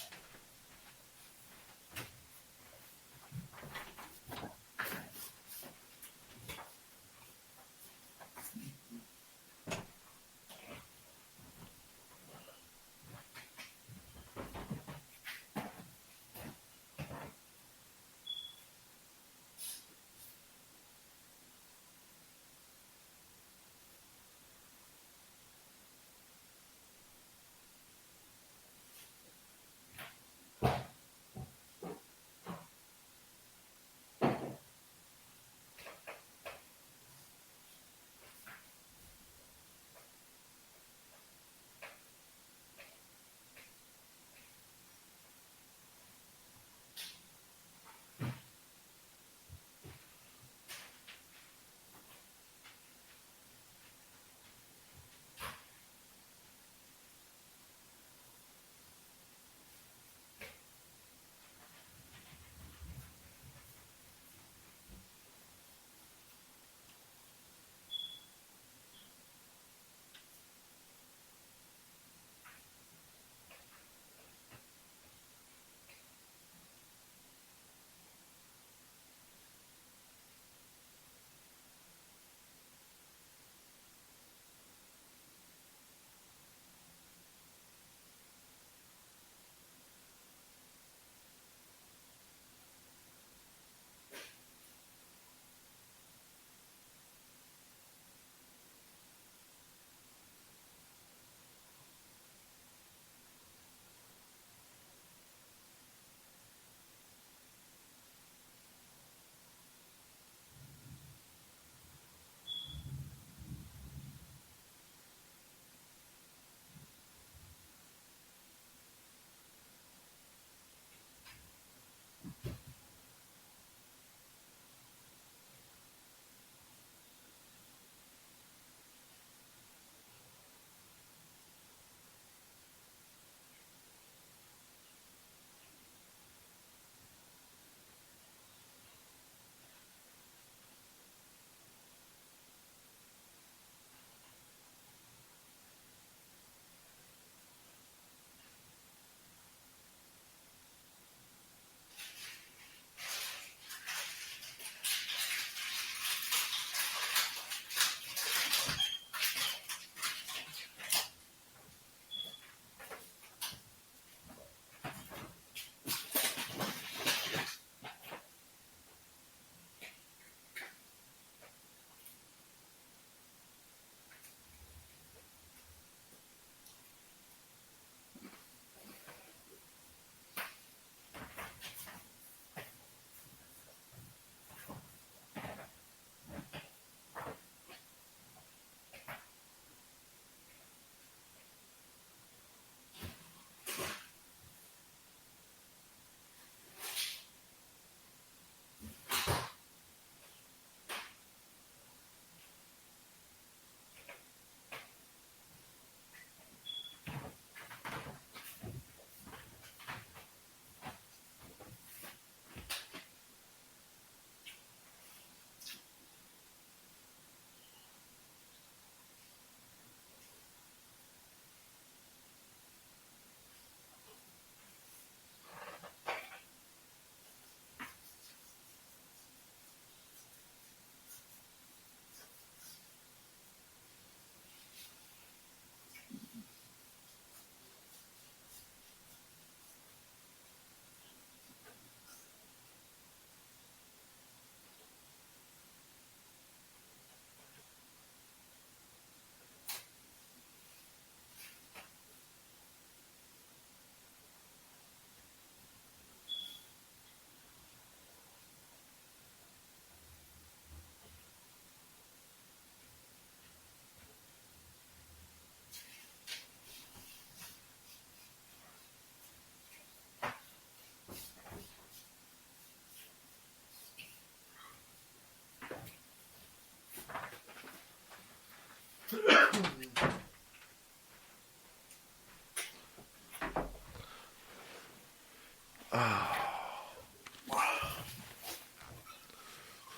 All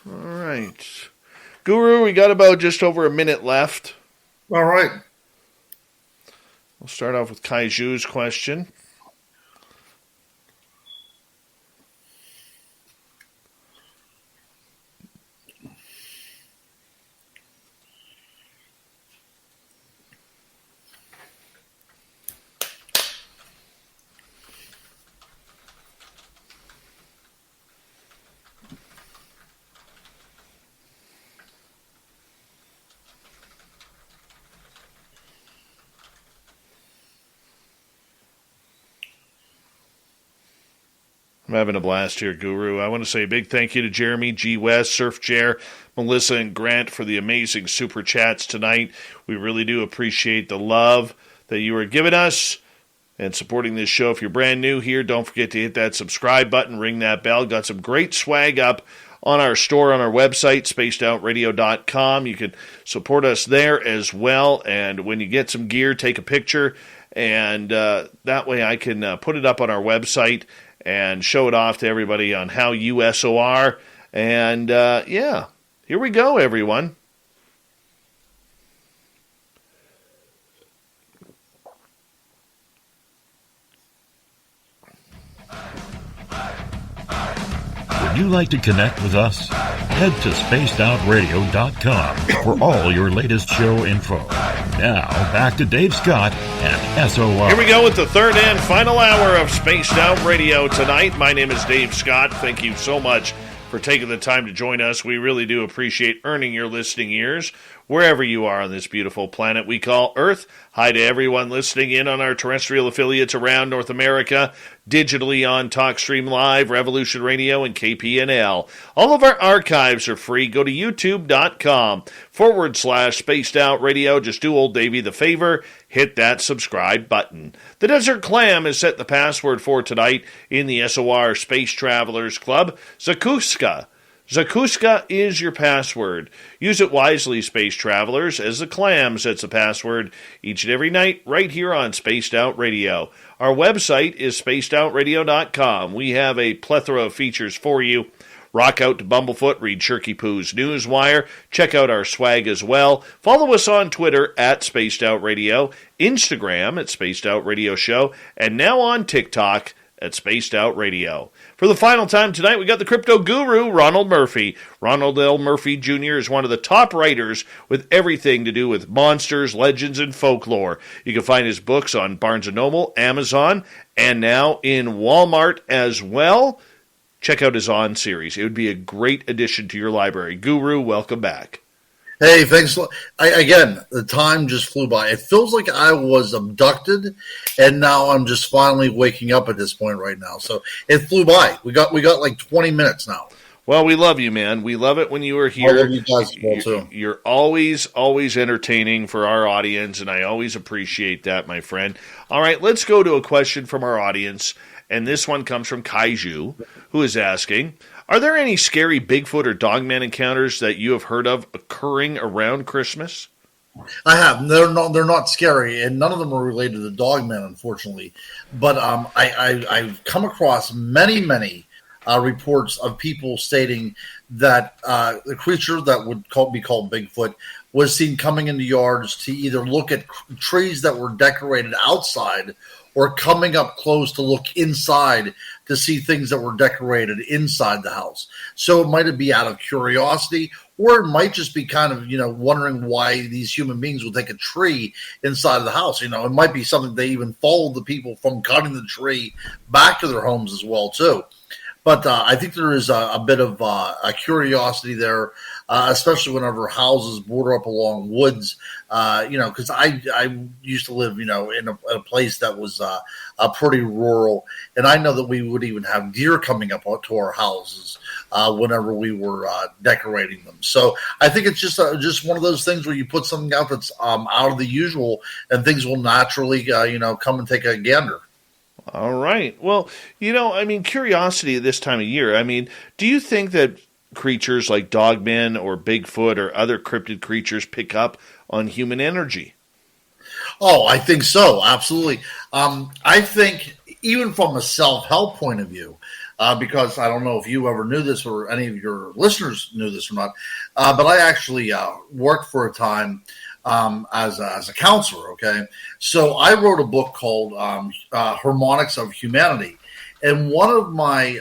right. Guru, we got about just over a minute left. All right. We'll start off with Kaiju's question. I'm having a blast here, Guru. I want to say a big thank you to Jeremy, G. West, Surf Jer, Melissa, and Grant for the amazing super chats tonight. We really do appreciate the love that you are giving us and supporting this show. If you're brand new here, don't forget to hit that subscribe button, ring that bell. Got some great swag up on our store on our website, spacedoutradio.com. You can support us there as well. And when you get some gear, take a picture. And that way I can put it up on our website and show it off to everybody on how you SOR. And, yeah, here we go, everyone. Would you like to connect with us? Head to spacedoutradio.com for all your latest show info. Now, back to Dave Scott and SOR. Here we go with the third and final hour of Spaced Out Radio tonight. My name is Dave Scott. Thank you so much for taking the time to join us. We really do appreciate earning your listening ears wherever you are on this beautiful planet we call Earth. Hi to everyone listening in on our terrestrial affiliates around North America, digitally on TalkStream Live, Revolution Radio, and KPNL. All of our archives are free. Go to youtube.com/Spaced Out Radio. Just do old Davey the favor. Hit that subscribe button. The Desert Clam has set the password for tonight in the SOR Space Travelers Club. Zakuska. Zakuska is your password. Use it wisely, space travelers, as the Clam sets a password each and every night right here on Spaced Out Radio. Our website is spacedoutradio.com. We have a plethora of features for you. Rock out to Bumblefoot, read Shirky Poo's Newswire, check out our swag as well. Follow us on Twitter at Spaced Out Radio, Instagram at Spaced Out Radio Show, and now on TikTok at Spaced Out Radio. For the final time tonight, we got the crypto guru, Ronald Murphy. Ronald L. Murphy Jr. is one of the top writers with everything to do with monsters, legends, and folklore. You can find his books on Barnes & Noble, Amazon, and now in Walmart as well. Check out his On series. It would be a great addition to your library. Guru, welcome back. Hey, thanks. Again, the time just flew by. It feels like I was abducted, and now I'm just finally waking up at this point right now. So it flew by. We got like 20 minutes now. Well, we love you, man. We love it when you are here. I love you guys as well, too. You're always entertaining for our audience, and I always appreciate that, my friend. All right, let's go to a question from our audience, and this one comes from Kaiju, who is asking, are there any scary Bigfoot or Dogman encounters that you have heard of occurring around Christmas? I have. They're not scary, and none of them are related to the Dogman, unfortunately. But I've come across many reports of people stating that the creature that would be called Bigfoot was seen coming into yards to either look at trees that were decorated outside or coming up close to look inside to see things that were decorated inside the house. So it might be out of curiosity, or it might just be kind of, wondering why these human beings would take a tree inside of the house. It might be something they even followed the people from cutting the tree back to their homes as well, too. But I think there is a bit of a curiosity there, especially whenever houses border up along woods. Because I used to live, in a place that was pretty rural, and I know that we would even have deer coming up to our houses whenever we were decorating them. So I think it's just one of those things where you put something out that's out of the usual, and things will naturally, come and take a gander. All right. Well, curiosity at this time of year. Do you think that creatures like Dogmen or Bigfoot or other cryptid creatures pick up on human energy? Oh, I think so. Absolutely. I think even from a self-help point of view, because I don't know if you ever knew this or any of your listeners knew this or not, but I actually worked for a time as a counselor. Okay, so I wrote a book called Harmonics of Humanity, and one of my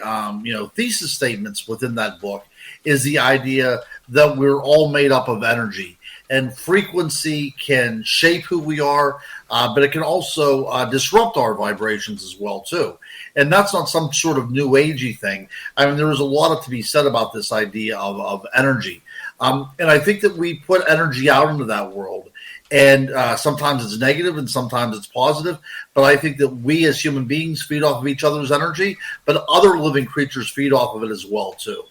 thesis statements within that book is the idea that we're all made up of energy, and frequency can shape who we are, but it can also disrupt our vibrations as well too. And that's not some sort of new agey thing. I mean, there is a lot to be said about this idea of energy. And I think that we put energy out into that world. And sometimes it's negative and sometimes it's positive. But I think that we as human beings feed off of each other's energy, but other living creatures feed off of it as well too.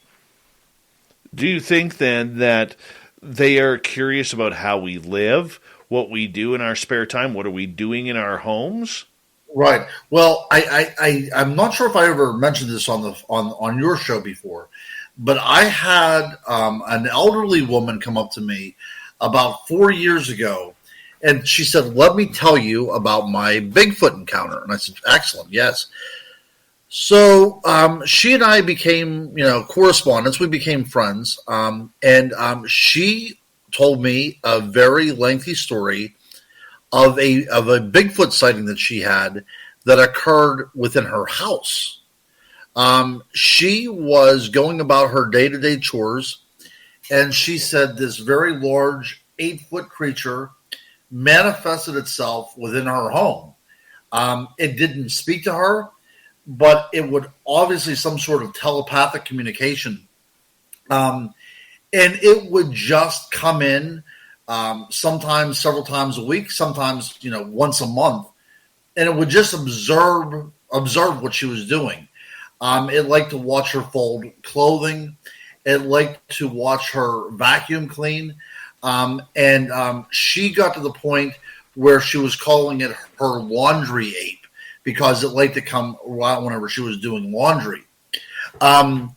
Do you think then that they are curious about how we live, what we do in our spare time, what are we doing in our homes? Right. Well, I'm not sure if I ever mentioned this on your show before, but I had an elderly woman come up to me about 4 years ago, and she said, "Let me tell you about my Bigfoot encounter." And I said, "Excellent, yes." So she and I became, correspondents. We became friends, and she told me a very lengthy story of a Bigfoot sighting that she had that occurred within her house. She was going about her day-to-day chores, and she said this very large 8-foot creature manifested itself within her home. It didn't speak to her, but it would obviously some sort of telepathic communication. And it would just come in sometimes several times a week, sometimes, once a month. And it would just observe what she was doing. It liked to watch her fold clothing. It liked to watch her vacuum clean. And she got to the point where she was calling it her laundry ape, because it liked to come around whenever she was doing laundry. And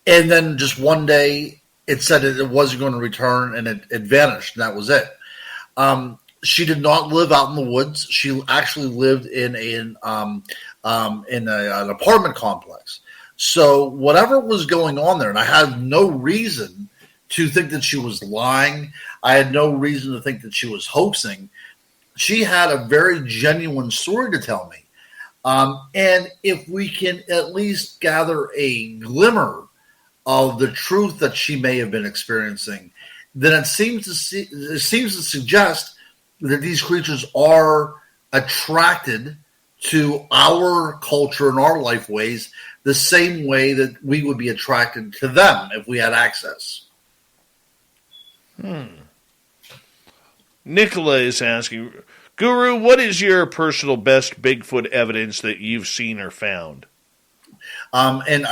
then just one day, it said it wasn't going to return, and it vanished, and that was it. She did not live out in the woods. She actually lived in an apartment complex. So whatever was going on there, and I had no reason to think that she was lying. I had no reason to think that she was hoaxing. She had a very genuine story to tell me. And if we can at least gather a glimmer of the truth that she may have been experiencing, then it seems to suggest that these creatures are attracted to our culture and our life ways the same way that we would be attracted to them if we had access. Nicola is asking, Guru, what is your personal best Bigfoot evidence that you've seen or found? And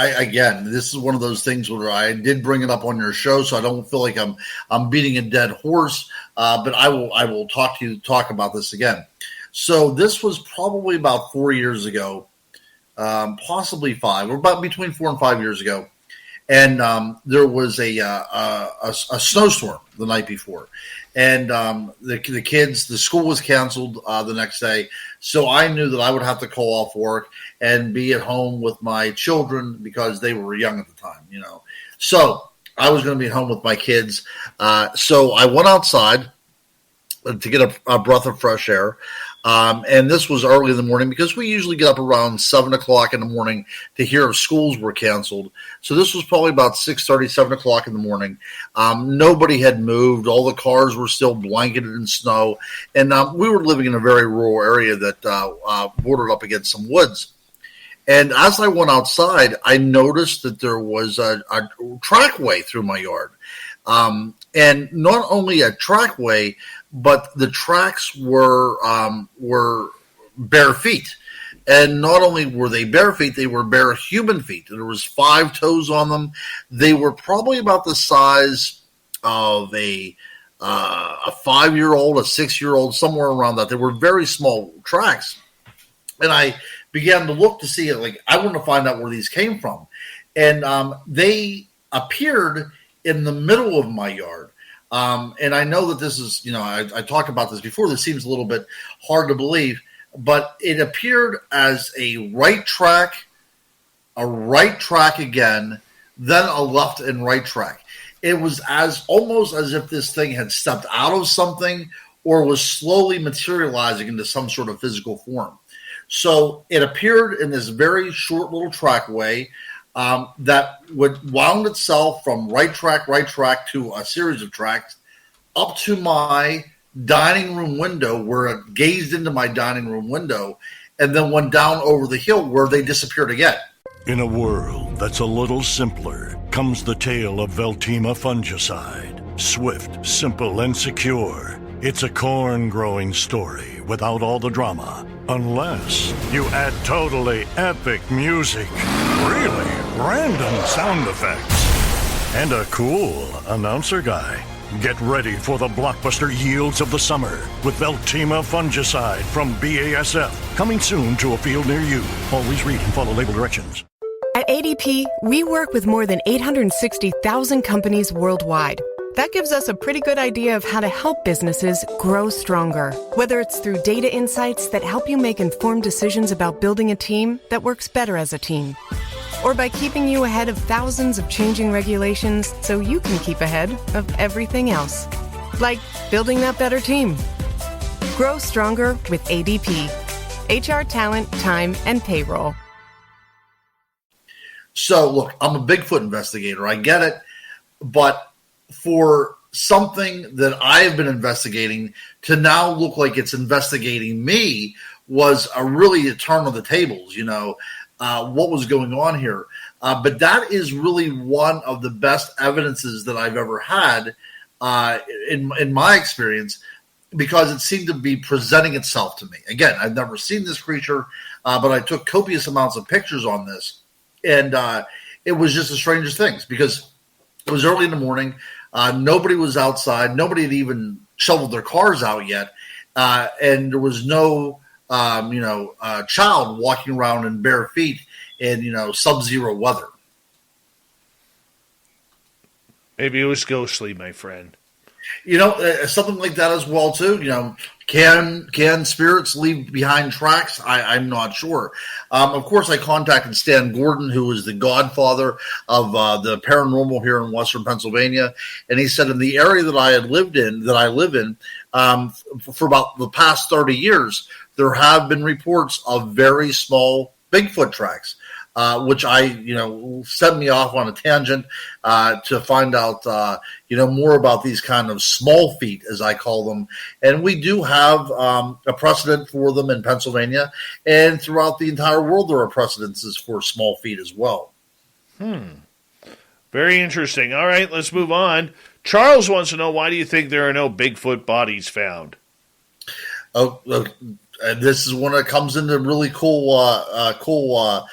this is one of those things where I did bring it up on your show, so I don't feel like I'm beating a dead horse. But I will talk about this again. So this was probably about 4 years ago, possibly 5, or about between 4 and 5 years ago. And there was a snowstorm the night before, and the kids, the school was canceled the next day. So I knew that I would have to call off work and be at home with my children because they were young at the time, So I was going to be at home with my kids. So I went outside to get a breath of fresh air. And this was early in the morning because we usually get up around 7 o'clock in the morning to hear if schools were canceled. So this was probably about 6:30, 7 o'clock in the morning. Nobody had moved. All the cars were still blanketed in snow. And we were living in a very rural area that bordered up against some woods. And as I went outside, I noticed that there was a trackway through my yard. And not only a trackway, but the tracks were bare feet. And not only were they bare feet, they were bare human feet. There was 5 toes on them. They were probably about the size of a 5-year-old, a 6-year-old, somewhere around that. They were very small tracks. And I began to look to see it. Like, I wanted to find out where these came from. And they appeared in the middle of my yard. And I know that this is, I talked about this before. This seems a little bit hard to believe, but it appeared as a right track again, then a left and right track. It was almost as if this thing had stepped out of something or was slowly materializing into some sort of physical form. So it appeared in this very short little trackway that would wound itself from right track to a series of tracks up to my dining room window, where it gazed into my dining room window, and then went down over the hill where they disappeared again. In a world that's a little simpler comes the tale of Veltima fungicide. Swift, simple, and secure. It's a corn-growing story without all the drama. Unless you add totally epic music, really random sound effects, and a cool announcer guy. Get ready for the blockbuster yields of the summer with Veltima fungicide from BASF. Coming soon to a field near you. Always read and follow label directions. At ADP, we work with more than 860,000 companies worldwide. That gives us a pretty good idea of how to help businesses grow stronger. Whether it's through data insights that help you make informed decisions about building a team that works better as a team, or by keeping you ahead of thousands of changing regulations so you can keep ahead of everything else. Like building that better team. Grow stronger with ADP. HR, talent, time, and payroll. So, look, I'm a Bigfoot investigator. I get it. But for something that I have been investigating to now look like it's investigating me was really a turn of the tables, what was going on here. But that is really one of the best evidences that I've ever had in my experience, because it seemed to be presenting itself to me. Again, I've never seen this creature, but I took copious amounts of pictures on this. And it was just the strangest things, because it was early in the morning. Nobody was outside. Nobody had even shoveled their cars out yet. And there was no child walking around in bare feet in, sub-zero weather. Maybe it was ghostly, my friend. Something like that as well, too. Can spirits leave behind tracks? I'm not sure. Of course, I contacted Stan Gordon, who is the godfather of the paranormal here in Western Pennsylvania, and he said in the area that I live in, for about the past 30 years, there have been reports of very small Bigfoot tracks. Which set me off on a tangent to find out, more about these kind of small feet, as I call them. And we do have a precedent for them in Pennsylvania, and throughout the entire world, there are precedences for small feet as well. Very interesting. All right, let's move on. Charles wants to know, why do you think there are no Bigfoot bodies found? This is when it comes into really cool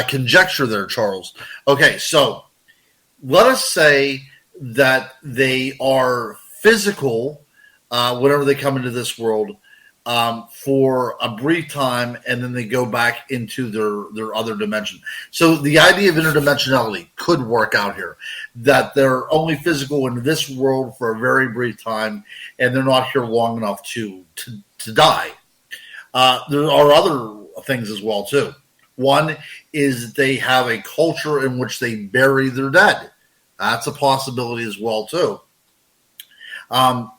conjecture there, Charles. Okay, so let us say that they are physical whenever they come into this world for a brief time, and then they go back into their other dimension. So the idea of interdimensionality could work out here, that they're only physical in this world for a very brief time, and they're not here long enough to die. There are other things as well, too. One is that they have a culture in which they bury their dead. That's a possibility as well, too.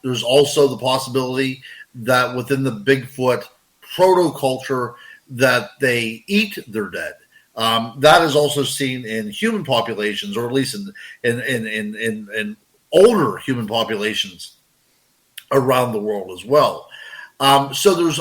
There's also the possibility that within the Bigfoot proto-culture that they eat their dead. That is also seen in human populations, or at least in older human populations around the world as well. So there's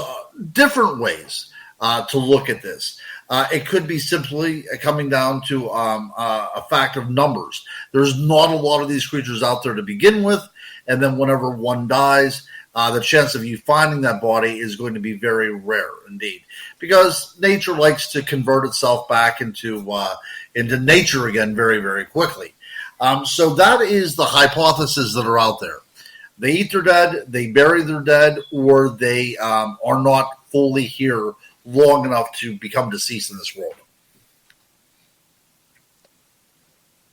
different ways to look at this. It could be simply coming down to a fact of numbers. There's not a lot of these creatures out there to begin with, and then whenever one dies, the chance of you finding that body is going to be very rare indeed, because nature likes to convert itself back into nature again very, very quickly. So that is the hypothesis that are out there. They eat their dead, they bury their dead, or they are not fully here long enough to become deceased in this world.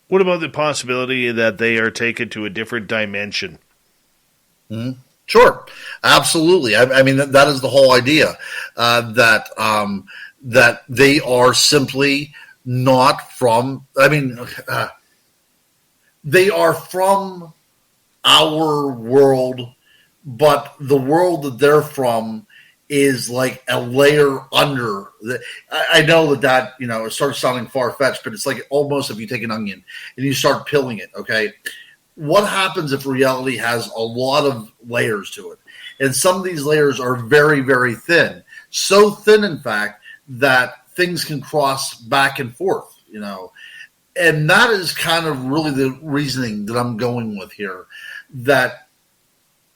What about the possibility that they are taken to a different dimension? Mm-hmm. Sure, absolutely. I mean, that is the whole idea, that they are simply not from. I mean, they are from our world, but the world that they're from is like a layer under. I know that it starts sounding far-fetched, but it's like almost if you take an onion and you start peeling it, okay? What happens if reality has a lot of layers to it? And some of these layers are very, very thin. So thin, in fact, that things can cross back and forth, And that is kind of really the reasoning that I'm going with here, that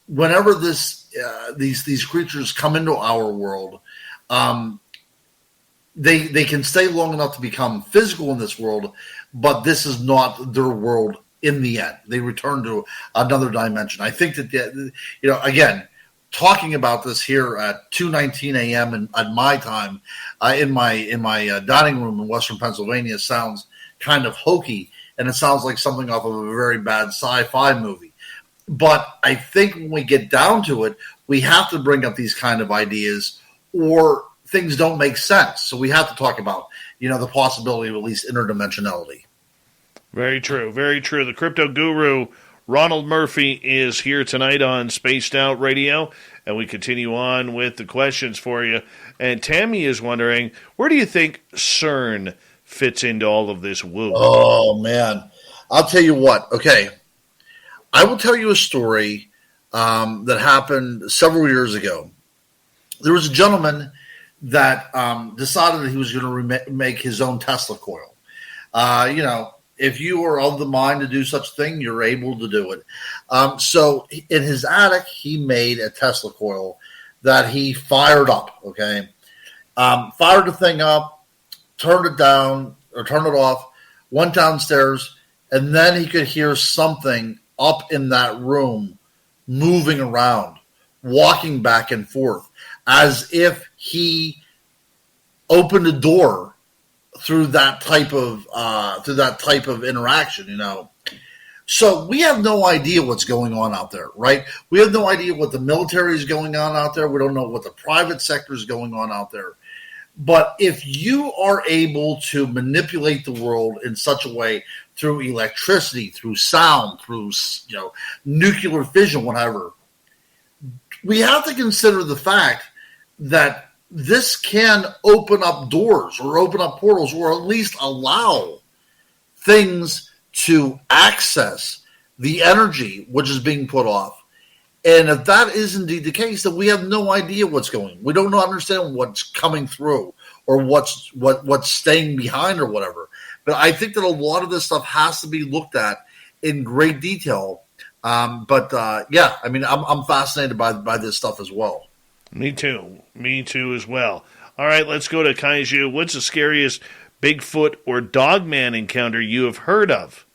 whenever these creatures come into our world, they can stay long enough to become physical in this world, but this is not their world in the end. They return to another dimension. I think that, again, talking about this here at 2:19 a.m. at my time in my dining room in Western Pennsylvania sounds kind of hokey, and it sounds like something off of a very bad sci-fi movie. But I think when we get down to it, we have to bring up these kind of ideas, or things don't make sense. So we have to talk about, the possibility of at least interdimensionality. Very true. Very true. The crypto guru, Ronald Murphy, is here tonight on Spaced Out Radio, and we continue on with the questions for you. And Tammy is wondering, where do you think CERN fits into all of this woo? Oh, man. I'll tell you what. Okay. I will tell you a story that happened several years ago. There was a gentleman that decided that he was going to make his own Tesla coil. If you are of the mind to do such a thing, you're able to do it. So in his attic, he made a Tesla coil that he fired up, okay? Fired the thing up, turned it down, or turned it off, went downstairs, and then he could hear something up in that room moving around, walking back and forth, as if he opened a door through that type of interaction, So we have no idea what's going on out there, right? We have no idea what the military is going on out there. We don't know what the private sector is going on out there. But if you are able to manipulate the world in such a way through electricity, through sound, through nuclear fission, whatever, we have to consider the fact that this can open up doors or open up portals, or at least allow things to access the energy which is being put off. And if that is indeed the case, then we have no idea what's going on. We don't understand what's coming through or what's staying behind or whatever. But I think that a lot of this stuff has to be looked at in great detail. I'm fascinated by this stuff as well. Me too. Me too as well. All right, let's go to Kaiju. What's the scariest Bigfoot or Dogman encounter you have heard of?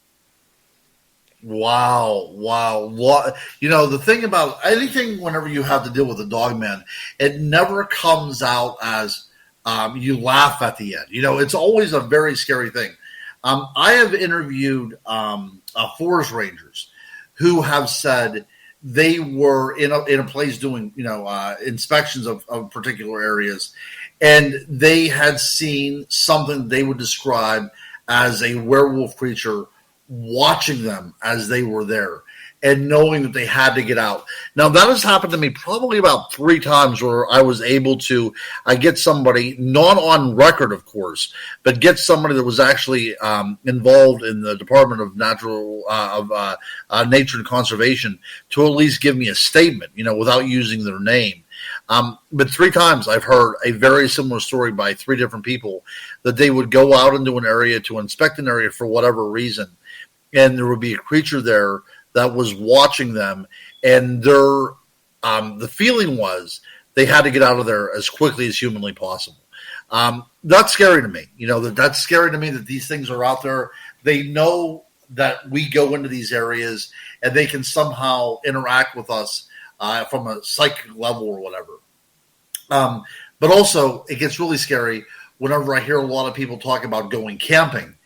Wow. The thing about anything, whenever you have to deal with a Dogman, it never comes out as you laugh at the end. It's always a very scary thing. I have interviewed forest rangers who have said they were in a place doing, inspections of particular areas, and they had seen something they would describe as a werewolf creature watching them as they were there and knowing that they had to get out. Now, that has happened to me probably about 3 times where I was able to get somebody, not on record, of course, but get somebody that was actually involved in the Department of Nature and Conservation to at least give me a statement, without using their name. But 3 times I've heard a very similar story by 3 different people that they would go out into an area to inspect an area for whatever reason, and there would be a creature there that was watching them, and the feeling was they had to get out of there as quickly as humanly possible. That's scary to me. That's scary to me that these things are out there. They know that we go into these areas, and they can somehow interact with us from a psychic level or whatever. But also, it gets really scary whenever I hear a lot of people talk about going camping,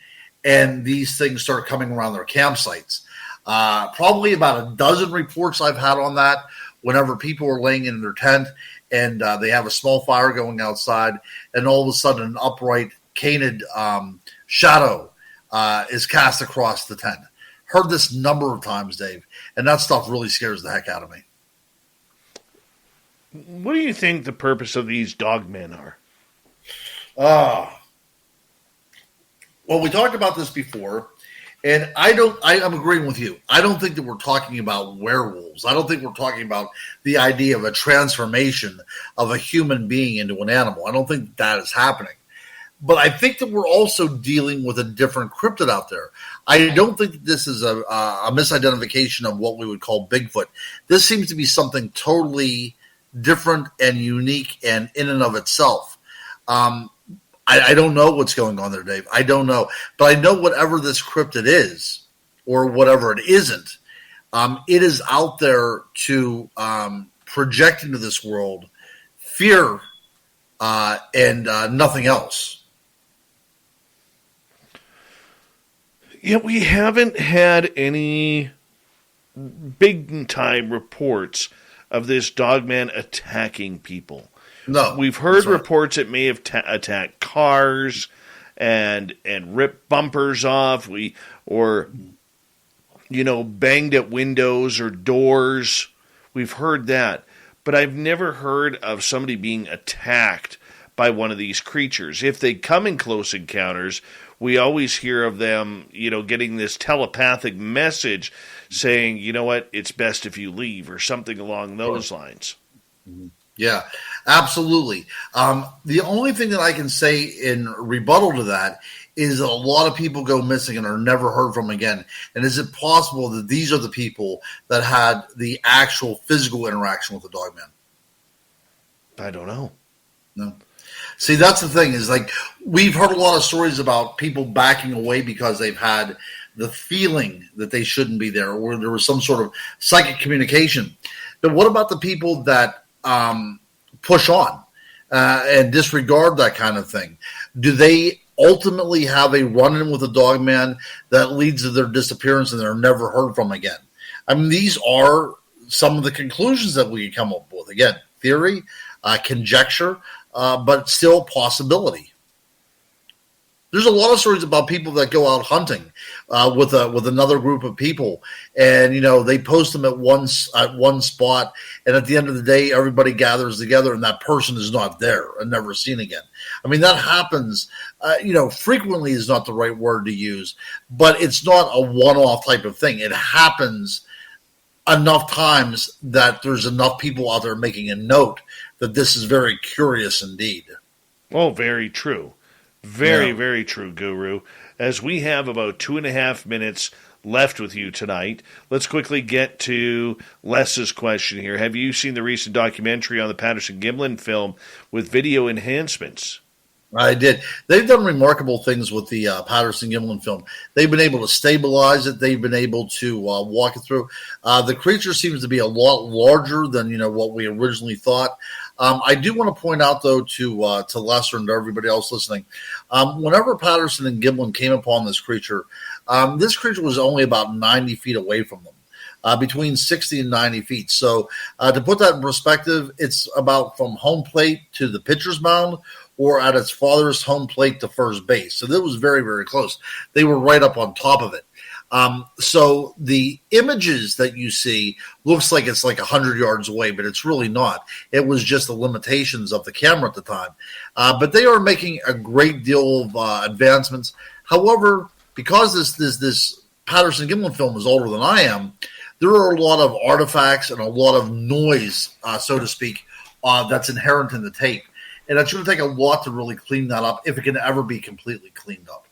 and these things start coming around their campsites. Probably about a dozen reports I've had on that whenever people are laying in their tent and they have a small fire going outside, and all of a sudden an upright canid shadow is cast across the tent. Heard this number of times, Dave, and that stuff really scares the heck out of me. What do you think the purpose of these dogmen are? Well, we talked about this before, and I'm agreeing with you. I don't think that we're talking about werewolves. I don't think we're talking about the idea of a transformation of a human being into an animal. I don't think that is happening. But I think that we're also dealing with a different cryptid out there. I don't think that this is a misidentification of what we would call Bigfoot. This seems to be something totally different and unique and in and of itself. I don't know what's going on there, Dave. I don't know. But I know whatever this cryptid is, or whatever it isn't, it is out there to project into this world fear and nothing else. Yeah, we haven't had any big-time reports of this dogman attacking people. No. We've heard reports it may have attacked cars and ripped bumpers off, banged at windows or doors. We've heard that. But I've never heard of somebody being attacked by one of these creatures. If they come in close encounters, we always hear of them, getting this telepathic message saying, you know what, it's best if you leave, or something along those lines. Yeah, absolutely. The only thing that I can say in rebuttal to that is that a lot of people go missing and are never heard from again. And is it possible that these are the people that had the actual physical interaction with the dogman? I don't know. No. See, that's the thing, is like, we've heard a lot of stories about people backing away because they've had the feeling that they shouldn't be there, or there was some sort of psychic communication. But what about the people that push on and disregard that kind of thing? Do they ultimately have a run-in with a dogman that leads to their disappearance and they're never heard from again? I mean, these are some of the conclusions that we can come up with. Again, theory, conjecture, but still possibility. There's a lot of stories about people that go out hunting with another group of people, and they post them at one spot, and at the end of the day, everybody gathers together, and that person is not there and never seen again. I mean, that happens. Frequently is not the right word to use, but it's not a one-off type of thing. It happens enough times that there's enough people out there making a note that this is very curious indeed. Oh, very true. Very true, Guru. As we have about 2.5 minutes left with you tonight, let's quickly get to Les's question here. Have you seen the recent documentary on the Patterson-Gimlin film with video enhancements? I did. They've done remarkable things with the Patterson-Gimlin film. They've been able to stabilize it. They've been able to walk it through. The creature seems to be a lot larger than what we originally thought. I do want to point out, though, to Lester and to everybody else listening, whenever Patterson and Gimlin came upon this creature was only about 90 feet away from them, between 60 and 90 feet. So to put that in perspective, it's about from home plate to the pitcher's mound, or at its farthest home plate to first base. So that was very, very close. They were right up on top of it. So the images that you see looks like it's like 100 yards away, but it's really not. It was just the limitations of the camera at the time. But they are making a great deal of advancements. However, because this Patterson-Gimlin film is older than I am, there are a lot of artifacts and a lot of noise, so to speak, that's inherent in the tape. And it's going to take a lot to really clean that up, if it can ever be completely cleaned up.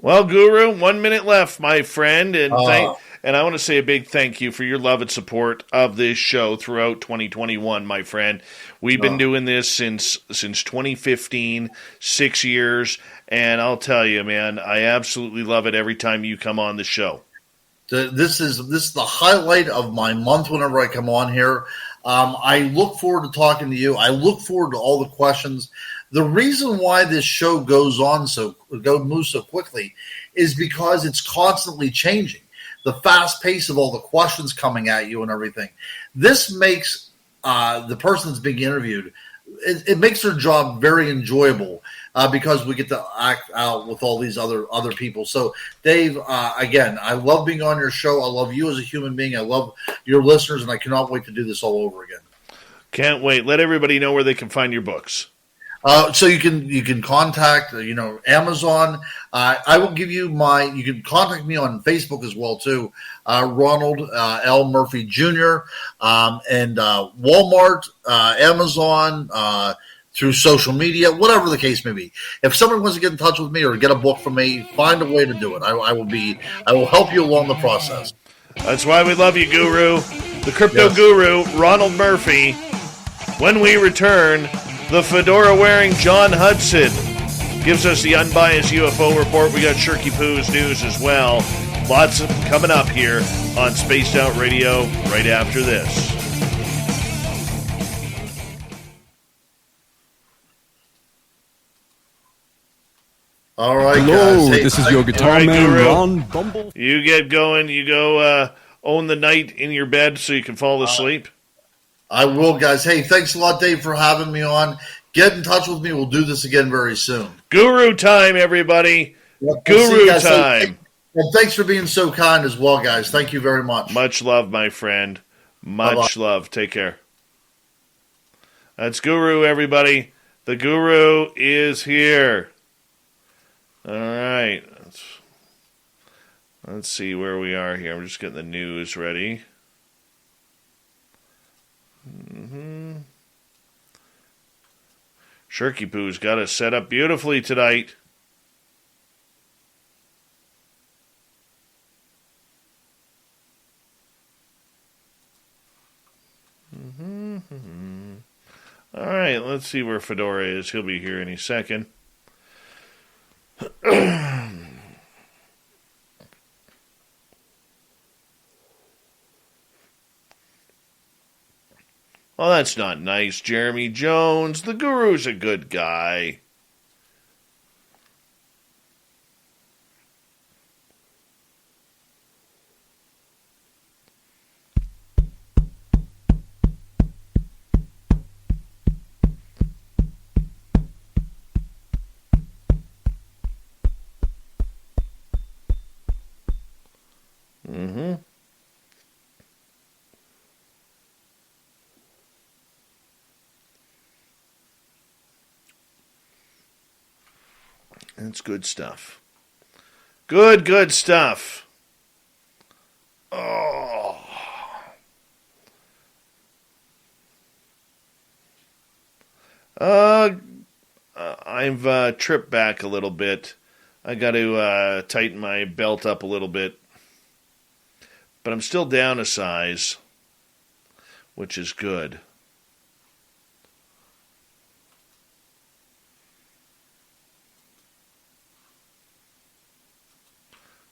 Well, Guru, 1 minute left, my friend, and I want to say a big thank you for your love and support of this show throughout 2021, my friend. We've been doing this since 2015, 6 years, and I'll tell you, man, I absolutely love it every time you come on the show. This is the highlight of my month whenever I come on here. I look forward to talking to you. I look forward to all the questions. The reason why this show moves so quickly is because it's constantly changing. the fast pace of all the questions coming at you and everything. This makes the person that's being interviewed, it makes their job very enjoyable because we get to act out with all these other people. So, Dave, again, I love being on your show. I love you as a human being. I love your listeners, and I cannot wait to do this all over again. Can't wait. Let everybody know where they can find your books. So you can contact Amazon. I will give you you can contact me on Facebook as well too, Ronald L. Murphy Jr. And Walmart, Amazon, through social media, whatever the case may be. If someone wants to get in touch with me or get a book from me, find a way to do it. I will help you along the process. That's why we love you, Guru. The crypto guru, Ronald Murphy. When we return, the fedora-wearing John Hudson gives us the unbiased UFO report. We got Shirky Poo's news as well. Lots of coming up here on Spaced Out Radio right after this. All right, hello, guys. this is your guitar man, Ron Bumble. You get going. You go own the night in your bed so you can fall asleep. I will, guys. Hey, thanks a lot, Dave, for having me on. Get in touch with me. We'll do this again very soon. Guru time, everybody. Guru time. And thanks for being so kind as well, guys. Thank you very much. Much love, my friend. Much love. Take care. That's Guru, everybody. The Guru is here. All right. Let's see where we are here. I'm just getting the news ready. Shirky Poo's got us set up beautifully tonight. All right, let's see where Fedora is. He'll be here any second. Well, that's not nice, Jeremy Jones. The Guru's a good guy. That's good stuff. Good stuff. Oh. I've tripped back a little bit. I got to tighten my belt up a little bit. But I'm still down a size, which is good.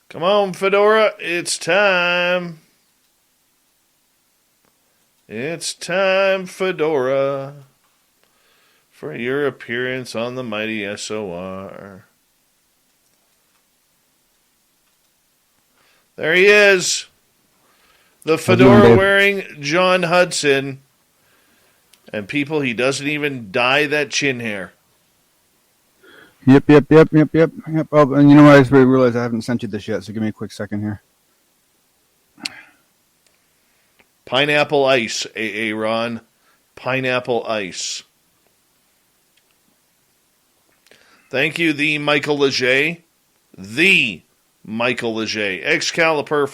Come on, Fedora. It's time. It's time, Fedora, for your appearance on the mighty SOR. There he is. The fedora-wearing John Hudson. And people, he doesn't even dye that chin hair. Yep. Oh, and you know what? I just realized I haven't sent you this yet, so give me a quick second here. Pineapple ice, Ron. Pineapple ice. Thank you, the Michael Leger. The Michael Leger. Excalibur.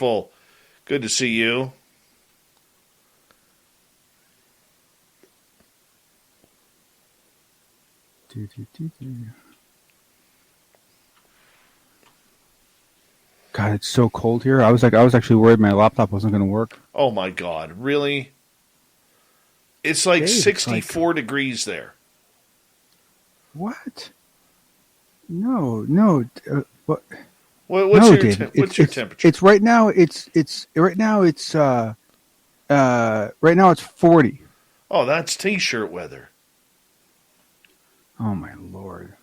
Good to see you. God, it's so cold here. I was actually worried my laptop wasn't going to work. Oh my God, really? It's like 64 degrees there. What? No. What? What's no, your David. what's your temperature? It's right now. It's 40. Oh, that's t-shirt weather. Oh my Lord.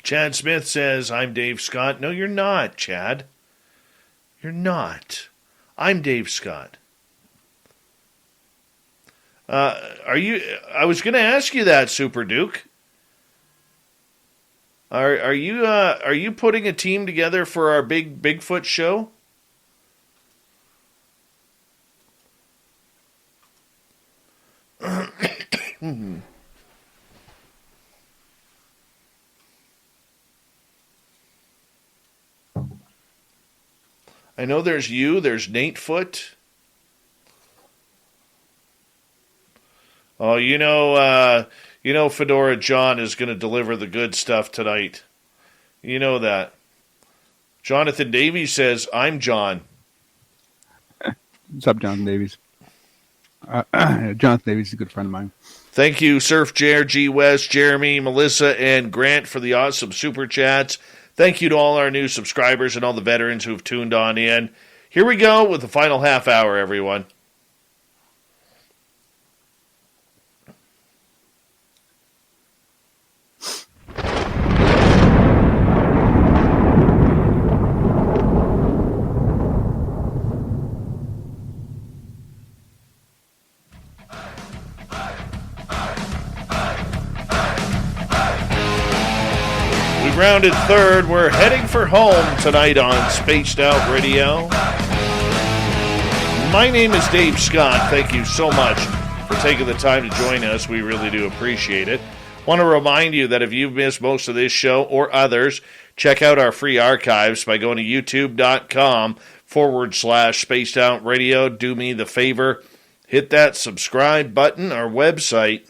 Chad Smith says, I'm Dave Scott. No, you're not, Chad. You're not. I'm Dave Scott. Are you? I was going to ask you that, Super Duke. Are you putting a team together for our big Bigfoot show? I know there's you. There's Nate Foot. Oh, Fedora John is going to deliver the good stuff tonight. You know that. Jonathan Davies says, I'm John. What's up, Jonathan Davies? Jonathan Davies is a good friend of mine. Thank you, Surf Jer, G West, Jeremy, Melissa, and Grant for the awesome super chats. Thank you to all our new subscribers and all the veterans who have tuned on in. Here we go with the final half hour, everyone. Rounded third. We're heading for home tonight on Spaced Out Radio. My name is Dave Scott. Thank you so much for taking the time to join us. We really do appreciate it. Want to remind you that if you've missed most of this show or others, check out our free archives by going to youtube.com/Spaced Out Radio. Do me the favor, hit that subscribe button. Our website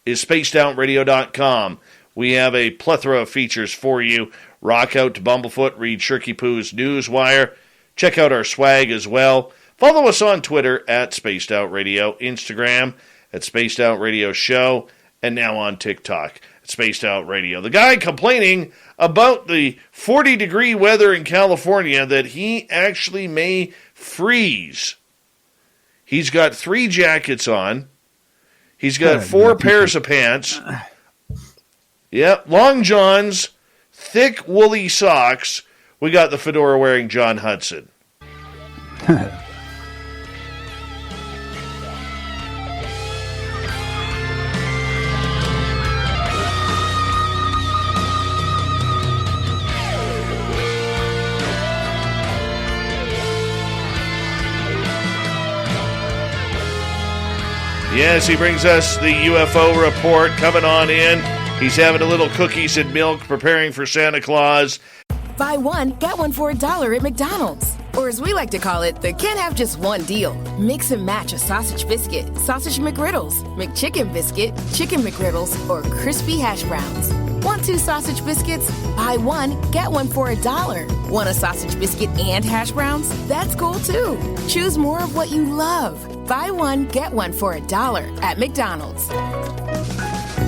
is spacedoutradio.com. We have a plethora of features for you. Rock out to Bumblefoot, read Shirky Poo's Newswire. Check out our swag as well. Follow us on Twitter at Spaced Out Radio, Instagram at Spaced Out Radio Show, and now on TikTok at Spaced Out Radio. The guy complaining about the 40-degree weather in California that he actually may freeze. He's got 3 jackets on. He's got 4 pairs of pants. Yep, long johns, thick woolly socks. We got the fedora-wearing John Hudson. Yes, he brings us the UFO report coming on in. He's having a little cookies and milk, preparing for Santa Claus. Buy one, get one for $1 at McDonald's. Or as we like to call it, the can't have just one deal. Mix and match a sausage biscuit, sausage McGriddles, McChicken biscuit, chicken McGriddles, or crispy hash browns. Want 2 sausage biscuits? Buy one, get one for $1. Want a sausage biscuit and hash browns? That's cool too. Choose more of what you love. Buy one, get one for $1 at McDonald's.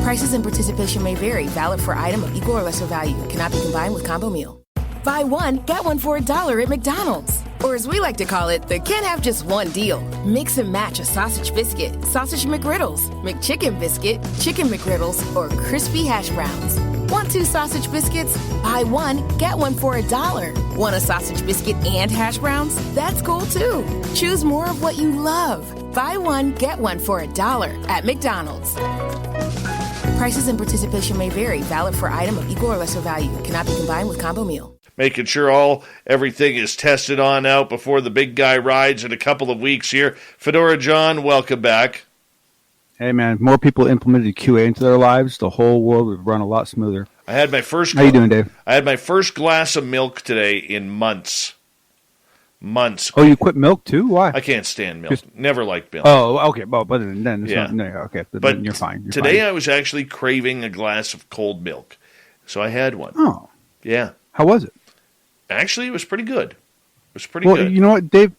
Prices and participation may vary. Valid for item of equal or lesser value. Cannot be combined with combo meal. Buy one, get one for $1 at McDonald's. Or as we like to call it, the can't have just one deal. Mix and match a sausage biscuit, sausage McGriddles, McChicken biscuit, chicken McGriddles, or crispy hash browns. Want 2 sausage biscuits? Buy one, get one for $1. Want a sausage biscuit and hash browns? That's cool too. Choose more of what you love. Buy one, get one for $1 at McDonald's. Prices and participation may vary. Valid for item of equal or lesser value. Cannot be combined with combo meal. Making sure everything is tested on out before the big guy rides in a couple of weeks here. Fedora John, welcome back. Hey, man, if more people implemented QA into their lives, the whole world would run a lot smoother. I had my first. How you doing, Dave? I had my first glass of milk today in months. Oh, you quit milk too? Why? I can't stand milk. Never liked milk. Oh, okay. Well, but then it's yeah. not, no, okay. But then you're fine. Today I was actually craving a glass of cold milk, so I had one. Oh, yeah. How was it? Actually, it was pretty good. It was pretty good. Well, you know what, Dave?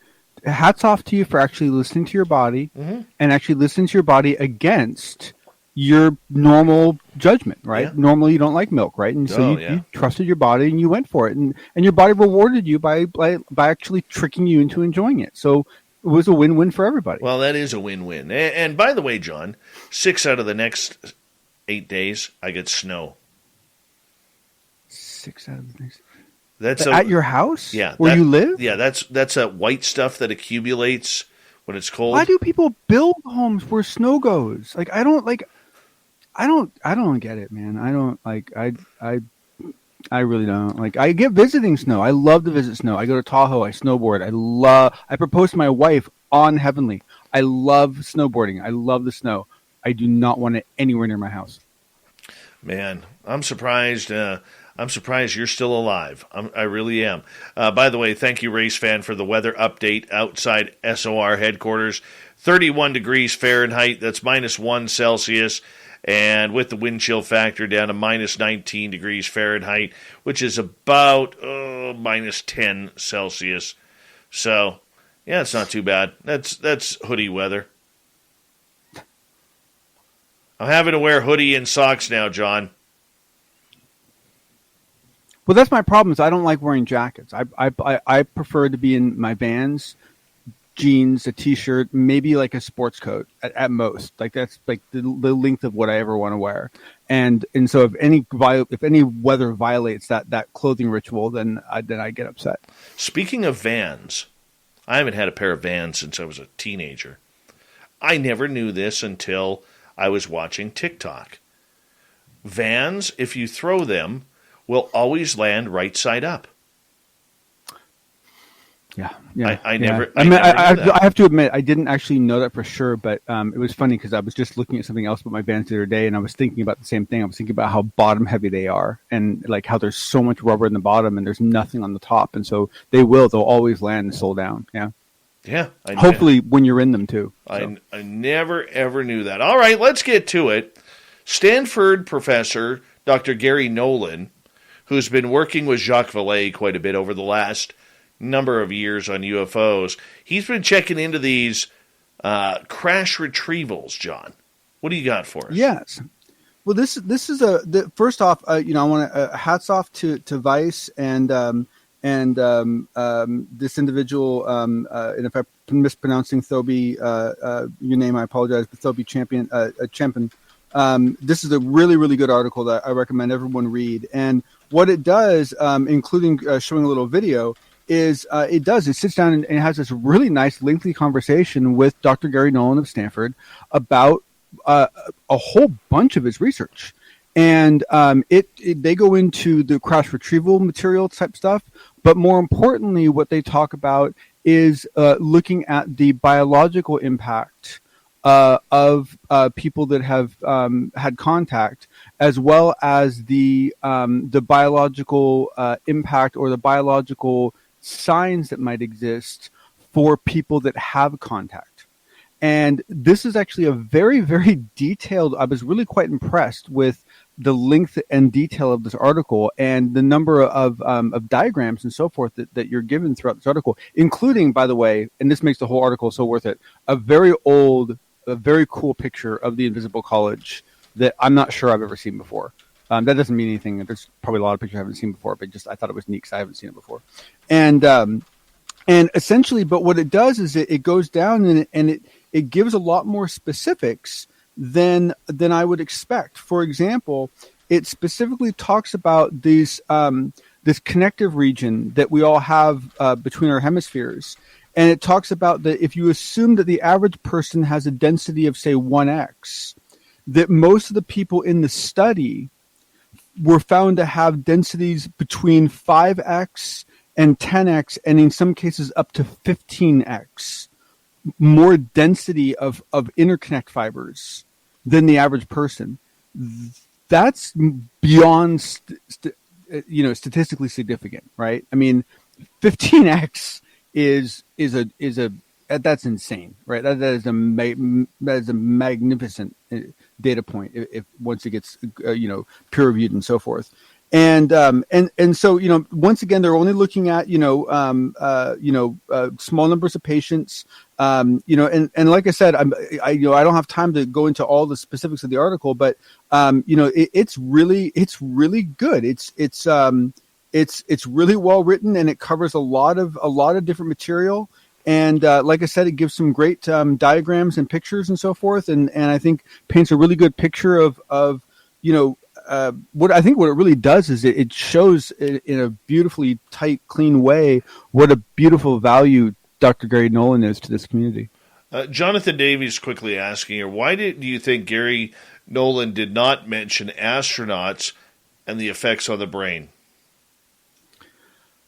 Hats off to you for actually listening to your body and actually listening to your body against your normal judgment, right? Yeah. Normally you don't like milk, right? And so you trusted your body and you went for it. And your body rewarded you by actually tricking you into enjoying it. So it was a win-win for everybody. Well, that is a win-win. And by the way, John, 6 out of the next 8 days, I get snow. 6 out of 6. That's at your house? Yeah. Where you live? Yeah, that's that white stuff that accumulates when it's cold. Why do people build homes where snow goes? Like, I don't get it, man. I really don't. Like, I get visiting snow. I love to visit snow. I go to Tahoe. I snowboard. I proposed to my wife on Heavenly. I love snowboarding. I love the snow. I do not want it anywhere near my house. Man, I'm surprised. I'm surprised you're still alive. I really am. By the way, thank you, Race Fan, for the weather update outside SOR headquarters. 31 degrees Fahrenheit. That's -1 Celsius. And with the wind chill factor down to -19 degrees Fahrenheit, which is about -10 Celsius. So, yeah, it's not too bad. That's hoodie weather. I'm having to wear hoodie and socks now, John. Well, that's my problem. Is I don't like wearing jackets. I prefer to be in my Vans, jeans, a T-shirt, maybe like a sports coat at most. Like that's like the length of what I ever want to wear. And so if any weather violates that clothing ritual, then I get upset. Speaking of Vans, I haven't had a pair of Vans since I was a teenager. I never knew this until I was watching TikTok. Vans, if you throw them, will always land right side up. Yeah. I never. I have to admit, I didn't actually know that for sure, but it was funny because I was just looking at something else about my Vans the other day, and I was thinking about the same thing. I was thinking about how bottom heavy they are, and like how there's so much rubber in the bottom, and there's nothing on the top, and so they'll always land and slow down. Yeah. Yeah. Hopefully, when you're in them too. So. I never ever knew that. All right, let's get to it. Stanford professor Dr. Gary Nolan, who's been working with Jacques Vallée quite a bit over the last number of years on UFOs. He's been checking into these crash retrievals, John. What do you got for us? Yes. Well, this is first off, I want to hats off to Vice and this individual. And if I'm mispronouncing Thoby, your name, I apologize, but Thoby Champion. This is a really, really good article that I recommend everyone read. And what it does, including showing a little video, is it sits down and has this really nice, lengthy conversation with Dr. Gary Nolan of Stanford about a whole bunch of his research. And they go into the crash retrieval material type stuff, but more importantly, what they talk about is looking at the biological impact of people that have had contact, as well as the biological impact or the biological signs that might exist for people that have contact. And this is actually a very, very detailed. I was really quite impressed with the length and detail of this article and the number of diagrams and so forth that you're given throughout this article, including, by the way, and this makes the whole article so worth it, a very cool picture of the Invisible College that I'm not sure I've ever seen before. That doesn't mean anything. There's probably a lot of pictures I haven't seen before, but I thought it was neat because I haven't seen it before. And essentially, but what it does is it goes down and it gives a lot more specifics than I would expect. For example, it specifically talks about this connective region that we all have between our hemispheres. And it talks about that if you assume that the average person has a density of, say, 1x, that most of the people in the study were found to have densities between 5x and 10x, and in some cases up to 15x, more density of interconnect fibers than the average person. That's beyond statistically significant, right? I mean, 15x is that's insane, right? That is a magnificent data point if once it gets peer reviewed and so forth. And so once again they're only looking at small numbers of patients, and like I said, I don't have time to go into all the specifics of the article, but it's really good. It's really well written, and it covers a lot of different material. And like I said, it gives some great diagrams and pictures and so forth, and I think paints a really good picture of what it really does is it shows in a beautifully tight, clean way what a beautiful value Dr. Gary Nolan is to this community. Jonathan Davies quickly asking here, why do you think Gary Nolan did not mention astronauts and the effects on the brain?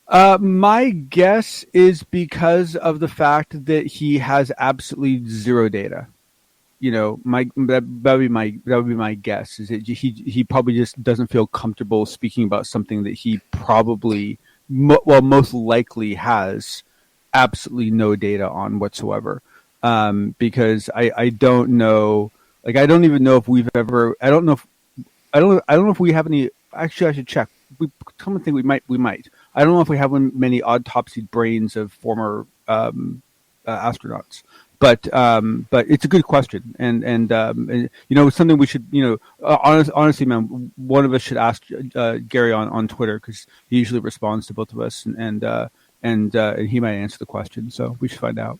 My guess is because of the fact that he has absolutely zero data. That would be my guess. Is that he probably just doesn't feel comfortable speaking about something that he probably, most likely has absolutely no data on whatsoever. Because I don't know, I don't even know if we've ever. I don't know if we have any. Actually, I should check. Come and think we might. I don't know if we have many autopsied brains of former astronauts. But it's a good question, and it's something we should, honestly, man, one of us should ask Gary on Twitter, because he usually responds to both of us, and he might answer the question. So we should find out.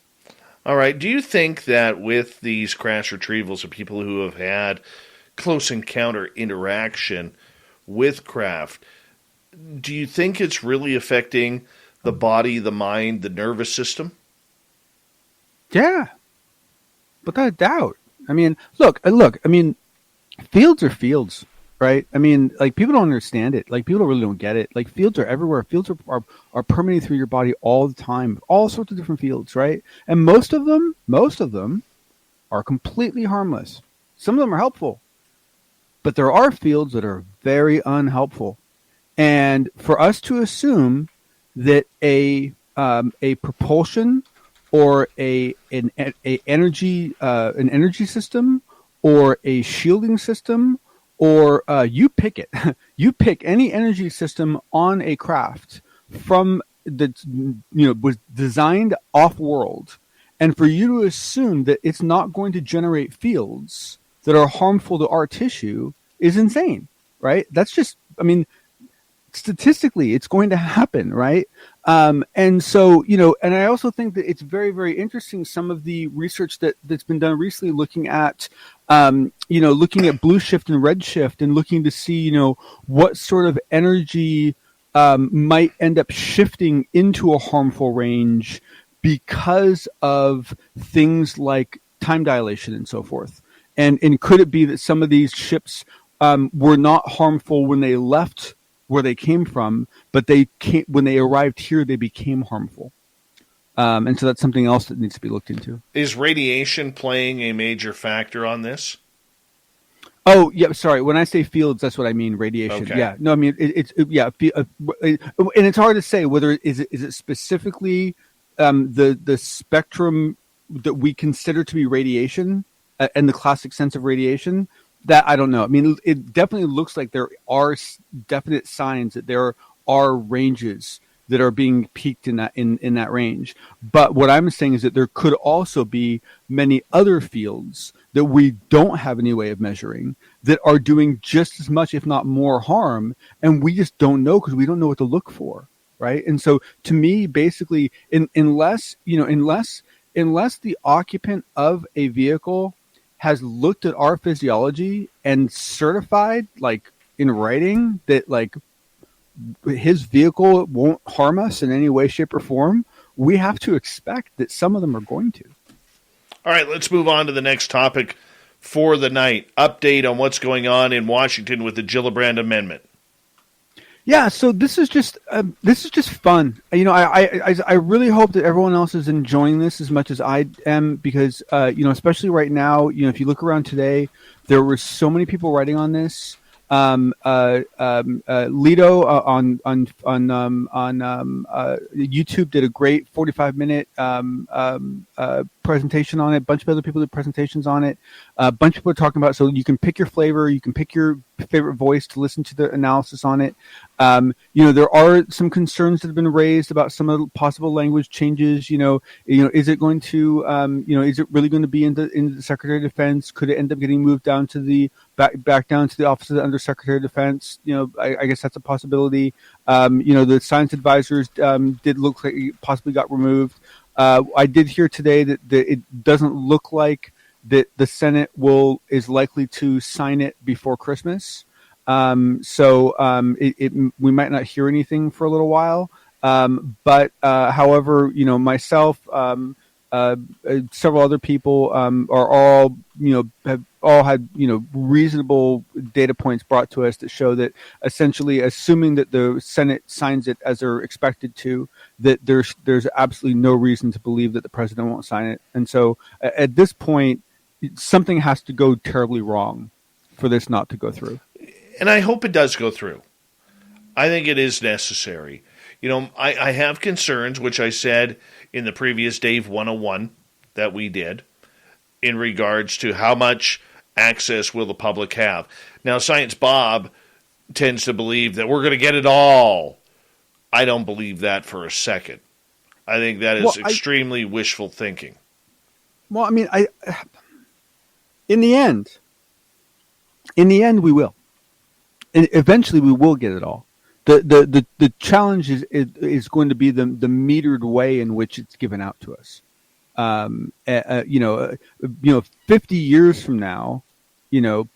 All right. Do you think that with these crash retrievals of people who have had close encounter interaction with craft, do you think it's really affecting the body, the mind, the nervous system? Yeah, without a doubt. I mean, look. I mean, fields are fields, right? I mean, people don't understand it. People really don't get it. Fields are everywhere. Fields are permeating through your body all the time. All sorts of different fields, right? And most of them are completely harmless. Some of them are helpful, but there are fields that are very unhelpful. And for us to assume that a propulsion or an energy system or a shielding system, or you pick it. You pick any energy system on a craft from that was designed off-world, and for you to assume that it's not going to generate fields that are harmful to our tissue is insane, right? That's just, statistically, it's going to happen, right? And so, and I also think that it's very, very interesting, some of the research that's been done recently looking at, looking at blue shift and red shift, and looking to see, what sort of energy might end up shifting into a harmful range because of things like time dilation and so forth. And could it be that some of these ships were not harmful when they left where they came from, but when they arrived here, they became harmful. And so that's something else that needs to be looked into. Is radiation playing a major factor on this? Oh, yeah. Sorry. When I say fields, that's what I mean. Radiation. Okay. Yeah. No, and it's hard to say whether is it specifically the spectrum that we consider to be radiation and the classic sense of radiation. That I don't know. It definitely looks like there are definite signs that there are ranges that are being peaked in that range. But what I'm saying is that there could also be many other fields that we don't have any way of measuring that are doing just as much, if not more, harm, and we just don't know because we don't know what to look for, right? And so, to me, basically, unless the occupant of a vehicle has looked at our physiology and certified, in writing, that his vehicle won't harm us in any way, shape, or form, we have to expect that some of them are going to. All right, let's move on to the next topic for the night. Update on what's going on in Washington with the Gillibrand Amendment. Yeah, so this is just fun. I really hope that everyone else is enjoying this as much as I am, because especially right now, if you look around today, there were so many people writing on this. Lido on YouTube did a great 45-minute presentation on it. A bunch of other people did presentations on it. A bunch of people are talking about it. So you can pick your flavor, you can pick your favorite voice to listen to the analysis on it. There are some concerns that have been raised about some of the possible language changes. Is it going to, is it really going to be in the Secretary of Defense? Could it end up getting moved down to the back down to the Office of the Undersecretary of Defense? I guess that's a possibility. The science advisors did look like it possibly got removed. I did hear today that it doesn't look like that the Senate is likely to sign it before Christmas. We might not hear anything for a little while. But however, myself, several other people are all, have all had, reasonable data points brought to us that show that essentially, assuming that the Senate signs it as they're expected to, that there's absolutely no reason to believe that the president won't sign it. And so at this point, something has to go terribly wrong for this not to go through. And I hope it does go through. I think it is necessary. I have concerns, which I said in the previous Dave 101 that we did, in regards to how much access will the public have. Now, Science Bob tends to believe that we're going to get it all. I don't believe that for a second. I think that is extremely wishful thinking. Well, I mean, in the end, we will. And eventually, we will get it all. The challenge is going to be the metered way in which it's given out to us. 50 years from now,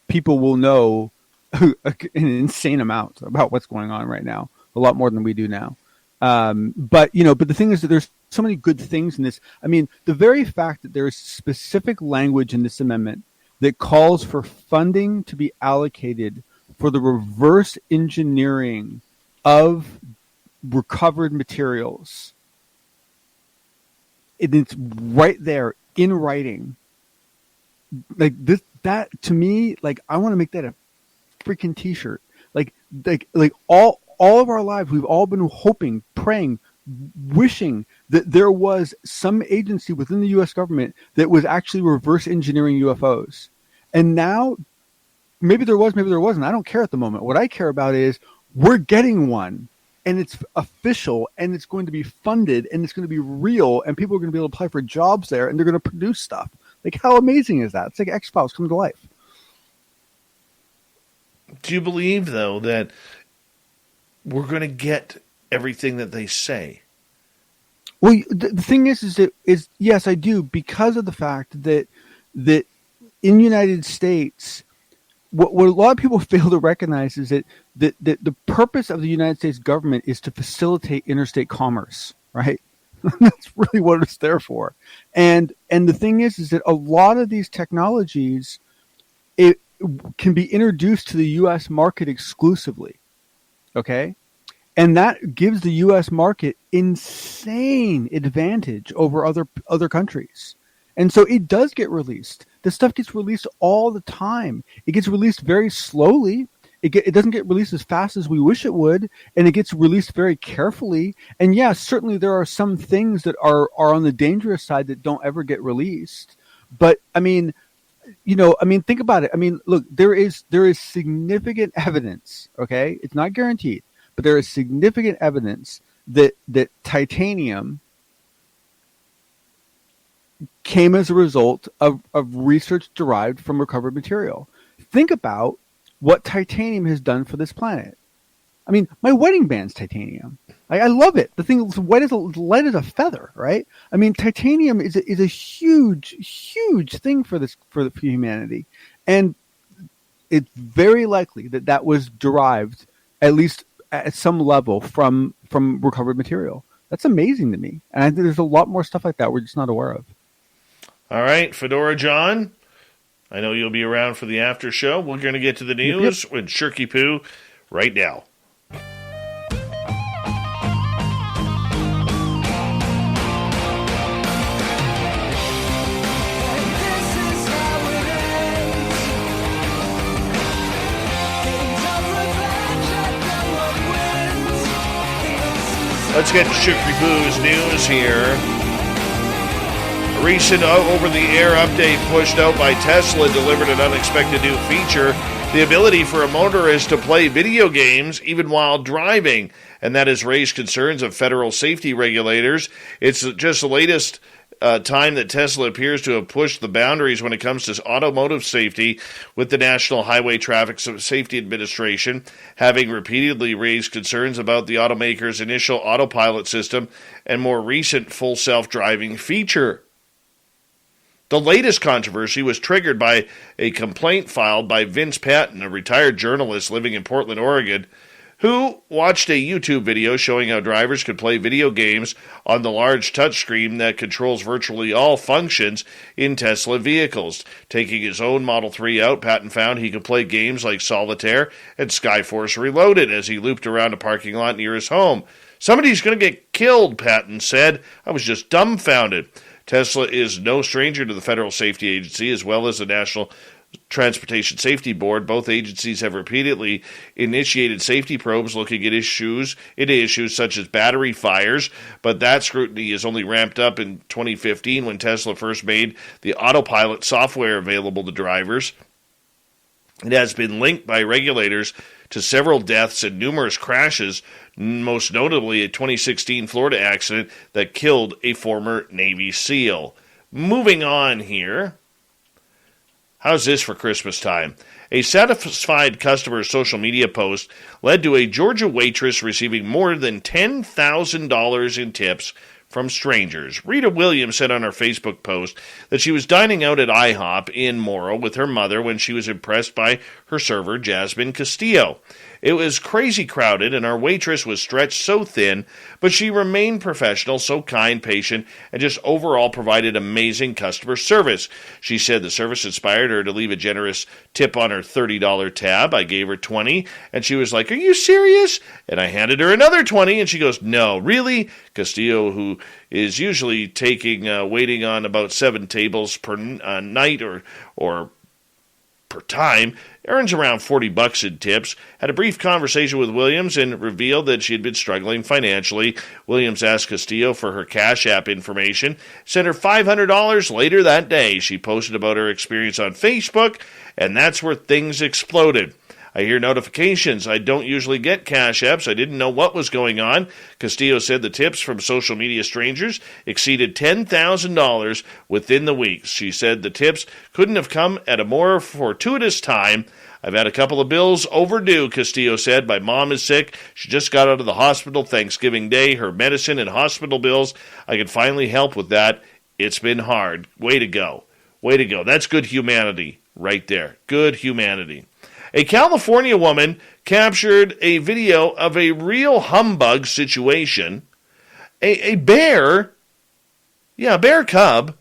people will know an insane amount about what's going on right now, a lot more than we do now. But the thing is that there's so many good things in this. I mean, the very fact that there is specific language in this amendment that calls for funding to be allocated for the reverse engineering of recovered materials. It's right there in writing. Like this, that to me, like I want to make that a freaking t-shirt. Like all of our lives, we've all been hoping, praying, wishing that there was some agency within the U.S. government that was actually reverse engineering UFOs. And now, maybe there was, maybe there wasn't. I don't care at the moment. What I care about is we're getting one, and it's official, and it's going to be funded, and it's going to be real, and people are going to be able to apply for jobs there, and they're going to produce stuff. Like, how amazing is that? It's like X-Files come to life. Do you believe, though, that we're going to get everything that they say? Well, the thing is yes, I do, because of the fact that in the United States, what a lot of people fail to recognize is that the purpose of the United States government is to facilitate interstate commerce, right? That's really what it's there for. And the thing is that a lot of these technologies, it can be introduced to the U.S. market exclusively, okay? And that gives the U.S. market insane advantage over other countries. And so it does get released. This stuff gets released all the time. It gets released very slowly. It doesn't get released as fast as we wish it would, and it gets released very carefully. And yeah, certainly there are some things that are on the dangerous side that don't ever get released. But I mean, think about it. I mean, look, there is significant evidence. Okay, it's not guaranteed, but there is significant evidence that titanium came as a result of research derived from recovered material. Think about what titanium has done for this planet. I mean, my wedding band's titanium. I love it. The thing is light as a feather, right? I mean, titanium is a huge, huge thing for humanity, and it's very likely that was derived, at least at some level, from recovered material. That's amazing to me, and I think there's a lot more stuff like that we're just not aware of. All right, Fedora John, I know you'll be around for the after show. We're going to get to the news with Shirky Poo right now. Let's get to Shirky Poo's news here. A recent over-the-air update pushed out by Tesla delivered an unexpected new feature, the ability for a motorist to play video games even while driving, and that has raised concerns of federal safety regulators. It's just the latest time that Tesla appears to have pushed the boundaries when it comes to automotive safety, with the National Highway Traffic Safety Administration having repeatedly raised concerns about the automaker's initial autopilot system and more recent full self-driving feature. The latest controversy was triggered by a complaint filed by Vince Patton, a retired journalist living in Portland, Oregon, who watched a YouTube video showing how drivers could play video games on the large touchscreen that controls virtually all functions in Tesla vehicles. Taking his own Model 3 out, Patton found he could play games like Solitaire and Skyforce Reloaded as he looped around a parking lot near his home. "Somebody's going to get killed," Patton said. "I was just dumbfounded." Tesla is no stranger to the Federal Safety Agency as well as the National Transportation Safety Board. Both agencies have repeatedly initiated safety probes looking at issues such as battery fires, but that scrutiny is only ramped up in 2015 when Tesla first made the autopilot software available to drivers. It has been linked by regulators to several deaths and numerous crashes, most notably a 2016 Florida accident that killed a former Navy SEAL. Moving on here. How's this for Christmas time? A satisfied customer's social media post led to a Georgia waitress receiving more than $10,000 in tips from strangers. Rita Williams said on her Facebook post that she was dining out at IHOP in Morrow with her mother when she was impressed by her server, Jasmine Castillo. "It was crazy crowded, and our waitress was stretched so thin, but she remained professional, so kind, patient, and just overall provided amazing customer service." She said the service inspired her to leave a generous tip on her $30 tab. "I gave her $20, and she was like, 'Are you serious?' And I handed her another $20, and she goes, 'No, really?' Castillo, who is usually waiting on about 7 tables per night or per time, earns around $40 in tips, had a brief conversation with Williams and revealed that she had been struggling financially. Williams asked Castillo for her Cash App information, sent her $500 later that day. She posted about her experience on Facebook, and that's where things exploded. "I hear notifications. I don't usually get Cash Apps. I didn't know what was going on." Castillo said the tips from social media strangers exceeded $10,000 within the week. She said the tips couldn't have come at a more fortuitous time. "I've had a couple of bills overdue," Castillo said. "My mom is sick. She just got out of the hospital Thanksgiving Day. Her medicine and hospital bills. I can finally help with that. It's been hard." Way to go. Way to go. That's good humanity right there. Good humanity. A California woman captured a video of a real humbug situation. A bear cub,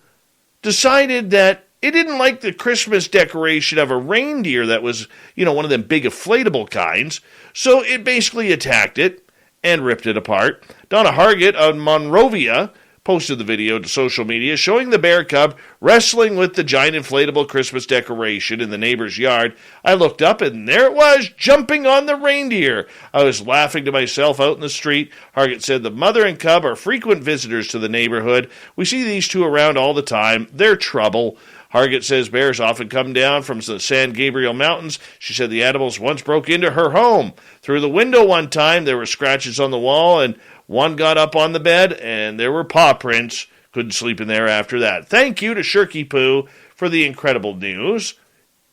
decided that it didn't like the Christmas decoration of a reindeer that was, one of them big inflatable kinds. So it basically attacked it and ripped it apart. Donna Hargett on Monrovia posted the video to social media showing the bear cub wrestling with the giant inflatable Christmas decoration in the neighbor's yard. "I looked up and there it was, jumping on the reindeer. I was laughing to myself out in the street." Hargett said the mother and cub are frequent visitors to the neighborhood. "We see these two around all the time. They're trouble." Hargett says bears often come down from the San Gabriel Mountains. She said the animals once broke into her home. "Through the window one time, there were scratches on the wall, and one got up on the bed, and there were paw prints. Couldn't sleep in there after that." Thank you to Shirky Poo for the incredible news.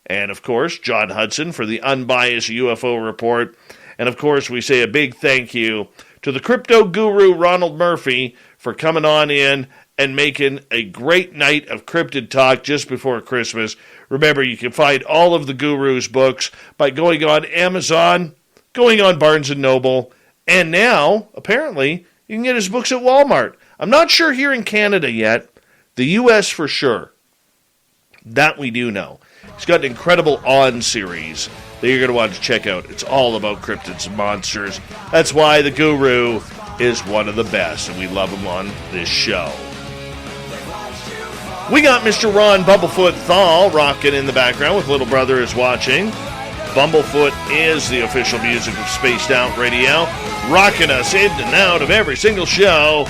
And, of course, John Hudson for the unbiased UFO report. And, of course, we say a big thank you to the crypto guru Ronald Murphy for coming on in and making a great night of cryptid talk just before Christmas. Remember, you can find all of the guru's books by going on Amazon, going on Barnes & Noble, and now, apparently, you can get his books at Walmart. I'm not sure here in Canada yet. The U.S. for sure. That we do know. He's got an incredible On series that you're going to want to check out. It's all about cryptids and monsters. That's why the Guru is one of the best, and we love him on this show. We got Mr. Ron Bumblefoot Thal rocking in the background with Little Brother is Watching. Bumblefoot is the official music of Spaced Out Radio, rocking us in and out of every single show.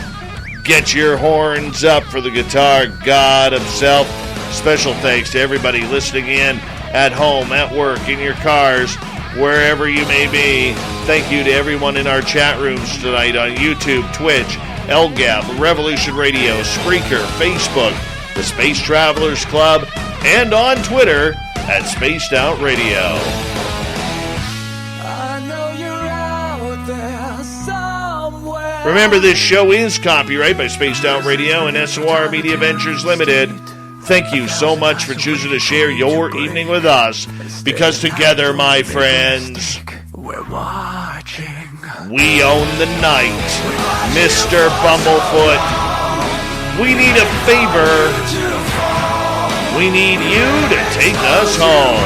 Get your horns up for the guitar god himself. Special thanks to everybody listening in at home, at work, in your cars, wherever you may be. Thank you to everyone in our chat rooms tonight on YouTube, Twitch, LGAB, Revolution Radio, Spreaker, Facebook, the Space Travelers Club, and on Twitter at Spaced Out Radio. Remember, this show is copyright by Spaced Out Radio and SOR Media Ventures Limited. Thank you so much for choosing to share your evening with us, because together, my friends, we're watching. We own the night. Mr. Bumblefoot, we need a favor. We need you to take us home.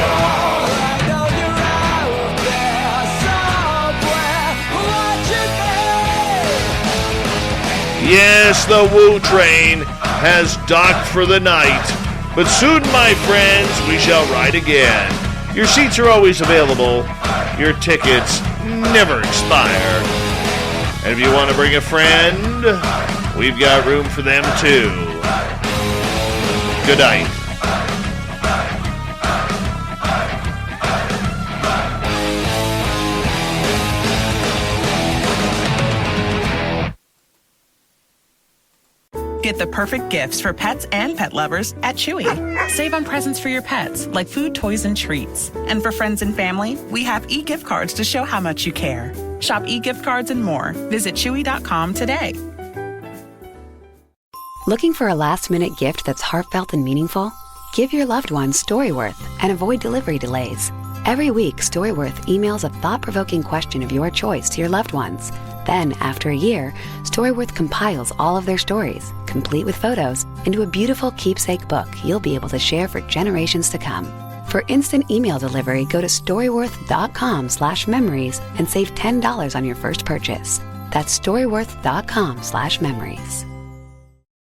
Yes, the Woo Train has docked for the night, but soon, my friends, we shall ride again. Your seats are always available. Your tickets never expire. And if you want to bring a friend, we've got room for them too. Good night. Get the perfect gifts for pets and pet lovers at Chewy. Save on presents for your pets, like food, toys, and treats. And for friends and family, we have e-gift cards to show how much you care. Shop e-gift cards and more. Visit Chewy.com today. Looking for a last-minute gift that's heartfelt and meaningful? Give your loved ones Storyworth and avoid delivery delays. Every week, Storyworth emails a thought-provoking question of your choice to your loved ones. Then, after a year, Storyworth compiles all of their stories, complete with photos, into a beautiful keepsake book you'll be able to share for generations to come. For instant email delivery, go to storyworth.com/memories and save $10 on your first purchase. That's storyworth.com/memories.